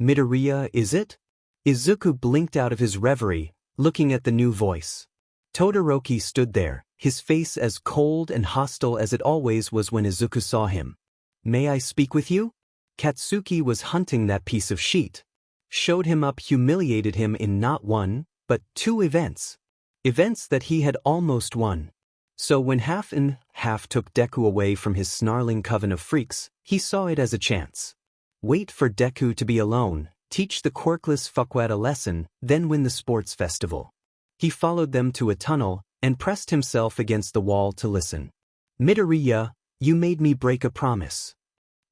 Midoriya, is it? Izuku blinked out of his reverie, looking at the new voice. Todoroki stood there, his face as cold and hostile as it always was when Izuku saw him. May I speak with you? Katsuki was hunting that piece of sheet. Showed him up, humiliated him in not 1, but 2 events. Events that he had almost won. So when Half and Half took Deku away from his snarling coven of freaks, he saw it as a chance. Wait for Deku to be alone, teach the quirkless fuckwad a lesson, then win the sports festival. He followed them to a tunnel, and pressed himself against the wall to listen. Midoriya, you made me break a promise.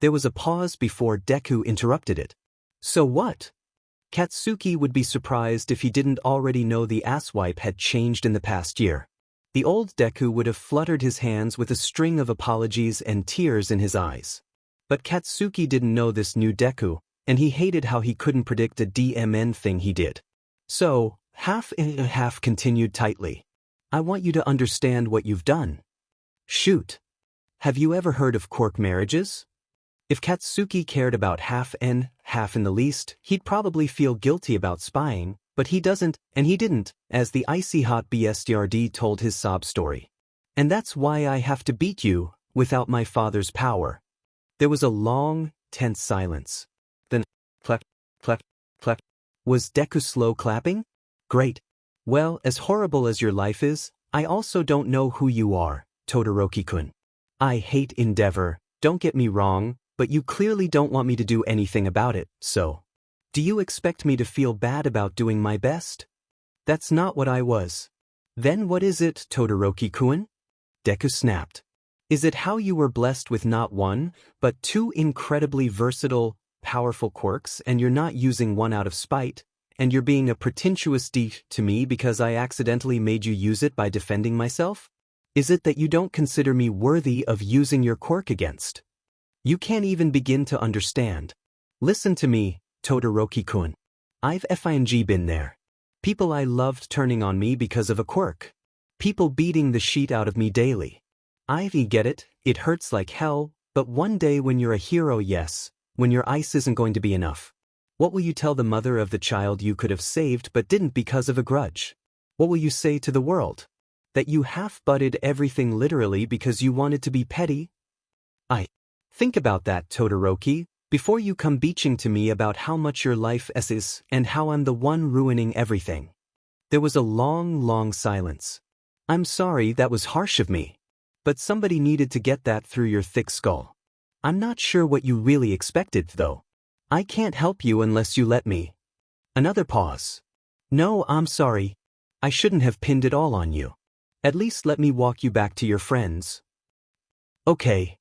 There was a pause before Deku interrupted it. So what? Katsuki would be surprised if he didn't already know the asswipe had changed in the past year. The old Deku would have fluttered his hands with a string of apologies and tears in his eyes. But Katsuki didn't know this new Deku, and he hated how he couldn't predict a DMN thing he did. So, Half continued tightly. I want you to understand what you've done. Shoot. Have you ever heard of quirk marriages? If Katsuki cared about Half in the least, he'd probably feel guilty about spying, but he doesn't, and he didn't, as the icy hot BSDRD told his sob story. And that's why I have to beat you, without my father's power. There was a long, tense silence. Then, clap, clap, clap. Was Deku slow clapping? Great. Well, as horrible as your life is, I also don't know who you are, Todoroki-kun. I hate Endeavor, don't get me wrong, but you clearly don't want me to do anything about it, so. Do you expect me to feel bad about doing my best? That's not what I was. Then what is it, Todoroki-kun? Deku snapped. Is it how you were blessed with not 1, but 2 incredibly versatile, powerful quirks and you're not using one out of spite, and you're being a pretentious to me because I accidentally made you use it by defending myself? Is it that you don't consider me worthy of using your quirk against? You can't even begin to understand. Listen to me, Todoroki-kun. I've been there. People I loved turning on me because of a quirk. People beating the shit out of me daily. I get it, it hurts like hell, but one day when you're a hero, yes, when your ice isn't going to be enough. What will you tell the mother of the child you could have saved but didn't because of a grudge? What will you say to the world? That you half-butted everything literally because you wanted to be petty? Think about that, Todoroki, before you come beaching to me about how much your life is and how I'm the one ruining everything. There was a long silence. I'm sorry, that was harsh of me. But somebody needed to get that through your thick skull. I'm not sure what you really expected, though. I can't help you unless you let me. Another pause. No, I'm sorry. I shouldn't have pinned it all on you. At least let me walk you back to your friends. Okay.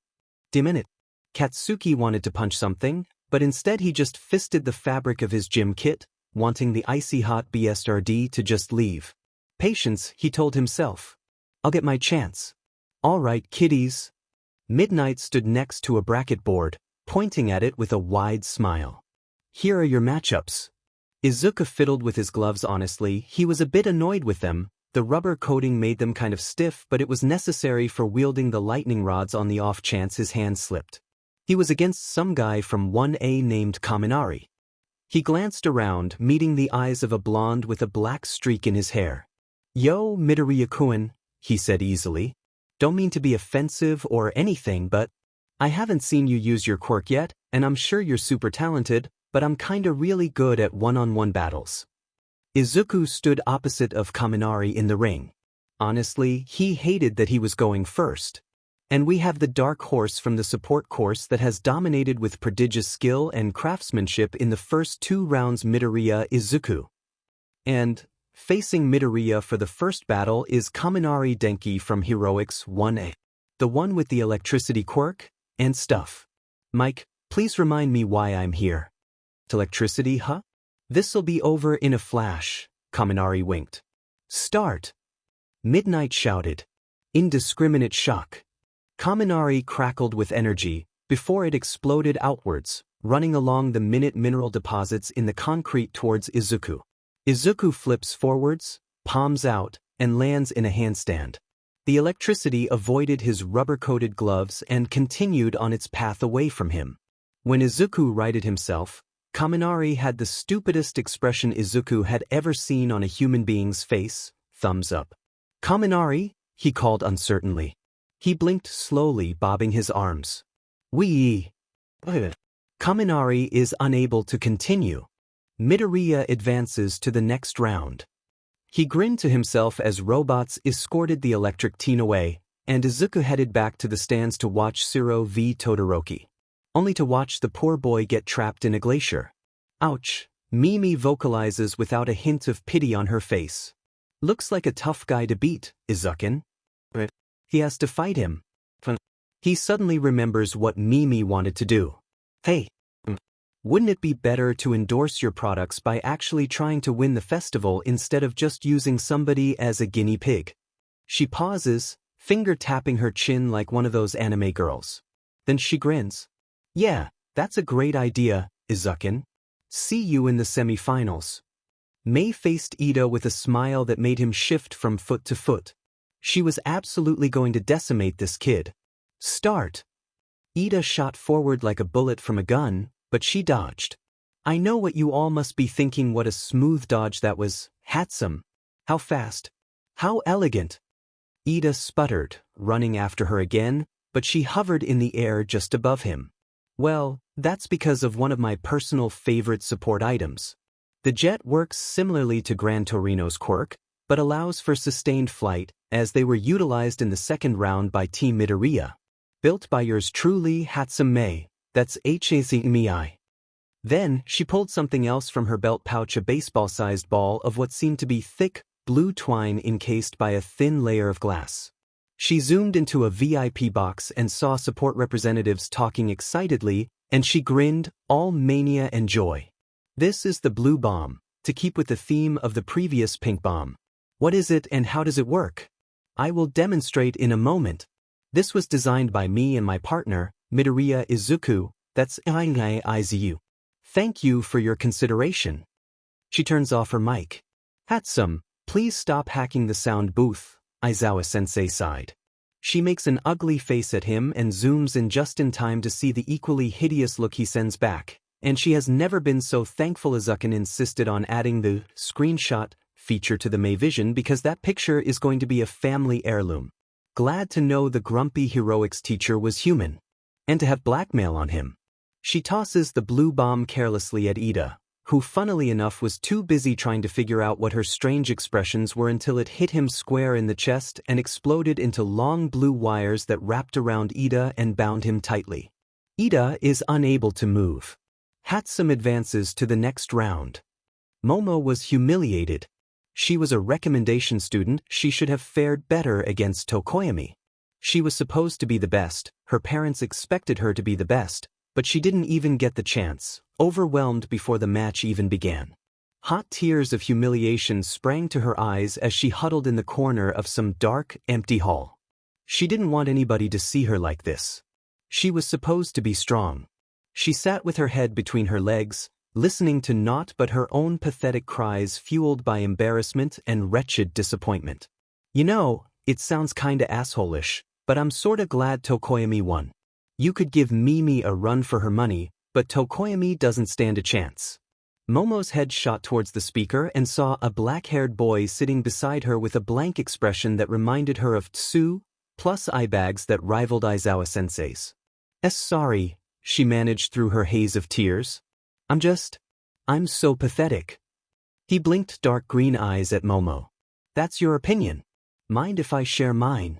Minute. Katsuki wanted to punch something, but instead he just fisted the fabric of his gym kit, wanting the icy hot BSRD to just leave. Patience, he told himself. I'll get my chance. All right, kiddies. Midnight stood next to a bracket board, pointing at it with a wide smile. Here are your matchups. Izuku fiddled with his gloves. Honestly, he was a bit annoyed with them. The rubber coating made them kind of stiff, but it was necessary for wielding the lightning rods on the off chance his hand slipped. He was against some guy from 1A named Kaminari. He glanced around, meeting the eyes of a blonde with a black streak in his hair. Yo, Midoriya-kun, he said easily. Don't mean to be offensive or anything, but I haven't seen you use your quirk yet, and I'm sure you're super talented, but I'm kinda really good at one-on-one battles. Izuku stood opposite of Kaminari in the ring. Honestly, he hated that he was going first. And we have the dark horse from the support course that has dominated with prodigious skill and craftsmanship in the first 2 rounds, Midoriya Izuku. And facing Midoriya for the first battle is Kaminari Denki from Heroics 1A. The one with the electricity quirk and stuff. Mike, please remind me why I'm here. Electricity, huh? This'll be over in a flash, Kaminari winked. Start! Midnight shouted. Indiscriminate shock. Kaminari crackled with energy before it exploded outwards, running along the minute mineral deposits in the concrete towards Izuku. Izuku flips forwards, palms out, and lands in a handstand. The electricity avoided his rubber-coated gloves and continued on its path away from him. When Izuku righted himself, Kaminari had the stupidest expression Izuku had ever seen on a human being's face, thumbs up. Kaminari, he called uncertainly. He blinked slowly, bobbing his arms. Wee. Kaminari is unable to continue. Midoriya advances to the next round. He grinned to himself as robots escorted the electric teen away, and Izuku headed back to the stands to watch Suro v Todoroki. Only to watch the poor boy get trapped in a glacier. Ouch, Mimi vocalizes without a hint of pity on her face. Looks like a tough guy to beat, Izuku. He has to fight him. He suddenly remembers what Mimi wanted to do. Hey, wouldn't it be better to endorse your products by actually trying to win the festival instead of just using somebody as a guinea pig? She pauses, finger tapping her chin like one of those anime girls. Then she grins. Yeah, that's a great idea, Izuku. See you in the semifinals. Mei faced Ida with a smile that made him shift from foot to foot. She was absolutely going to decimate this kid. Start! Ida shot forward like a bullet from a gun, but she dodged. I know what you all must be thinking, what a smooth dodge that was. Handsome. How fast. How elegant. Ida sputtered, running after her again, but she hovered in the air just above him. Well, that's because of one of my personal favorite support items. The jet works similarly to Gran Torino's quirk, but allows for sustained flight, as they were utilized in the second round by Team Midoriya. Built by yours truly, Hatsume, that's HAZMI. Then, she pulled something else from her belt pouch, a baseball-sized ball of what seemed to be thick, blue twine encased by a thin layer of glass. She zoomed into a VIP box and saw support representatives talking excitedly, and she grinned, all mania and joy. This is the blue bomb, to keep with the theme of the previous pink bomb. What is it and how does it work? I will demonstrate in a moment. This was designed by me and my partner, Midoriya Izuku, that's Izu. Thank you for your consideration. She turns off her mic. Hatsum, please stop hacking the sound booth, Aizawa-sensei sighed. She makes an ugly face at him and zooms in just in time to see the equally hideous look he sends back, and she has never been so thankful Izuku insisted on adding the screenshot feature to the May Vision because that picture is going to be a family heirloom. Glad to know the grumpy heroics teacher was human. And to have blackmail on him. She tosses the blue bomb carelessly at Ida, who funnily enough was too busy trying to figure out what her strange expressions were until it hit him square in the chest and exploded into long blue wires that wrapped around Ida and bound him tightly. Ida is unable to move. Hatsum advances to the next round. Momo was humiliated. She was a recommendation student, she should have fared better against Tokoyami. She was supposed to be the best, her parents expected her to be the best, but she didn't even get the chance, overwhelmed before the match even began. Hot tears of humiliation sprang to her eyes as she huddled in the corner of some dark, empty hall. She didn't want anybody to see her like this. She was supposed to be strong. She sat with her head between her legs, listening to naught but her own pathetic cries fueled by embarrassment and wretched disappointment. You know, it sounds kinda asshole-ish, but I'm sorta glad Tokoyami won. You could give Mimi a run for her money, but Tokoyami doesn't stand a chance. Momo's head shot towards the speaker and saw a black-haired boy sitting beside her with a blank expression that reminded her of Tsu, plus eye bags that rivaled Aizawa-sensei's. Sorry, she managed through her haze of tears. I'm so pathetic. He blinked dark green eyes at Momo. That's your opinion. Mind if I share mine?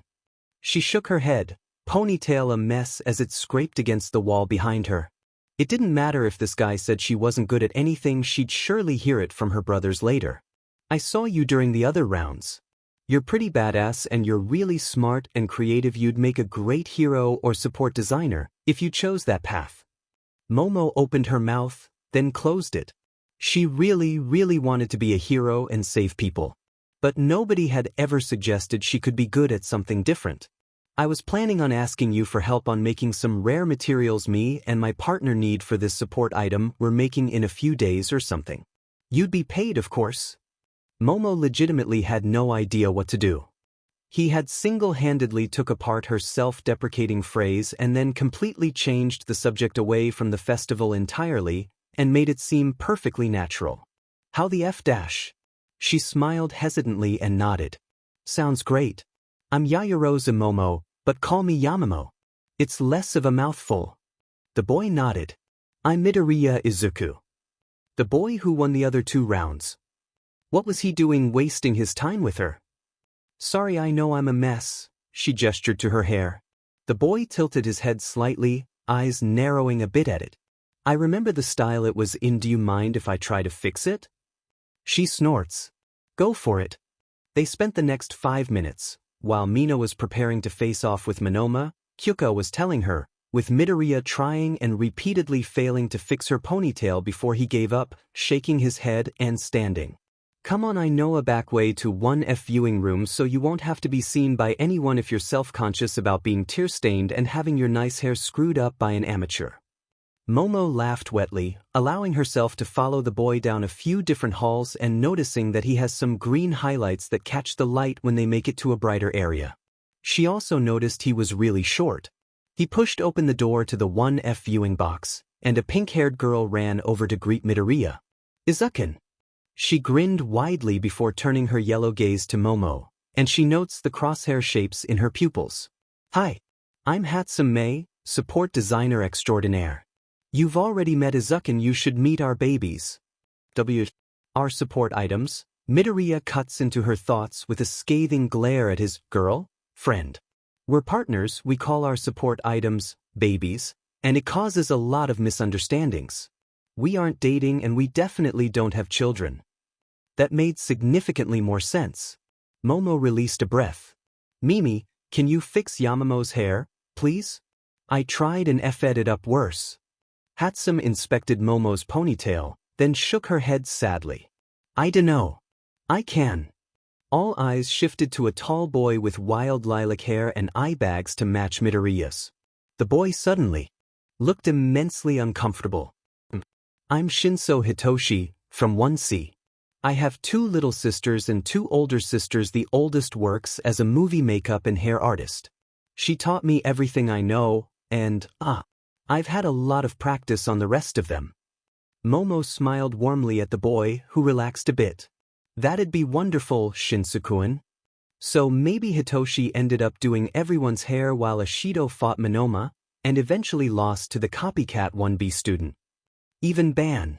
She shook her head, ponytail a mess as it scraped against the wall behind her. It didn't matter if this guy said she wasn't good at anything, she'd surely hear it from her brothers later. I saw you during the other rounds. You're pretty badass and you're really smart and creative. You'd make a great hero or support designer if you chose that path. Momo opened her mouth, then closed it. She really wanted to be a hero and save people. But nobody had ever suggested she could be good at something different. I was planning on asking you for help on making some rare materials me and my partner need for this support item we're making in a few days or something. You'd be paid, of course. Momo legitimately had no idea what to do. He had single-handedly took apart her self-deprecating phrase and then completely changed the subject away from the festival entirely and made it seem perfectly natural. How the F dash? She smiled hesitantly and nodded. Sounds great. I'm Yayarosa Momo, but call me Yamamo. It's less of a mouthful. The boy nodded. I'm Midoriya Izuku. The boy who won the other 2 rounds. What was he doing wasting his time with her? Sorry, I know I'm a mess, she gestured to her hair. The boy tilted his head slightly, eyes narrowing a bit at it. I remember the style it was in. Do you mind if I try to fix it? She snorts. Go for it. They spent the next 5 minutes. While Mina was preparing to face off with Monoma, Kyuka was telling her, with Midoriya trying and repeatedly failing to fix her ponytail before he gave up, shaking his head and standing. Come on, I know a back way to 1F viewing room so you won't have to be seen by anyone if you're self-conscious about being tear-stained and having your nice hair screwed up by an amateur. Momo laughed wetly, allowing herself to follow the boy down a few different halls and noticing that he has some green highlights that catch the light when they make it to a brighter area. She also noticed he was really short. He pushed open the door to the 1F viewing box, and a pink-haired girl ran over to greet Midoriya. Izuku. She grinned widely before turning her yellow gaze to Momo, and she notes the crosshair shapes in her pupils. Hi. I'm Hatsum May, support designer extraordinaire. You've already met Izuku, you should meet our babies. Our support items. Midoriya cuts into her thoughts with a scathing glare at his friend. We're partners, we call our support items babies, and it causes a lot of misunderstandings. We aren't dating and we definitely don't have children. That made significantly more sense. Momo released a breath. Mimi, can you fix Yamamo's hair, please? I tried and effed it up worse. Hatsum inspected Momo's ponytail, then shook her head sadly. I dunno. I can. All eyes shifted to a tall boy with wild lilac hair and eye bags to match Midoriya's. The boy suddenly looked immensely uncomfortable. I'm Shinso Hitoshi, from 1C. I have 2 little sisters and 2 older sisters. The oldest works as a movie makeup and hair artist. She taught me everything I know, and, I've had a lot of practice on the rest of them. Momo smiled warmly at the boy, who relaxed a bit. That'd be wonderful, Shinsu-kun. So maybe Hitoshi ended up doing everyone's hair while Ashido fought Monoma, and eventually lost to the copycat 1B student. Even Ban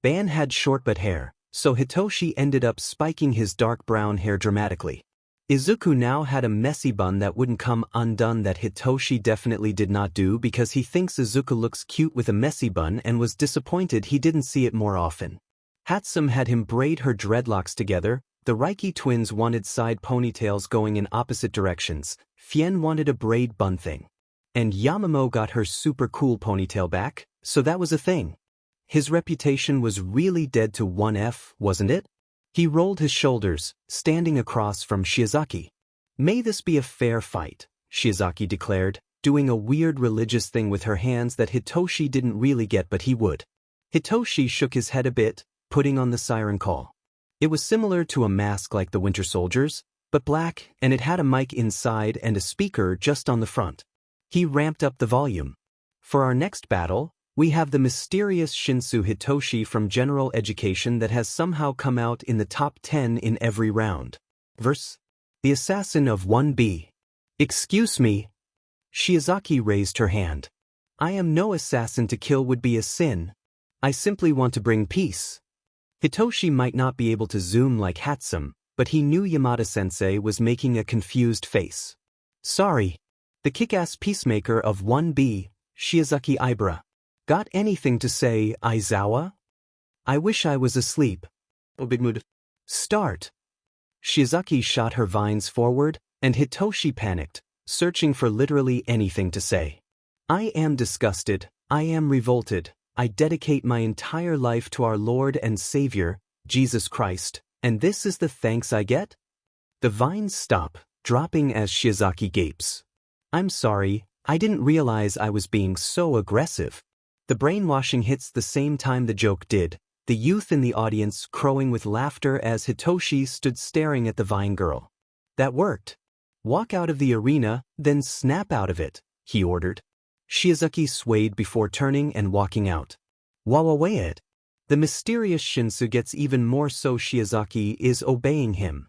had short butt hair, so Hitoshi ended up spiking his dark brown hair dramatically. Izuku now had a messy bun that wouldn't come undone that Hitoshi definitely did not do because he thinks Izuku looks cute with a messy bun and was disappointed he didn't see it more often. Hatsum had him braid her dreadlocks together, the Reiki twins wanted side ponytails going in opposite directions, Fien wanted a braid bun thing. And Yamamo got her super cool ponytail back, so that was a thing. His reputation was really dead to 1F, wasn't it? He rolled his shoulders, standing across from Shiozaki. May this be a fair fight, Shiozaki declared, doing a weird religious thing with her hands that Hitoshi didn't really get but he would. Hitoshi shook his head a bit, putting on the siren call. It was similar to a mask like the Winter Soldier's, but black, and it had a mic inside and a speaker just on the front. He ramped up the volume. For our next battle, we have the mysterious Shinsu Hitoshi from General Education that has somehow come out in the top 10 in every round. Verse. The assassin of 1B. Excuse me. Shiozaki raised her hand. I am no assassin. To kill would be a sin. I simply want to bring peace. Hitoshi might not be able to zoom like Hatsum, but he knew Yamada-sensei was making a confused face. Sorry. The kick-ass peacemaker of 1B, Shiozaki Ibara. Got anything to say, Aizawa? I wish I was asleep. Oh, big mood. Start. Shiozaki shot her vines forward, and Hitoshi panicked, searching for literally anything to say. I am disgusted, I am revolted, I dedicate my entire life to our Lord and Savior, Jesus Christ, and this is the thanks I get? The vines stop, dropping as Shiozaki gapes. I'm sorry, I didn't realize I was being so aggressive. The brainwashing hits the same time the joke did, the youth in the audience crowing with laughter as Hitoshi stood staring at the vine girl. That worked. Walk out of the arena, then snap out of it, he ordered. Shiozaki swayed before turning and walking out. Wawawe it. The mysterious Shinsu gets even more so. Shiozaki is obeying him.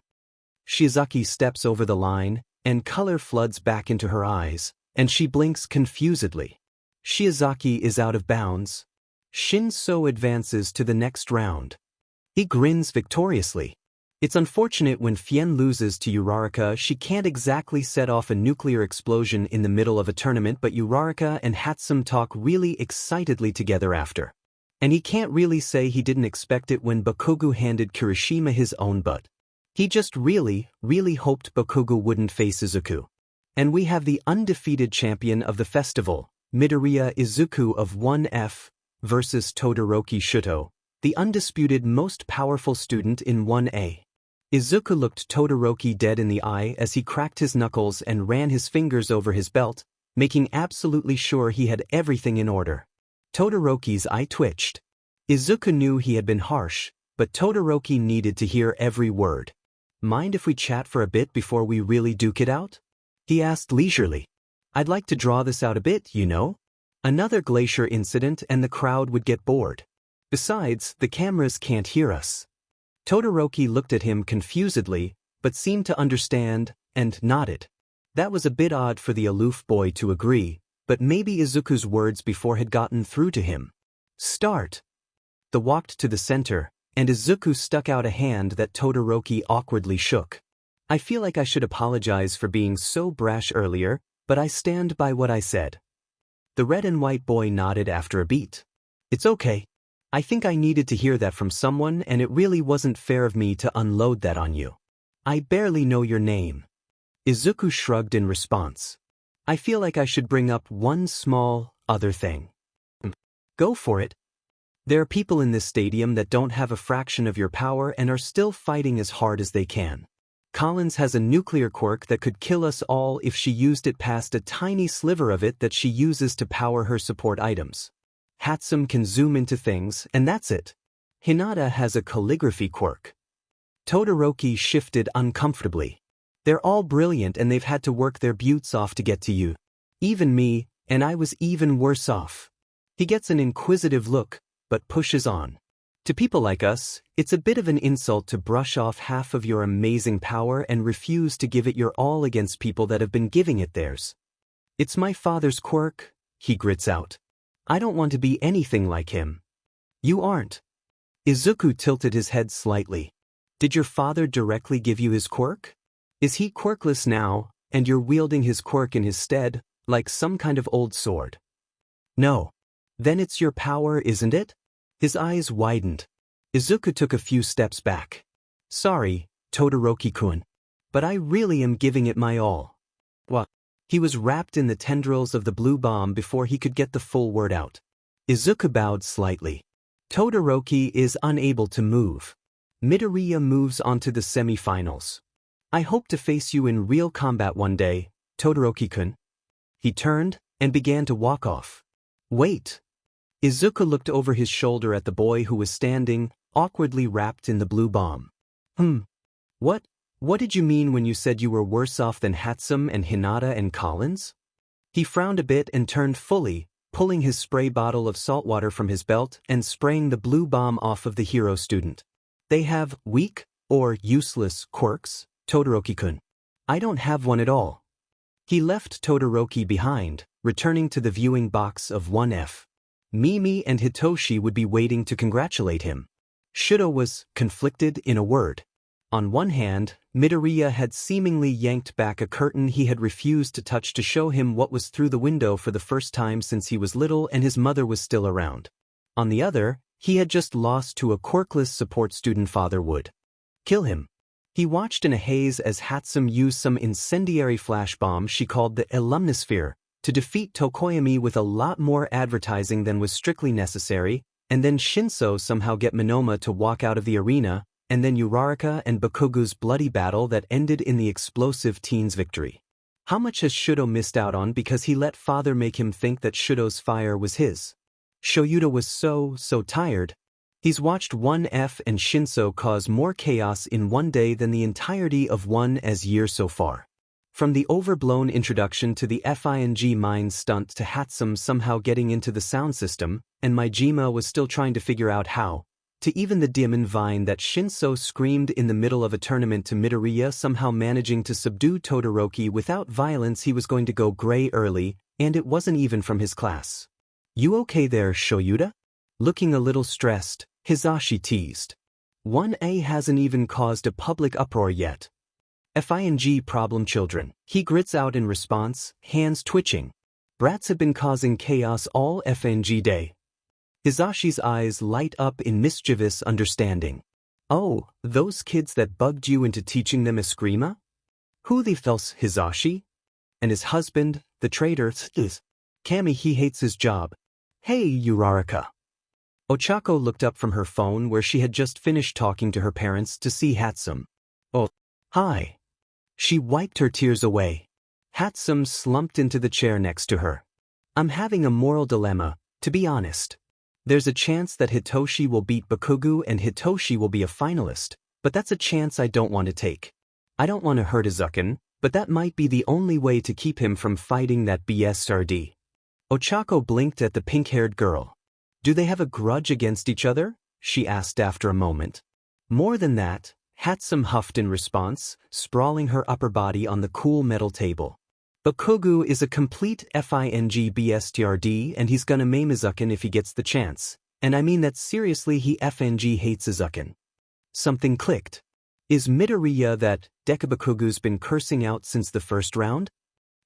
Shiozaki steps over the line, and color floods back into her eyes, and she blinks confusedly. Shiozaki is out of bounds. Shinso advances to the next round. He grins victoriously. It's unfortunate when Fien loses to Uraraka. She can't exactly set off a nuclear explosion in the middle of a tournament, but Uraraka and Hatsum talk really excitedly together after. And he can't really say he didn't expect it when Bakugo handed Kirishima his own butt. He just really hoped Bakugo wouldn't face Izuku. And we have the undefeated champion of the festival, Midoriya Izuku of 1F, versus Todoroki Shuto, the undisputed most powerful student in 1A. Izuku looked Todoroki dead in the eye as he cracked his knuckles and ran his fingers over his belt, making absolutely sure he had everything in order. Todoroki's eye twitched. Izuku knew he had been harsh, but Todoroki needed to hear every word. Mind if we chat for a bit before we really duke it out? He asked leisurely. I'd like to draw this out a bit, you know? Another glacier incident and the crowd would get bored. Besides, the cameras can't hear us. Todoroki looked at him confusedly, but seemed to understand, and nodded. That was a bit odd for the aloof boy to agree, but maybe Izuku's words before had gotten through to him. Start. They walked to the center, and Izuku stuck out a hand that Todoroki awkwardly shook. I feel like I should apologize for being so brash earlier, but I stand by what I said. The red and white boy nodded after a beat. It's okay. I think I needed to hear that from someone, and it really wasn't fair of me to unload that on you. I barely know your name. Izuku shrugged in response. I feel like I should bring up one small, other thing. Go for it. There are people in this stadium that don't have a fraction of your power and are still fighting as hard as they can. Collins has a nuclear quirk that could kill us all if she used it past a tiny sliver of it that she uses to power her support items. Hatsum can zoom into things, and that's it. Hinata has a calligraphy quirk. Todoroki shifted uncomfortably. They're all brilliant and they've had to work their butts off to get to you. Even me, and I was even worse off. He gets an inquisitive look, but pushes on. To people like us, it's a bit of an insult to brush off half of your amazing power and refuse to give it your all against people that have been giving it theirs. It's my father's quirk, he grits out. I don't want to be anything like him. You aren't. Izuku tilted his head slightly. Did your father directly give you his quirk? Is he quirkless now, and you're wielding his quirk in his stead, like some kind of old sword? No. Then it's your power, isn't it? His eyes widened. Izuku took a few steps back. Sorry, Todoroki-kun. But I really am giving it my all. What? He was wrapped in the tendrils of the blue bomb before he could get the full word out. Izuku bowed slightly. Todoroki is unable to move. Midoriya moves on to the semi-finals. I hope to face you in real combat one day, Todoroki-kun. He turned and began to walk off. Wait. Izuku looked over his shoulder at the boy who was standing, awkwardly wrapped in the blue bomb. What did you mean when you said you were worse off than Hatsum and Hinata and Collins? He frowned a bit and turned fully, pulling his spray bottle of salt water from his belt and spraying the blue bomb off of the hero student. They have weak, or useless, quirks, Todoroki-kun. I don't have one at all. He left Todoroki behind, returning to the viewing box of 1F. Mimi and Hitoshi would be waiting to congratulate him. Shudo was conflicted in a word. On one hand, Midoriya had seemingly yanked back a curtain he had refused to touch to show him what was through the window for the first time since he was little and his mother was still around. On the other, he had just lost to a quirkless support student. Father would kill him. He watched in a haze as Hatsum used some incendiary flash bomb she called the Alumnisphere to defeat Tokoyami with a lot more advertising than was strictly necessary, and then Shinso somehow get Minoma to walk out of the arena, and then Uraraka and Bakugu's bloody battle that ended in the explosive teen's victory. How much has Shudo missed out on because he let father make him think that Shudo's fire was his? Shoyuta was so tired. He's watched 1F and Shinso cause more chaos in one day than the entirety of 1's year so far. From the overblown introduction to the FING mine stunt to Hatsum somehow getting into the sound system, and Maijima was still trying to figure out how, to even the demon vine that Shinso screamed in the middle of a tournament to Midoriya somehow managing to subdue Todoroki without violence. He was going to go gray early, and it wasn't even from his class. You okay there, Shoyuta? Looking a little stressed, Hisashi teased. 1A hasn't even caused a public uproar yet. FING problem children, he grits out in response, hands twitching. Brats have been causing chaos all FNG day. Hisashi's eyes light up in mischievous understanding. Oh, those kids that bugged you into teaching them Eskrima? Who the fels Hisashi? And his husband, the traitor, is Kami. He hates his job. Hey, Uraraka. Ochako looked up from her phone where she had just finished talking to her parents to see Hatsum. Oh, hi. She wiped her tears away. Hatsum slumped into the chair next to her. I'm having a moral dilemma, to be honest. There's a chance that Hitoshi will beat Bakugu and Hitoshi will be a finalist, but that's a chance I don't want to take. I don't want to hurt Izuku, but that might be the only way to keep him from fighting that BSRD. Ochako blinked at the pink-haired girl. Do they have a grudge against each other? She asked after a moment. More than that, Hatsum huffed in response, sprawling her upper body on the cool metal table. Bakugu is a complete FING BSTRD and he's gonna maim Izuku if he gets the chance. And I mean that seriously. He FNG hates Izuku. Something clicked. Is Midoriya that Deku Bakugu's been cursing out since the first round?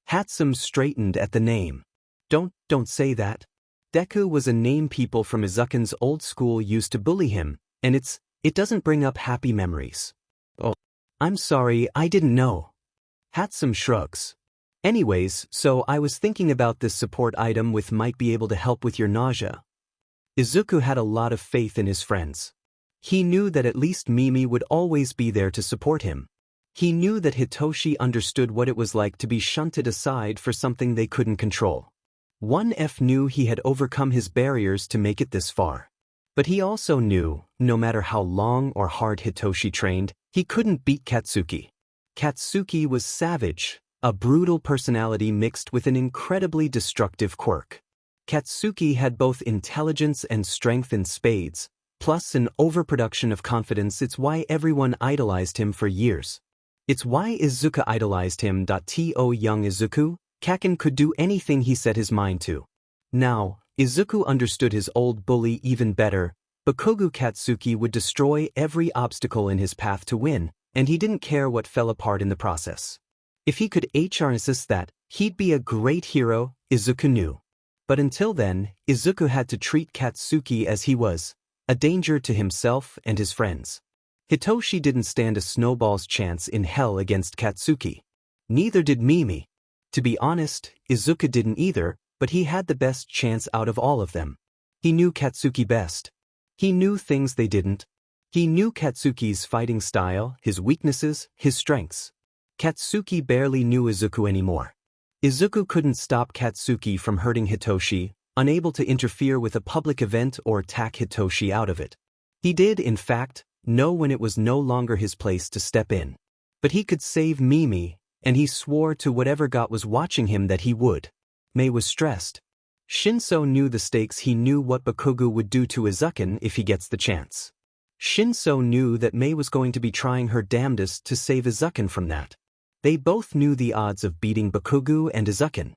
Hatsum straightened at the name. Don't say that. Deku was a name people from Izuku's old school used to bully him, and it doesn't bring up happy memories. Oh, I'm sorry, I didn't know. Hatsum shrugs. Anyways, so I was thinking about this support item with might be able to help with your nausea. Izuku had a lot of faith in his friends. He knew that at least Mimi would always be there to support him. He knew that Hitoshi understood what it was like to be shunted aside for something they couldn't control. 1F knew he had overcome his barriers to make it this far. But he also knew, no matter how long or hard Hitoshi trained, he couldn't beat Katsuki. Katsuki was savage, a brutal personality mixed with an incredibly destructive quirk. Katsuki had both intelligence and strength in spades, plus an overproduction of confidence. It's why everyone idolized him for years. It's why Izuku idolized him. Young Izuku, Kaken could do anything he set his mind to. Now, Izuku understood his old bully even better. Bakugo Katsuki would destroy every obstacle in his path to win, and he didn't care what fell apart in the process. If he could harness that, he'd be a great hero, Izuku knew. But until then, Izuku had to treat Katsuki as he was, a danger to himself and his friends. Hitoshi didn't stand a snowball's chance in hell against Katsuki. Neither did Mimi. To be honest, Izuku didn't either, but he had the best chance out of all of them. He knew Katsuki best. He knew things they didn't. He knew Katsuki's fighting style, his weaknesses, his strengths. Katsuki barely knew Izuku anymore. Izuku couldn't stop Katsuki from hurting Hitoshi, unable to interfere with a public event or attack Hitoshi out of it. He did, in fact, know when it was no longer his place to step in. But he could save Mimi, and he swore to whatever god was watching him that he would. Mei was stressed. Shinso knew the stakes. He knew what Bakugo would do to Izuku if he gets the chance. Shinso knew that Mei was going to be trying her damnedest to save Izuku from that. They both knew the odds of beating Bakugo and Izuku.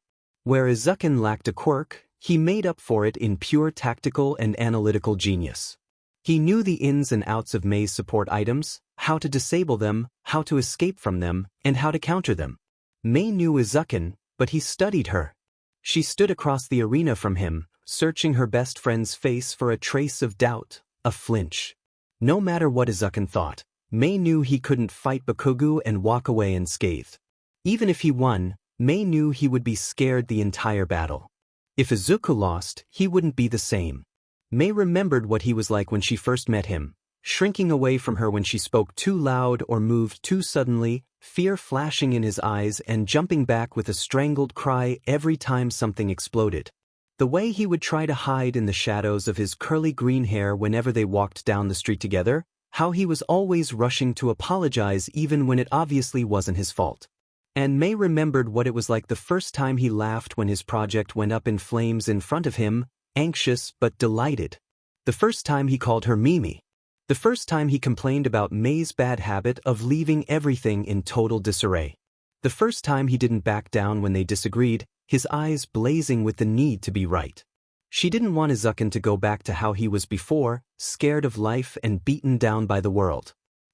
Where Izuku lacked a quirk, he made up for it in pure tactical and analytical genius. He knew the ins and outs of Mei's support items, how to disable them, how to escape from them, and how to counter them. Mei knew Izuku, but he studied her. She stood across the arena from him, searching her best friend's face for a trace of doubt, a flinch. No matter what Izuku thought, Mei knew he couldn't fight Bakugo and walk away unscathed. Even if he won, Mei knew he would be scared the entire battle. If Izuku lost, he wouldn't be the same. Mei remembered what he was like when she first met him, shrinking away from her when she spoke too loud or moved too suddenly, fear flashing in his eyes and jumping back with a strangled cry every time something exploded. The way he would try to hide in the shadows of his curly green hair whenever they walked down the street together, how he was always rushing to apologize even when it obviously wasn't his fault. And Mei remembered what it was like the first time he laughed when his project went up in flames in front of him, anxious but delighted. The first time he called her Mimi. The first time he complained about Mei's bad habit of leaving everything in total disarray. The first time he didn't back down when they disagreed, his eyes blazing with the need to be right. She didn't want Izuku to go back to how he was before, scared of life and beaten down by the world.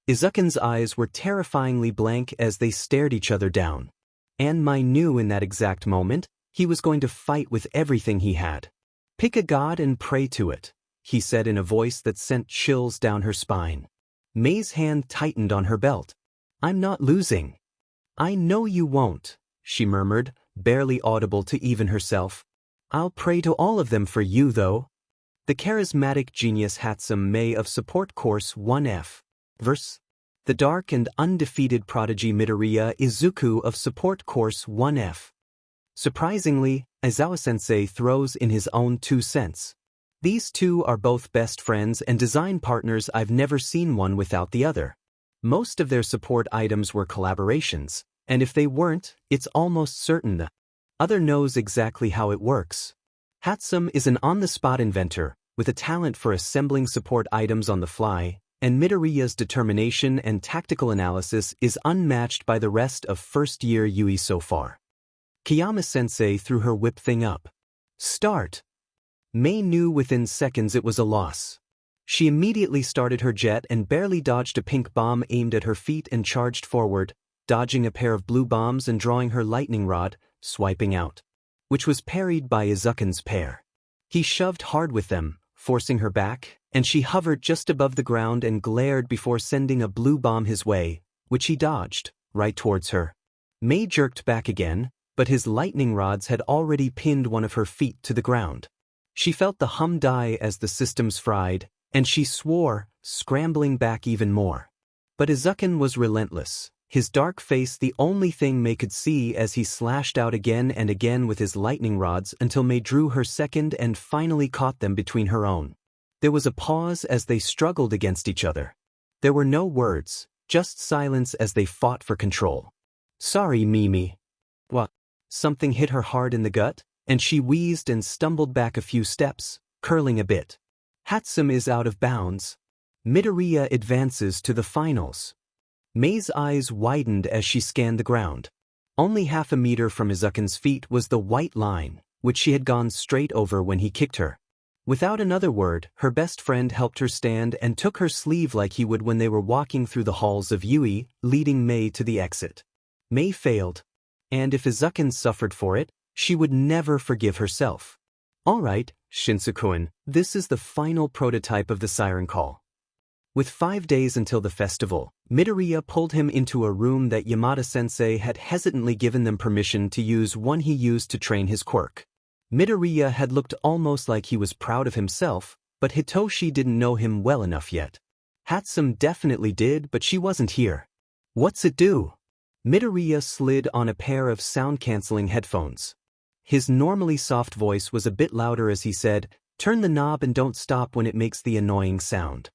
Izuku's eyes were terrifyingly blank as they stared each other down. And Mai knew in that exact moment, he was going to fight with everything he had. "Pick a god and pray to it," he said in a voice that sent chills down her spine. Mei's hand tightened on her belt. "I'm not losing." "I know you won't," she murmured, barely audible to even herself. "I'll pray to all of them for you though." The charismatic genius Hatsum Mei of Support Course 1F. Verse. The dark and undefeated prodigy Midoriya Izuku of Support Course 1F. Surprisingly, Aizawa-sensei throws in his own 2 cents. These two are both best friends and design partners. I've never seen one without the other. Most of their support items were collaborations, and if they weren't, it's almost certain the other knows exactly how it works. Hatsum is an on-the-spot inventor, with a talent for assembling support items on the fly, and Midoriya's determination and tactical analysis is unmatched by the rest of first-year Yui so far. Kiyama-sensei threw her whip thing up. "Start." Mei knew within seconds it was a loss. She immediately started her jet and barely dodged a pink bomb aimed at her feet and charged forward, dodging a pair of blue bombs and drawing her lightning rod, swiping out, which was parried by Izuku's pair. He shoved hard with them, forcing her back, and she hovered just above the ground and glared before sending a blue bomb his way, which he dodged, right towards her. Mei jerked back again, but his lightning rods had already pinned one of her feet to the ground. She felt the hum die as the systems fried, and she swore, scrambling back even more. But Izukin was relentless, his dark face the only thing May could see as he slashed out again and again with his lightning rods until May drew her second and finally caught them between her own. There was a pause as they struggled against each other. There were no words, just silence as they fought for control. "Sorry, Mimi." "What?" Something hit her hard in the gut, and she wheezed and stumbled back a few steps, curling a bit. Hatsum is out of bounds. Midoriya advances to the finals. May's eyes widened as she scanned the ground. Only half a meter from Izukin's feet was the white line, which she had gone straight over when he kicked her. Without another word, her best friend helped her stand and took her sleeve like he would when they were walking through the halls of Yui, leading May to the exit. May failed. And if Izukin suffered for it, she would never forgive herself. "All right, Shinsuke-kun, this is the final prototype of the siren call." With 5 days until the festival, Midoriya pulled him into a room that Yamada-sensei had hesitantly given them permission to use, one he used to train his quirk. Midoriya had looked almost like he was proud of himself, but Hitoshi didn't know him well enough yet. Hatsum definitely did, but she wasn't here. "What's it do?" Midoriya slid on a pair of sound-canceling headphones. His normally soft voice was a bit louder as he said, "Turn the knob and don't stop when it makes the annoying sound."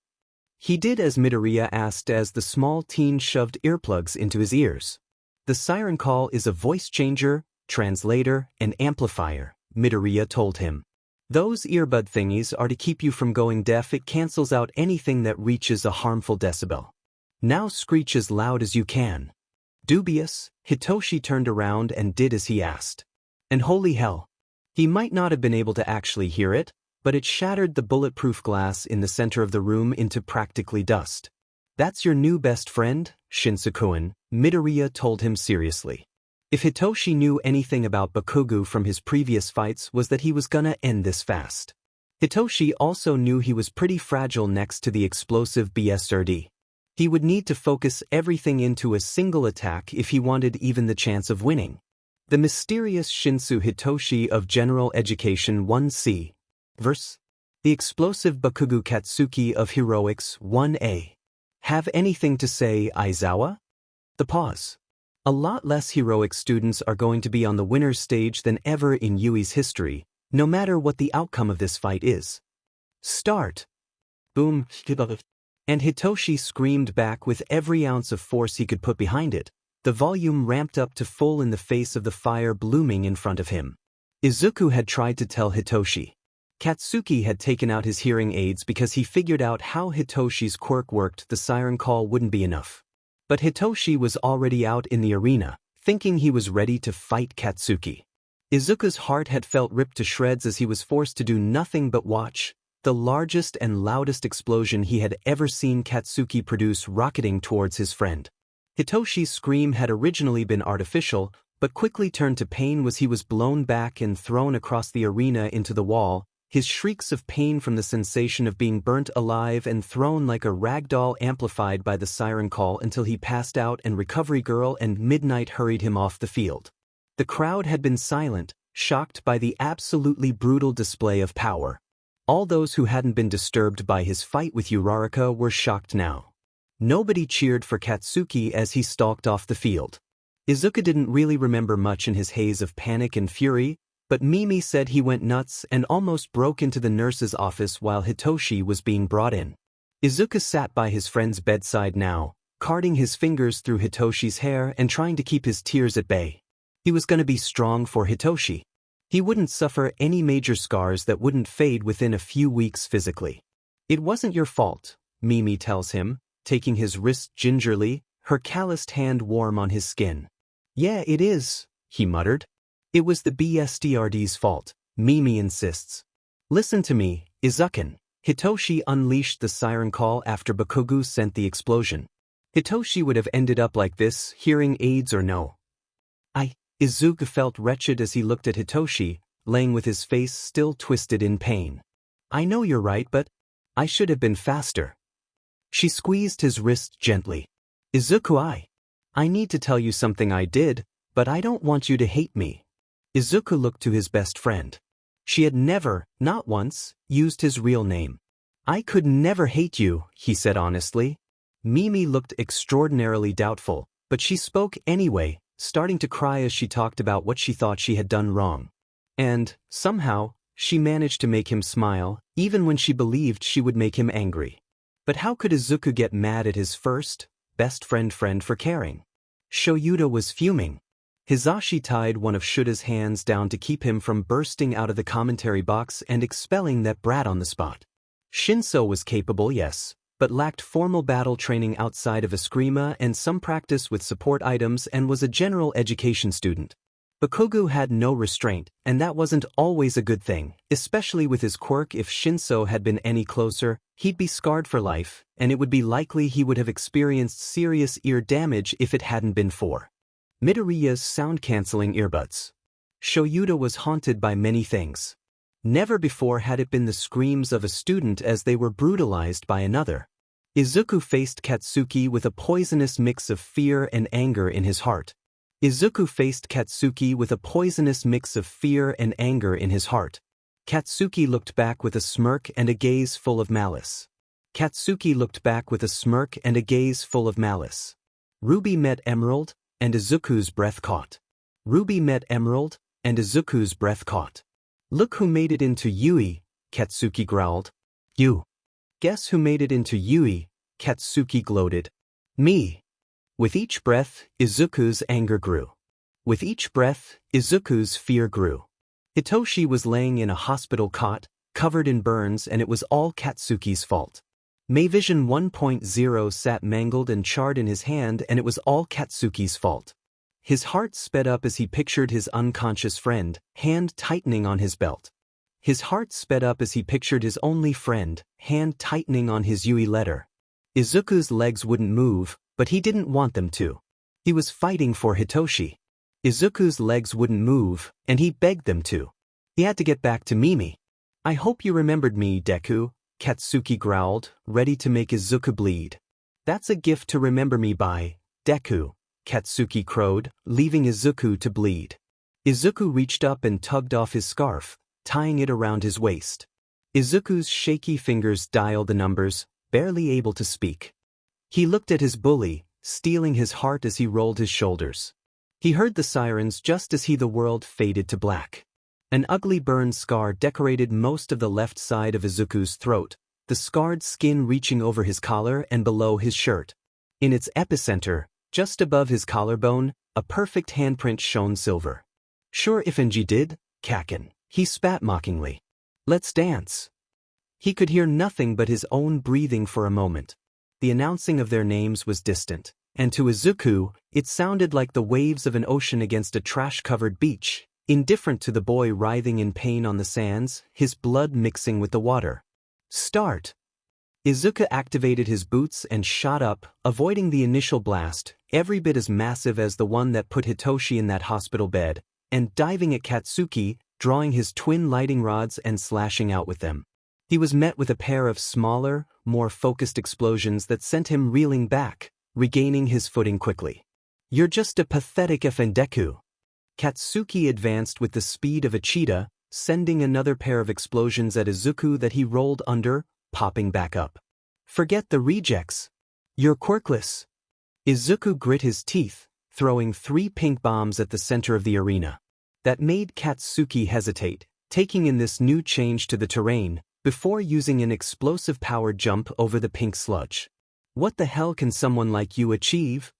He did as Midoriya asked as the small teen shoved earplugs into his ears. "The siren call is a voice changer, translator, and amplifier," Midoriya told him. "Those earbud thingies are to keep you from going deaf. It cancels out anything that reaches a harmful decibel. Now screech as loud as you can." Dubious, Hitoshi turned around and did as he asked. And holy hell! He might not have been able to actually hear it, but it shattered the bulletproof glass in the center of the room into practically dust. "That's your new best friend, Shinsuke-kun," Midoriya told him seriously. If Hitoshi knew anything about Bakugo from his previous fights was that he was gonna end this fast. Hitoshi also knew he was pretty fragile next to the explosive BSRD. He would need to focus everything into a single attack if he wanted even the chance of winning. The mysterious Shinsu Hitoshi of General Education 1C. Verse. The explosive Bakugo Katsuki of Heroics 1A. Have anything to say, Aizawa? The pause. A lot less heroic students are going to be on the winner's stage than ever in Yui's history, no matter what the outcome of this fight is. Start. Boom. And Hitoshi screamed back with every ounce of force he could put behind it, the volume ramped up to full in the face of the fire blooming in front of him. Izuku had tried to tell Hitoshi. Katsuki had taken out his hearing aids because he figured out how Hitoshi's quirk worked. The siren call wouldn't be enough. But Hitoshi was already out in the arena, thinking he was ready to fight Katsuki. Izuku's heart had felt ripped to shreds as he was forced to do nothing but watch the largest and loudest explosion he had ever seen Katsuki produce rocketing towards his friend. Hitoshi's scream had originally been artificial, but quickly turned to pain as he was blown back and thrown across the arena into the wall, his shrieks of pain from the sensation of being burnt alive and thrown like a rag doll amplified by the siren call until he passed out and Recovery Girl and Midnight hurried him off the field. The crowd had been silent, shocked by the absolutely brutal display of power. All those who hadn't been disturbed by his fight with Uraraka were shocked now. Nobody cheered for Katsuki as he stalked off the field. Izuku didn't really remember much in his haze of panic and fury, but Mimi said he went nuts and almost broke into the nurse's office while Hitoshi was being brought in. Izuku sat by his friend's bedside now, carding his fingers through Hitoshi's hair and trying to keep his tears at bay. He was going to be strong for Hitoshi. He wouldn't suffer any major scars that wouldn't fade within a few weeks physically. "It wasn't your fault," Mimi tells him, taking his wrist gingerly, her calloused hand warm on his skin. "Yeah, it is," he muttered. "It was the BSDRD's fault," Mimi insists. "Listen to me, Izukin." Hitoshi unleashed the siren call after Bakugo sent the explosion. Hitoshi would have ended up like this, hearing aids or no. Izuku felt wretched as he looked at Hitoshi, laying with his face still twisted in pain. "I know you're right, but I should have been faster." She squeezed his wrist gently. "Izuku, I need to tell you something I did, but I don't want you to hate me." Izuku looked to his best friend. She had never, not once, used his real name. "I could never hate you," he said honestly. Mimi looked extraordinarily doubtful, but she spoke anyway, starting to cry as she talked about what she thought she had done wrong. And, somehow, she managed to make him smile, even when she believed she would make him angry. But how could Izuku get mad at his first, best friend for caring? Shoyuta was fuming. Hizashi tied one of Shuta's hands down to keep him from bursting out of the commentary box and expelling that brat on the spot. Shinso was capable, yes, but lacked formal battle training outside of Eskrima and some practice with support items and was a general education student. Bakugo had no restraint, and that wasn't always a good thing, especially with his quirk. If Shinso had been any closer, he'd be scarred for life, and it would be likely he would have experienced serious ear damage if it hadn't been for Midoriya's sound-canceling earbuds. Shoyuta was haunted by many things. Never before had it been the screams of a student as they were brutalized by another. Izuku faced Katsuki with a poisonous mix of fear and anger in his heart. Katsuki looked back with a smirk and a gaze full of malice. Ruby met Emerald, and Izuku's breath caught. "Look who made it into Yui," Katsuki growled. "You." "Guess who made it into Yui," Katsuki gloated. "Me." With each breath, Izuku's anger grew. With each breath, Izuku's fear grew. Hitoshi was laying in a hospital cot, covered in burns, and it was all Katsuki's fault. Mayvision 1.0 sat mangled and charred in his hand, and it was all Katsuki's fault. His heart sped up as he pictured his unconscious friend, hand tightening on his belt. His heart sped up as he pictured his only friend, hand tightening on his Yui letter. Izuku's legs wouldn't move, but he didn't want them to. He was fighting for Hitoshi. Izuku's legs wouldn't move, and he begged them to. He had to get back to Mimi. "I hope you remembered me, Deku," Katsuki growled, ready to make Izuku bleed. "That's a gift to remember me by, Deku," Katsuki crowed, leaving Izuku to bleed. Izuku reached up and tugged off his scarf, tying it around his waist. Izuku's shaky fingers dialed the numbers, barely able to speak. He looked at his bully, stealing his heart as he rolled his shoulders. He heard the sirens just as the world faded to black. An ugly burn scar decorated most of the left side of Izuku's throat, the scarred skin reaching over his collar and below his shirt. In its epicenter, just above his collarbone, a perfect handprint shone silver. "Sure Ifenji did, Kaken," he spat mockingly. "Let's dance." He could hear nothing but his own breathing for a moment. The announcing of their names was distant, and to Izuku, it sounded like the waves of an ocean against a trash-covered beach, indifferent to the boy writhing in pain on the sands, his blood mixing with the water. "Start!" Izuku activated his boots and shot up, avoiding the initial blast, every bit as massive as the one that put Hitoshi in that hospital bed, and diving at Katsuki, drawing his twin lighting rods and slashing out with them. He was met with a pair of smaller, more focused explosions that sent him reeling back, regaining his footing quickly. "You're just a pathetic Deku." Katsuki advanced with the speed of a cheetah, sending another pair of explosions at Izuku that he rolled under, popping back up. "Forget the rejects. You're quirkless." Izuku grit his teeth, throwing 3 pink bombs at the center of the arena. That made Katsuki hesitate, taking in this new change to the terrain, before using an explosive power jump over the pink sludge. "What the hell can someone like you achieve?"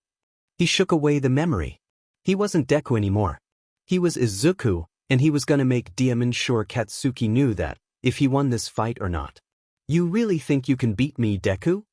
He shook away the memory. He wasn't Deku anymore. He was Izuku, and he was gonna make Diamond sure Katsuki knew that, if he won this fight or not. "You really think you can beat me, Deku?"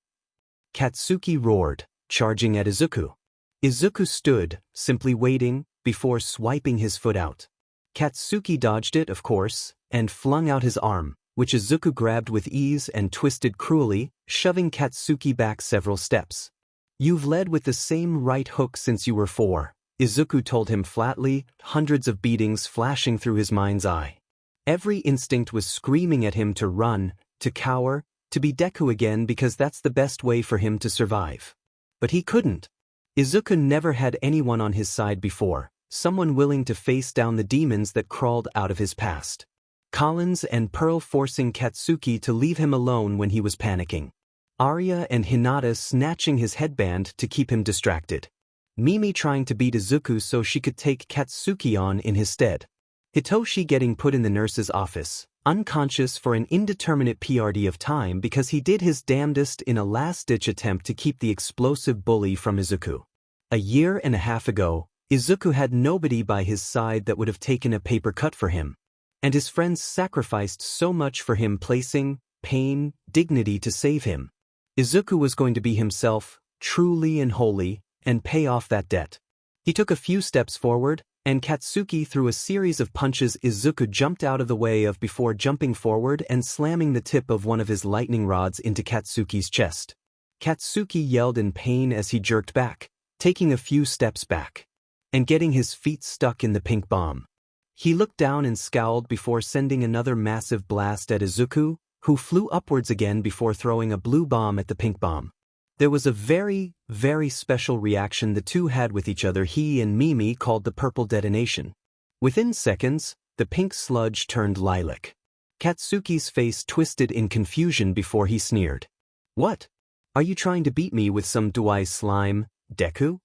Katsuki roared, charging at Izuku. Izuku stood, simply waiting, before swiping his foot out. Katsuki dodged it, of course, and flung out his arm, which Izuku grabbed with ease and twisted cruelly, shoving Katsuki back several steps. "You've led with the same right hook since you were 4, Izuku told him flatly, hundreds of beatings flashing through his mind's eye. Every instinct was screaming at him to run, to cower, to be Deku again because that's the best way for him to survive. But he couldn't. Izuku never had anyone on his side before, someone willing to face down the demons that crawled out of his past. Collins and Pearl forcing Katsuki to leave him alone when he was panicking. Arya and Hinata snatching his headband to keep him distracted. Mimi trying to beat Izuku so she could take Katsuki on in his stead. Hitoshi getting put in the nurse's office, unconscious for an indeterminate PRD of time because he did his damnedest in a last-ditch attempt to keep the explosive bully from Izuku. A year and a half ago, Izuku had nobody by his side that would have taken a paper cut for him. And his friends sacrificed so much for him, placing pain, dignity to save him. Izuku was going to be himself, truly and wholly, and pay off that debt. He took a few steps forward, and Katsuki threw a series of punches Izuku jumped out of the way of before jumping forward and slamming the tip of one of his lightning rods into Katsuki's chest. Katsuki yelled in pain as he jerked back, taking a few steps back, and getting his feet stuck in the pink bomb. He looked down and scowled before sending another massive blast at Izuku, who flew upwards again before throwing a blue bomb at the pink bomb. There was a very, very special reaction the two had with each other he and Mimi called the purple detonation. Within seconds, the pink sludge turned lilac. Katsuki's face twisted in confusion before he sneered. "What? Are you trying to beat me with some Douai slime, Deku?"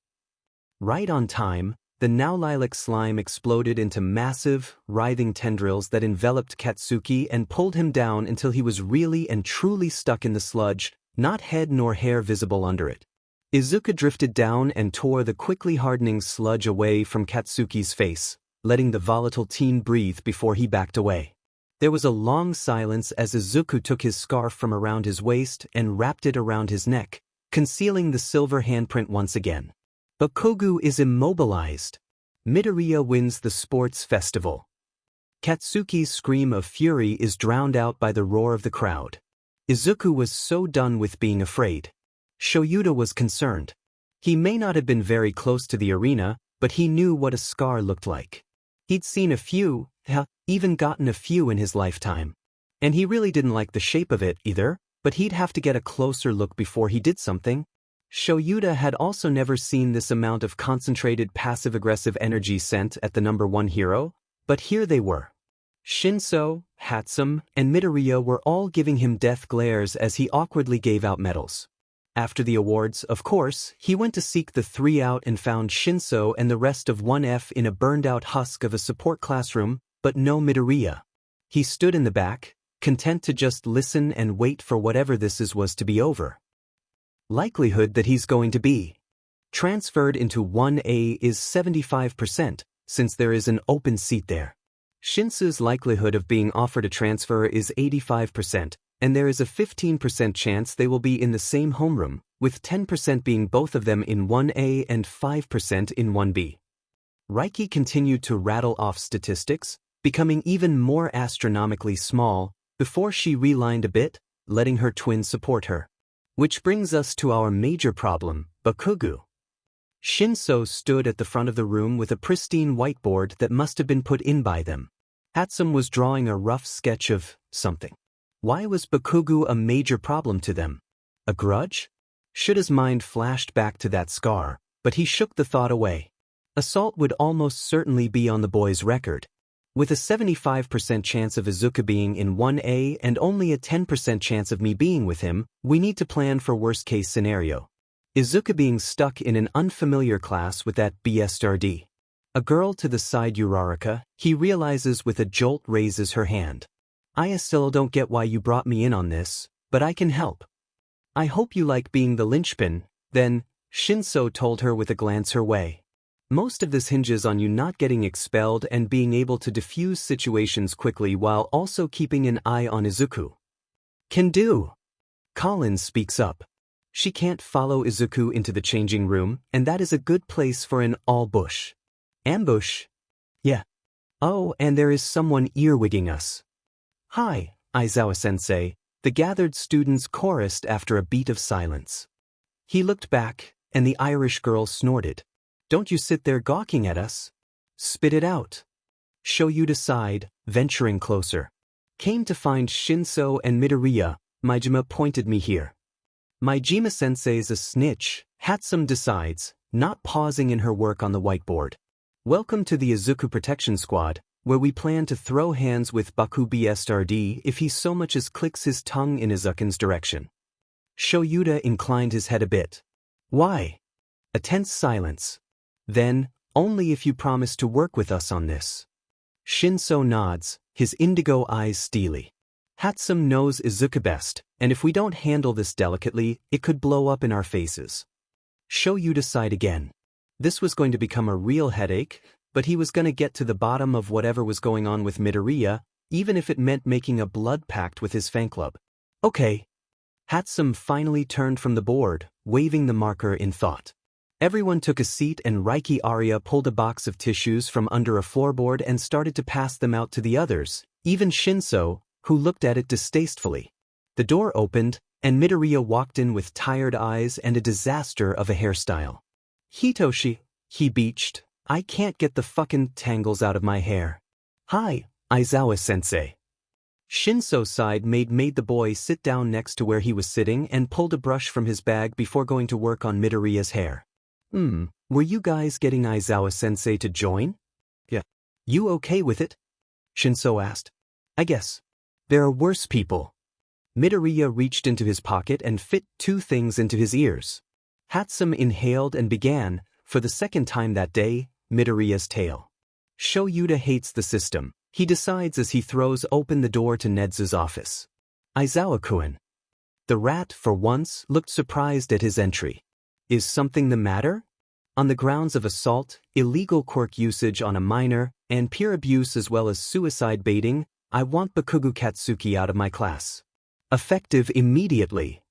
Right on time, the now lilac slime exploded into massive, writhing tendrils that enveloped Katsuki and pulled him down until he was really and truly stuck in the sludge, not head nor hair visible under it. Izuku drifted down and tore the quickly hardening sludge away from Katsuki's face, letting the volatile teen breathe before he backed away. There was a long silence as Izuku took his scarf from around his waist and wrapped it around his neck, concealing the silver handprint once again. Bakugo is immobilized. Midoriya wins the sports festival. Katsuki's scream of fury is drowned out by the roar of the crowd. Izuku was so done with being afraid. Shoyuta was concerned. He may not have been very close to the arena, but he knew what a scar looked like. He'd seen a few, even gotten a few in his lifetime. And he really didn't like the shape of it either, but he'd have to get a closer look before he did something. Shoyuta had also never seen this amount of concentrated passive-aggressive energy sent at the number one hero, but here they were. Shinso, Hatsum, and Midoriya were all giving him death glares as he awkwardly gave out medals. After the awards, of course, he went to seek the 3 out and found Shinso and the rest of 1F in a burned-out husk of a support classroom, but no Midoriya. He stood in the back, content to just listen and wait for whatever this was to be over. Likelihood that he's going to be transferred into 1A is 75%, since there is an open seat there. Shinso's likelihood of being offered a transfer is 85%, and there is a 15% chance they will be in the same homeroom, with 10% being both of them in 1A and 5% in 1B. Reiki continued to rattle off statistics, becoming even more astronomically small, before she relined a bit, letting her twin support her. Which brings us to our major problem, Bakugo. Shinso stood at the front of the room with a pristine whiteboard that must have been put in by them. Hatsum was drawing a rough sketch of something. Why was Bakugo a major problem to them? A grudge? Shuta's mind flashed back to that scar, but he shook the thought away. Assault would almost certainly be on the boy's record. With a 75% chance of Izuku being in 1A and only a 10% chance of me being with him, we need to plan for worst-case scenario. Izuku being stuck in an unfamiliar class with that BSRD. A girl to the side Uraraka, he realizes with a jolt raises her hand. I still don't get why you brought me in on this, but I can help. I hope you like being the linchpin, then, Shinso told her with a glance her way. Most of this hinges on you not getting expelled and being able to defuse situations quickly while also keeping an eye on Izuku. Can do. Collins speaks up. She can't follow Izuku into the changing room, and that is a good place for an all-bush. Ambush? Yeah. Oh, and there is someone earwigging us. Hi, Aizawa-sensei, the gathered students chorused after a beat of silence. He looked back, and the Irish girl snorted. Don't you sit there gawking at us. Spit it out. Shoyuta sighed, venturing closer. Came to find Shinso and Midoriya, Maijima pointed me here. Maijima-sensei's a snitch, Hatsum decides, not pausing in her work on the whiteboard. Welcome to the Izuku Protection Squad, where we plan to throw hands with Baku BSRD if he so much as clicks his tongue in Izuku's direction. Shoyuta inclined his head a bit. Why? A tense silence. Then, only if you promise to work with us on this. Shinso nods, his indigo eyes steely. Hatsum knows Izuku best, and if we don't handle this delicately, it could blow up in our faces. Shoyuta sighed again. This was going to become a real headache, but he was going to get to the bottom of whatever was going on with Midoriya, even if it meant making a blood pact with his fan club. Okay. Hatsum finally turned from the board, waving the marker in thought. Everyone took a seat and Reiki Arya pulled a box of tissues from under a floorboard and started to pass them out to the others, even Shinso, who looked at it distastefully. The door opened, and Midoriya walked in with tired eyes and a disaster of a hairstyle. Hitoshi, he beached, I can't get the fucking tangles out of my hair. Hi, Aizawa-sensei. Shinso sighed made the boy sit down next to where he was sitting and pulled a brush from his bag before going to work on Midoriya's hair. Were you guys getting Aizawa-sensei to join? Yeah. You okay with it? Shinso asked. I guess. There are worse people. Midoriya reached into his pocket and fit 2 things into his ears. Hatsum inhaled and began, for the second time that day, Midoriya's tale. Shoyuta hates the system, he decides as he throws open the door to Nedzu's office. Aizawa-kun. The rat, for once, looked surprised at his entry. Is something the matter? On the grounds of assault, illegal quirk usage on a minor, and peer abuse as well as suicide baiting, I want Bakugo Katsuki out of my class. Effective immediately.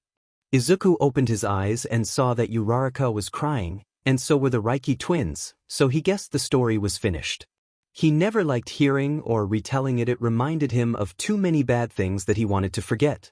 Izuku opened his eyes and saw that Uraraka was crying, and so were the Reiki twins, so he guessed the story was finished. He never liked hearing or retelling it. It reminded him of too many bad things that he wanted to forget.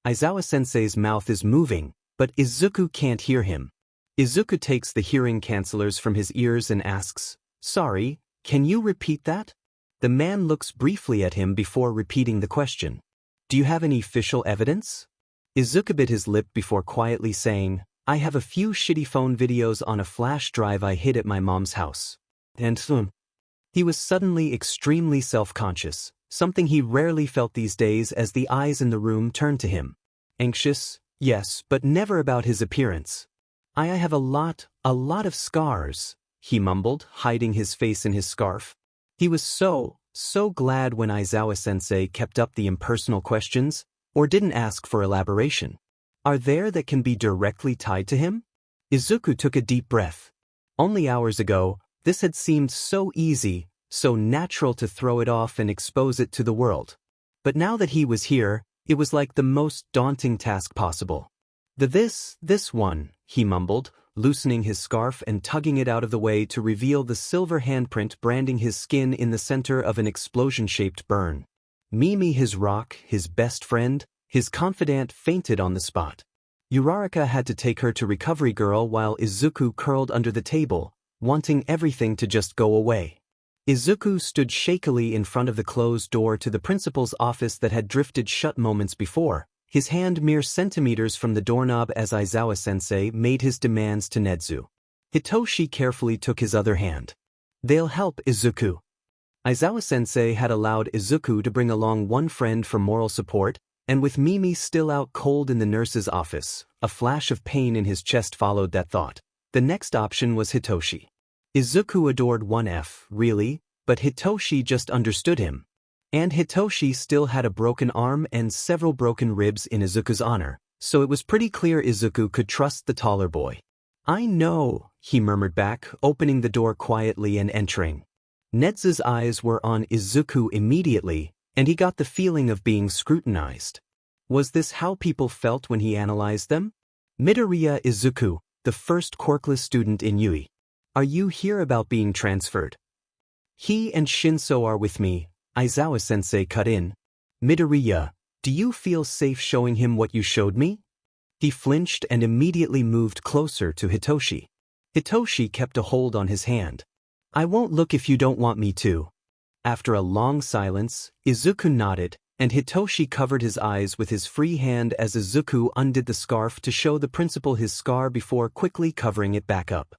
Aizawa-sensei's mouth is moving, but Izuku can't hear him. Izuku takes the hearing cancellors from his ears and asks, Sorry, can you repeat that? The man looks briefly at him before repeating the question. Do you have any official evidence? Izuku bit his lip before quietly saying, I have a few shitty phone videos on a flash drive I hid at my mom's house. And he was suddenly extremely self-conscious, something he rarely felt these days as the eyes in the room turned to him. Anxious, yes, but never about his appearance. I have a lot of scars, he mumbled, hiding his face in his scarf. He was so glad when Aizawa-sensei kept up the impersonal questions, or didn't ask for elaboration. Are there that can be directly tied to him? Izuku took a deep breath. Only hours ago, this had seemed so easy, so natural to throw it off and expose it to the world. But now that he was here, it was like the most daunting task possible. This one, he mumbled, loosening his scarf and tugging it out of the way to reveal the silver handprint branding his skin in the center of an explosion-shaped burn. Mimi, his rock, his best friend, his confidant, fainted on the spot. Uraraka had to take her to Recovery Girl while Izuku curled under the table, wanting everything to just go away. Izuku stood shakily in front of the closed door to the principal's office that had drifted shut moments before, his hand mere centimeters from the doorknob as Aizawa-sensei made his demands to Nedzu. Hitoshi carefully took his other hand. They'll help, Izuku. Aizawa-sensei had allowed Izuku to bring along one friend for moral support, and with Mimi still out cold in the nurse's office, a flash of pain in his chest followed that thought. The next option was Hitoshi. Izuku adored 1F, really, but Hitoshi just understood him. And Hitoshi still had a broken arm and several broken ribs in Izuku's honor, so it was pretty clear Izuku could trust the taller boy. I know, he murmured back, opening the door quietly and entering. Nedzu's eyes were on Izuku immediately, and he got the feeling of being scrutinized. Was this how people felt when he analyzed them? Midoriya Izuku, the first quirkless student in Yui. Are you here about being transferred? He and Shinso are with me, Aizawa-sensei cut in. Midoriya, do you feel safe showing him what you showed me? He flinched and immediately moved closer to Hitoshi. Hitoshi kept a hold on his hand. I won't look if you don't want me to. After a long silence, Izuku nodded, and Hitoshi covered his eyes with his free hand as Izuku undid the scarf to show the principal his scar before quickly covering it back up.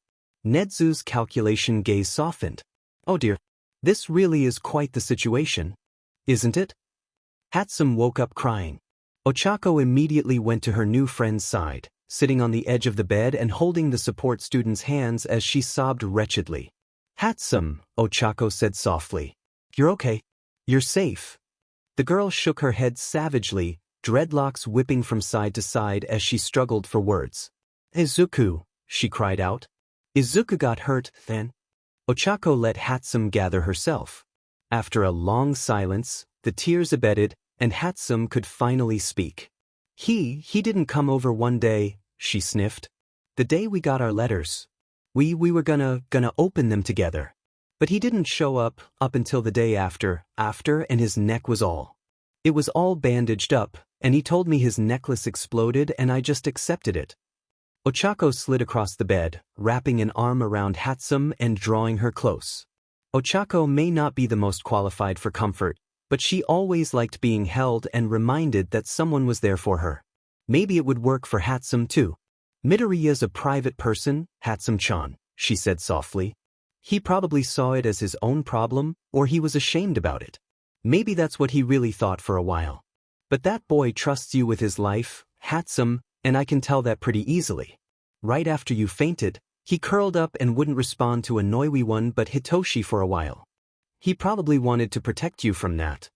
Nedzu's calculation gaze softened. Oh dear. This really is quite the situation, isn't it? Hatsum woke up crying. Ochako immediately went to her new friend's side, sitting on the edge of the bed and holding the support student's hands as she sobbed wretchedly. Hatsum, Ochako said softly. You're okay. You're safe. The girl shook her head savagely, dreadlocks whipping from side to side as she struggled for words. Izuku, she cried out. Izuku got hurt, then? Ochako let Hatsum gather herself. After a long silence, the tears abated, and Hatsum could finally speak. He didn't come over one day, she sniffed. The day we got our letters. We were gonna open them together. But he didn't show up until the day after, and his neck was all. It was all bandaged up, and he told me his necklace exploded and I just accepted it. Ochako slid across the bed, wrapping an arm around Hatsum and drawing her close. Ochako may not be the most qualified for comfort, but she always liked being held and reminded that someone was there for her. Maybe it would work for Hatsum too. Midoriya's a private person, Hatsum-chan, she said softly. He probably saw it as his own problem, or he was ashamed about it. Maybe that's what he really thought for a while. But that boy trusts you with his life, Hatsum, and I can tell that pretty easily. Right after you fainted, he curled up and wouldn't respond to anyone but Hitoshi for a while. He probably wanted to protect you from that.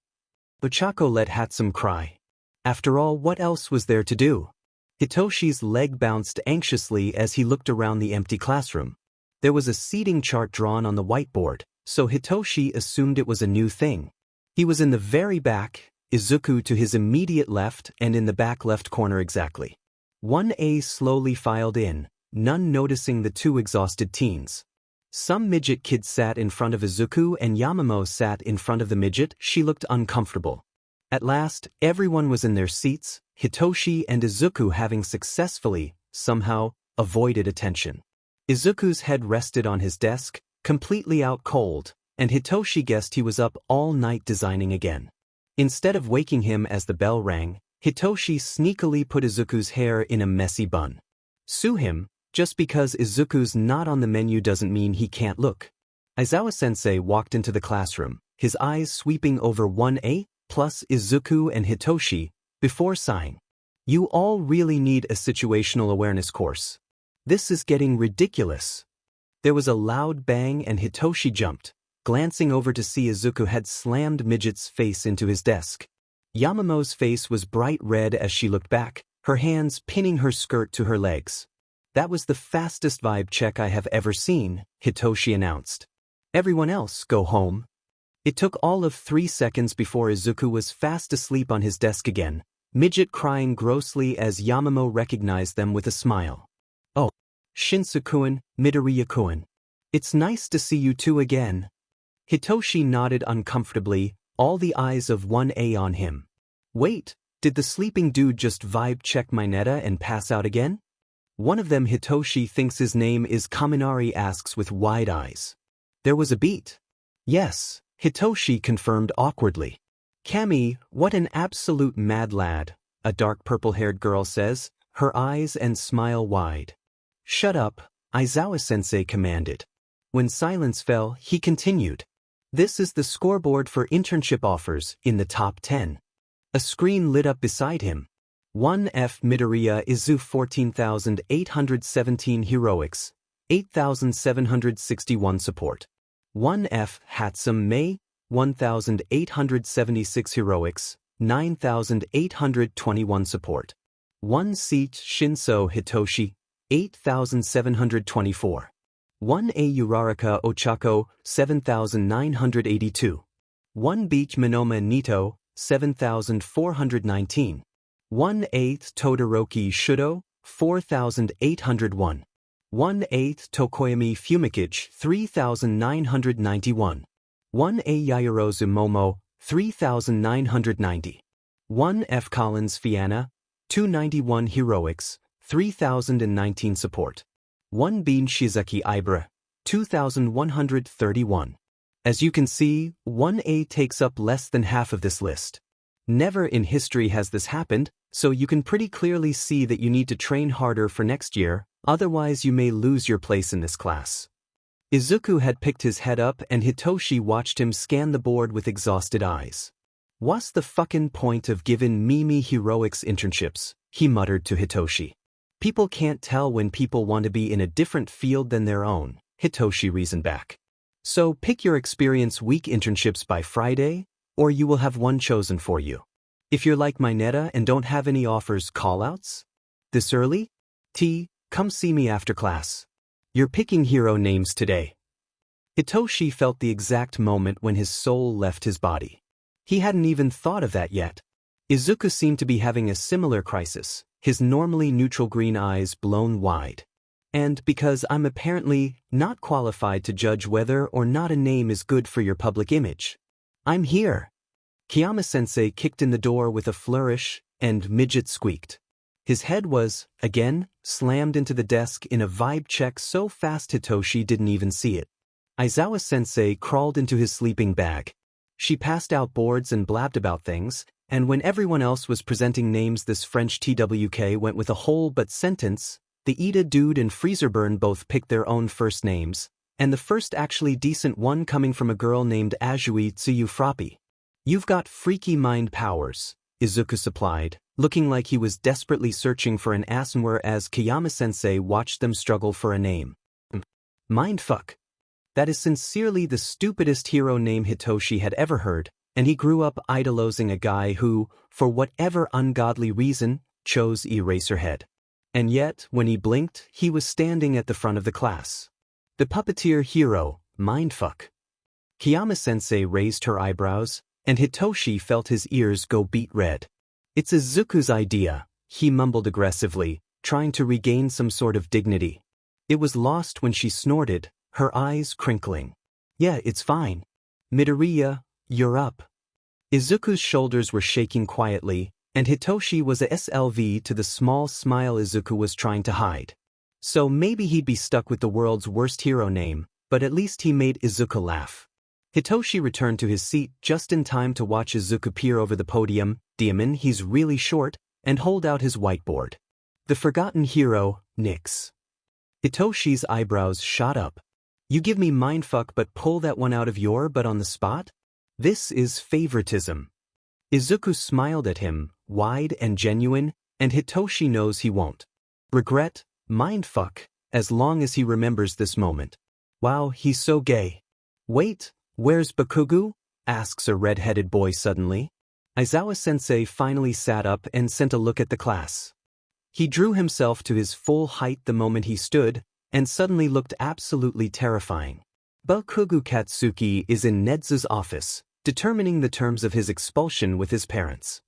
Ochako let Hatsum cry. After all, what else was there to do? Hitoshi's leg bounced anxiously as he looked around the empty classroom. There was a seating chart drawn on the whiteboard, so Hitoshi assumed it was a new thing. He was in the very back, Izuku to his immediate left and in the back left corner exactly. 1A slowly filed in, none noticing the two exhausted teens. Some midget kids sat in front of Izuku and Yamamoto sat in front of the midget. She looked uncomfortable. At last, everyone was in their seats, Hitoshi and Izuku having successfully, somehow, avoided attention. Izuku's head rested on his desk, completely out cold, and Hitoshi guessed he was up all night designing again. Instead of waking him as the bell rang, Hitoshi sneakily put Izuku's hair in a messy bun. Sue him. Just because Izuku's not on the menu doesn't mean he can't look. Aizawa-sensei walked into the classroom, his eyes sweeping over 1A, plus Izuku and Hitoshi, before sighing. You all really need a situational awareness course. This is getting ridiculous. There was a loud bang and Hitoshi jumped, glancing over to see Izuku had slammed Midget's face into his desk. Yamamo's face was bright red as she looked back, her hands pinning her skirt to her legs. That was the fastest vibe check I have ever seen, Hitoshi announced. Everyone else go home. It took all of 3 seconds before Izuku was fast asleep on his desk again, Midget crying grossly as Yamamoto recognized them with a smile. Oh, Shinsu-kun, Midoriya-kun. It's nice to see you two again. Hitoshi nodded uncomfortably, all the eyes of 1A on him. Wait, did the sleeping dude just vibe check my neta and pass out again? One of them, Hitoshi, thinks his name is Kaminari, asks with wide eyes. There was a beat. Yes, Hitoshi confirmed awkwardly. Kami, what an absolute mad lad, a dark purple-haired girl says, her eyes and smile wide. Shut up, Aizawa-sensei commanded. When silence fell, he continued. This is the scoreboard for internship offers in the top 10. A screen lit up beside him. 1F Midoriya Izu 14,817 heroics, 8,761 support. 1F Hatsum Mei, 1,876 heroics, 9,821 support. 1 Seat Shinso Hitoshi, 8,724. 1A Uraraka Ochako, 7,982. 1 Beach Minoma Nito, 7,419. 1/8 Todoroki Shudo, 4,801. 1/8 Tokoyami Fumikage, 3,991. 1A Yaoyorozu Momo, 3,990. 1F Collins Fianna, 291 heroics, 3,019 support. 1B Shizuki Ibra, 2,131. As you can see, 1A takes up less than half of this list. Never in history has this happened, so you can pretty clearly see that you need to train harder for next year, otherwise you may lose your place in this class. Izuku had picked his head up and Hitoshi watched him scan the board with exhausted eyes. "What's the fucking point of giving me heroics internships?" he muttered to Hitoshi. "People can't tell when people want to be in a different field than their own," Hitoshi reasoned back. "So pick your experience week internships by Friday, or you will have one chosen for you. If you're like my Netta and don't have any offers callouts? This early? Come see me after class. You're picking hero names today." Hitoshi felt the exact moment when his soul left his body. He hadn't even thought of that yet. Izuku seemed to be having a similar crisis, his normally neutral green eyes blown wide. "And because I'm apparently not qualified to judge whether or not a name is good for your public image, I'm here." Kiyama-sensei kicked in the door with a flourish, and Midget squeaked. His head was, again, slammed into the desk in a vibe check so fast Hitoshi didn't even see it. Aizawa-sensei crawled into his sleeping bag. She passed out boards and blabbed about things, and when everyone else was presenting names this French TWK went with a whole but sentence. The Ida Dude and Freezerburn both picked their own first names, and the first actually decent one coming from a girl named Azui Tsuyufrappy. "You've got freaky mind powers," Izuku supplied, looking like he was desperately searching for an answer as Kiyama-sensei watched them struggle for a name. Mindfuck. That is sincerely the stupidest hero name Hitoshi had ever heard, and he grew up idolizing a guy who, for whatever ungodly reason, chose Eraserhead. And yet, when he blinked, he was standing at the front of the class. The puppeteer hero, mindfuck. Kiyama-sensei raised her eyebrows, and Hitoshi felt his ears go beet red. "It's Izuku's idea," he mumbled aggressively, trying to regain some sort of dignity. It was lost when she snorted, her eyes crinkling. "Yeah, it's fine. Midoriya, you're up." Izuku's shoulders were shaking quietly, and Hitoshi was a SLV to the small smile Izuku was trying to hide. So maybe he'd be stuck with the world's worst hero name, but at least he made Izuku laugh. Hitoshi returned to his seat just in time to watch Izuku peer over the podium, "Demon, he's really short," and hold out his whiteboard. "The forgotten hero, Nyx." Hitoshi's eyebrows shot up. "You give me mindfuck but pull that one out of your butt on the spot? This is favoritism." Izuku smiled at him, wide and genuine, and Hitoshi knows he won't regret mindfuck as long as he remembers this moment. "Wow, he's so gay." "Wait, where's Bakugu?" asks a red-headed boy suddenly. Aizawa-sensei finally sat up and sent a look at the class. He drew himself to his full height the moment he stood, and suddenly looked absolutely terrifying. Bakugu Katsuki is in Nedzu's office, determining the terms of his expulsion with his parents.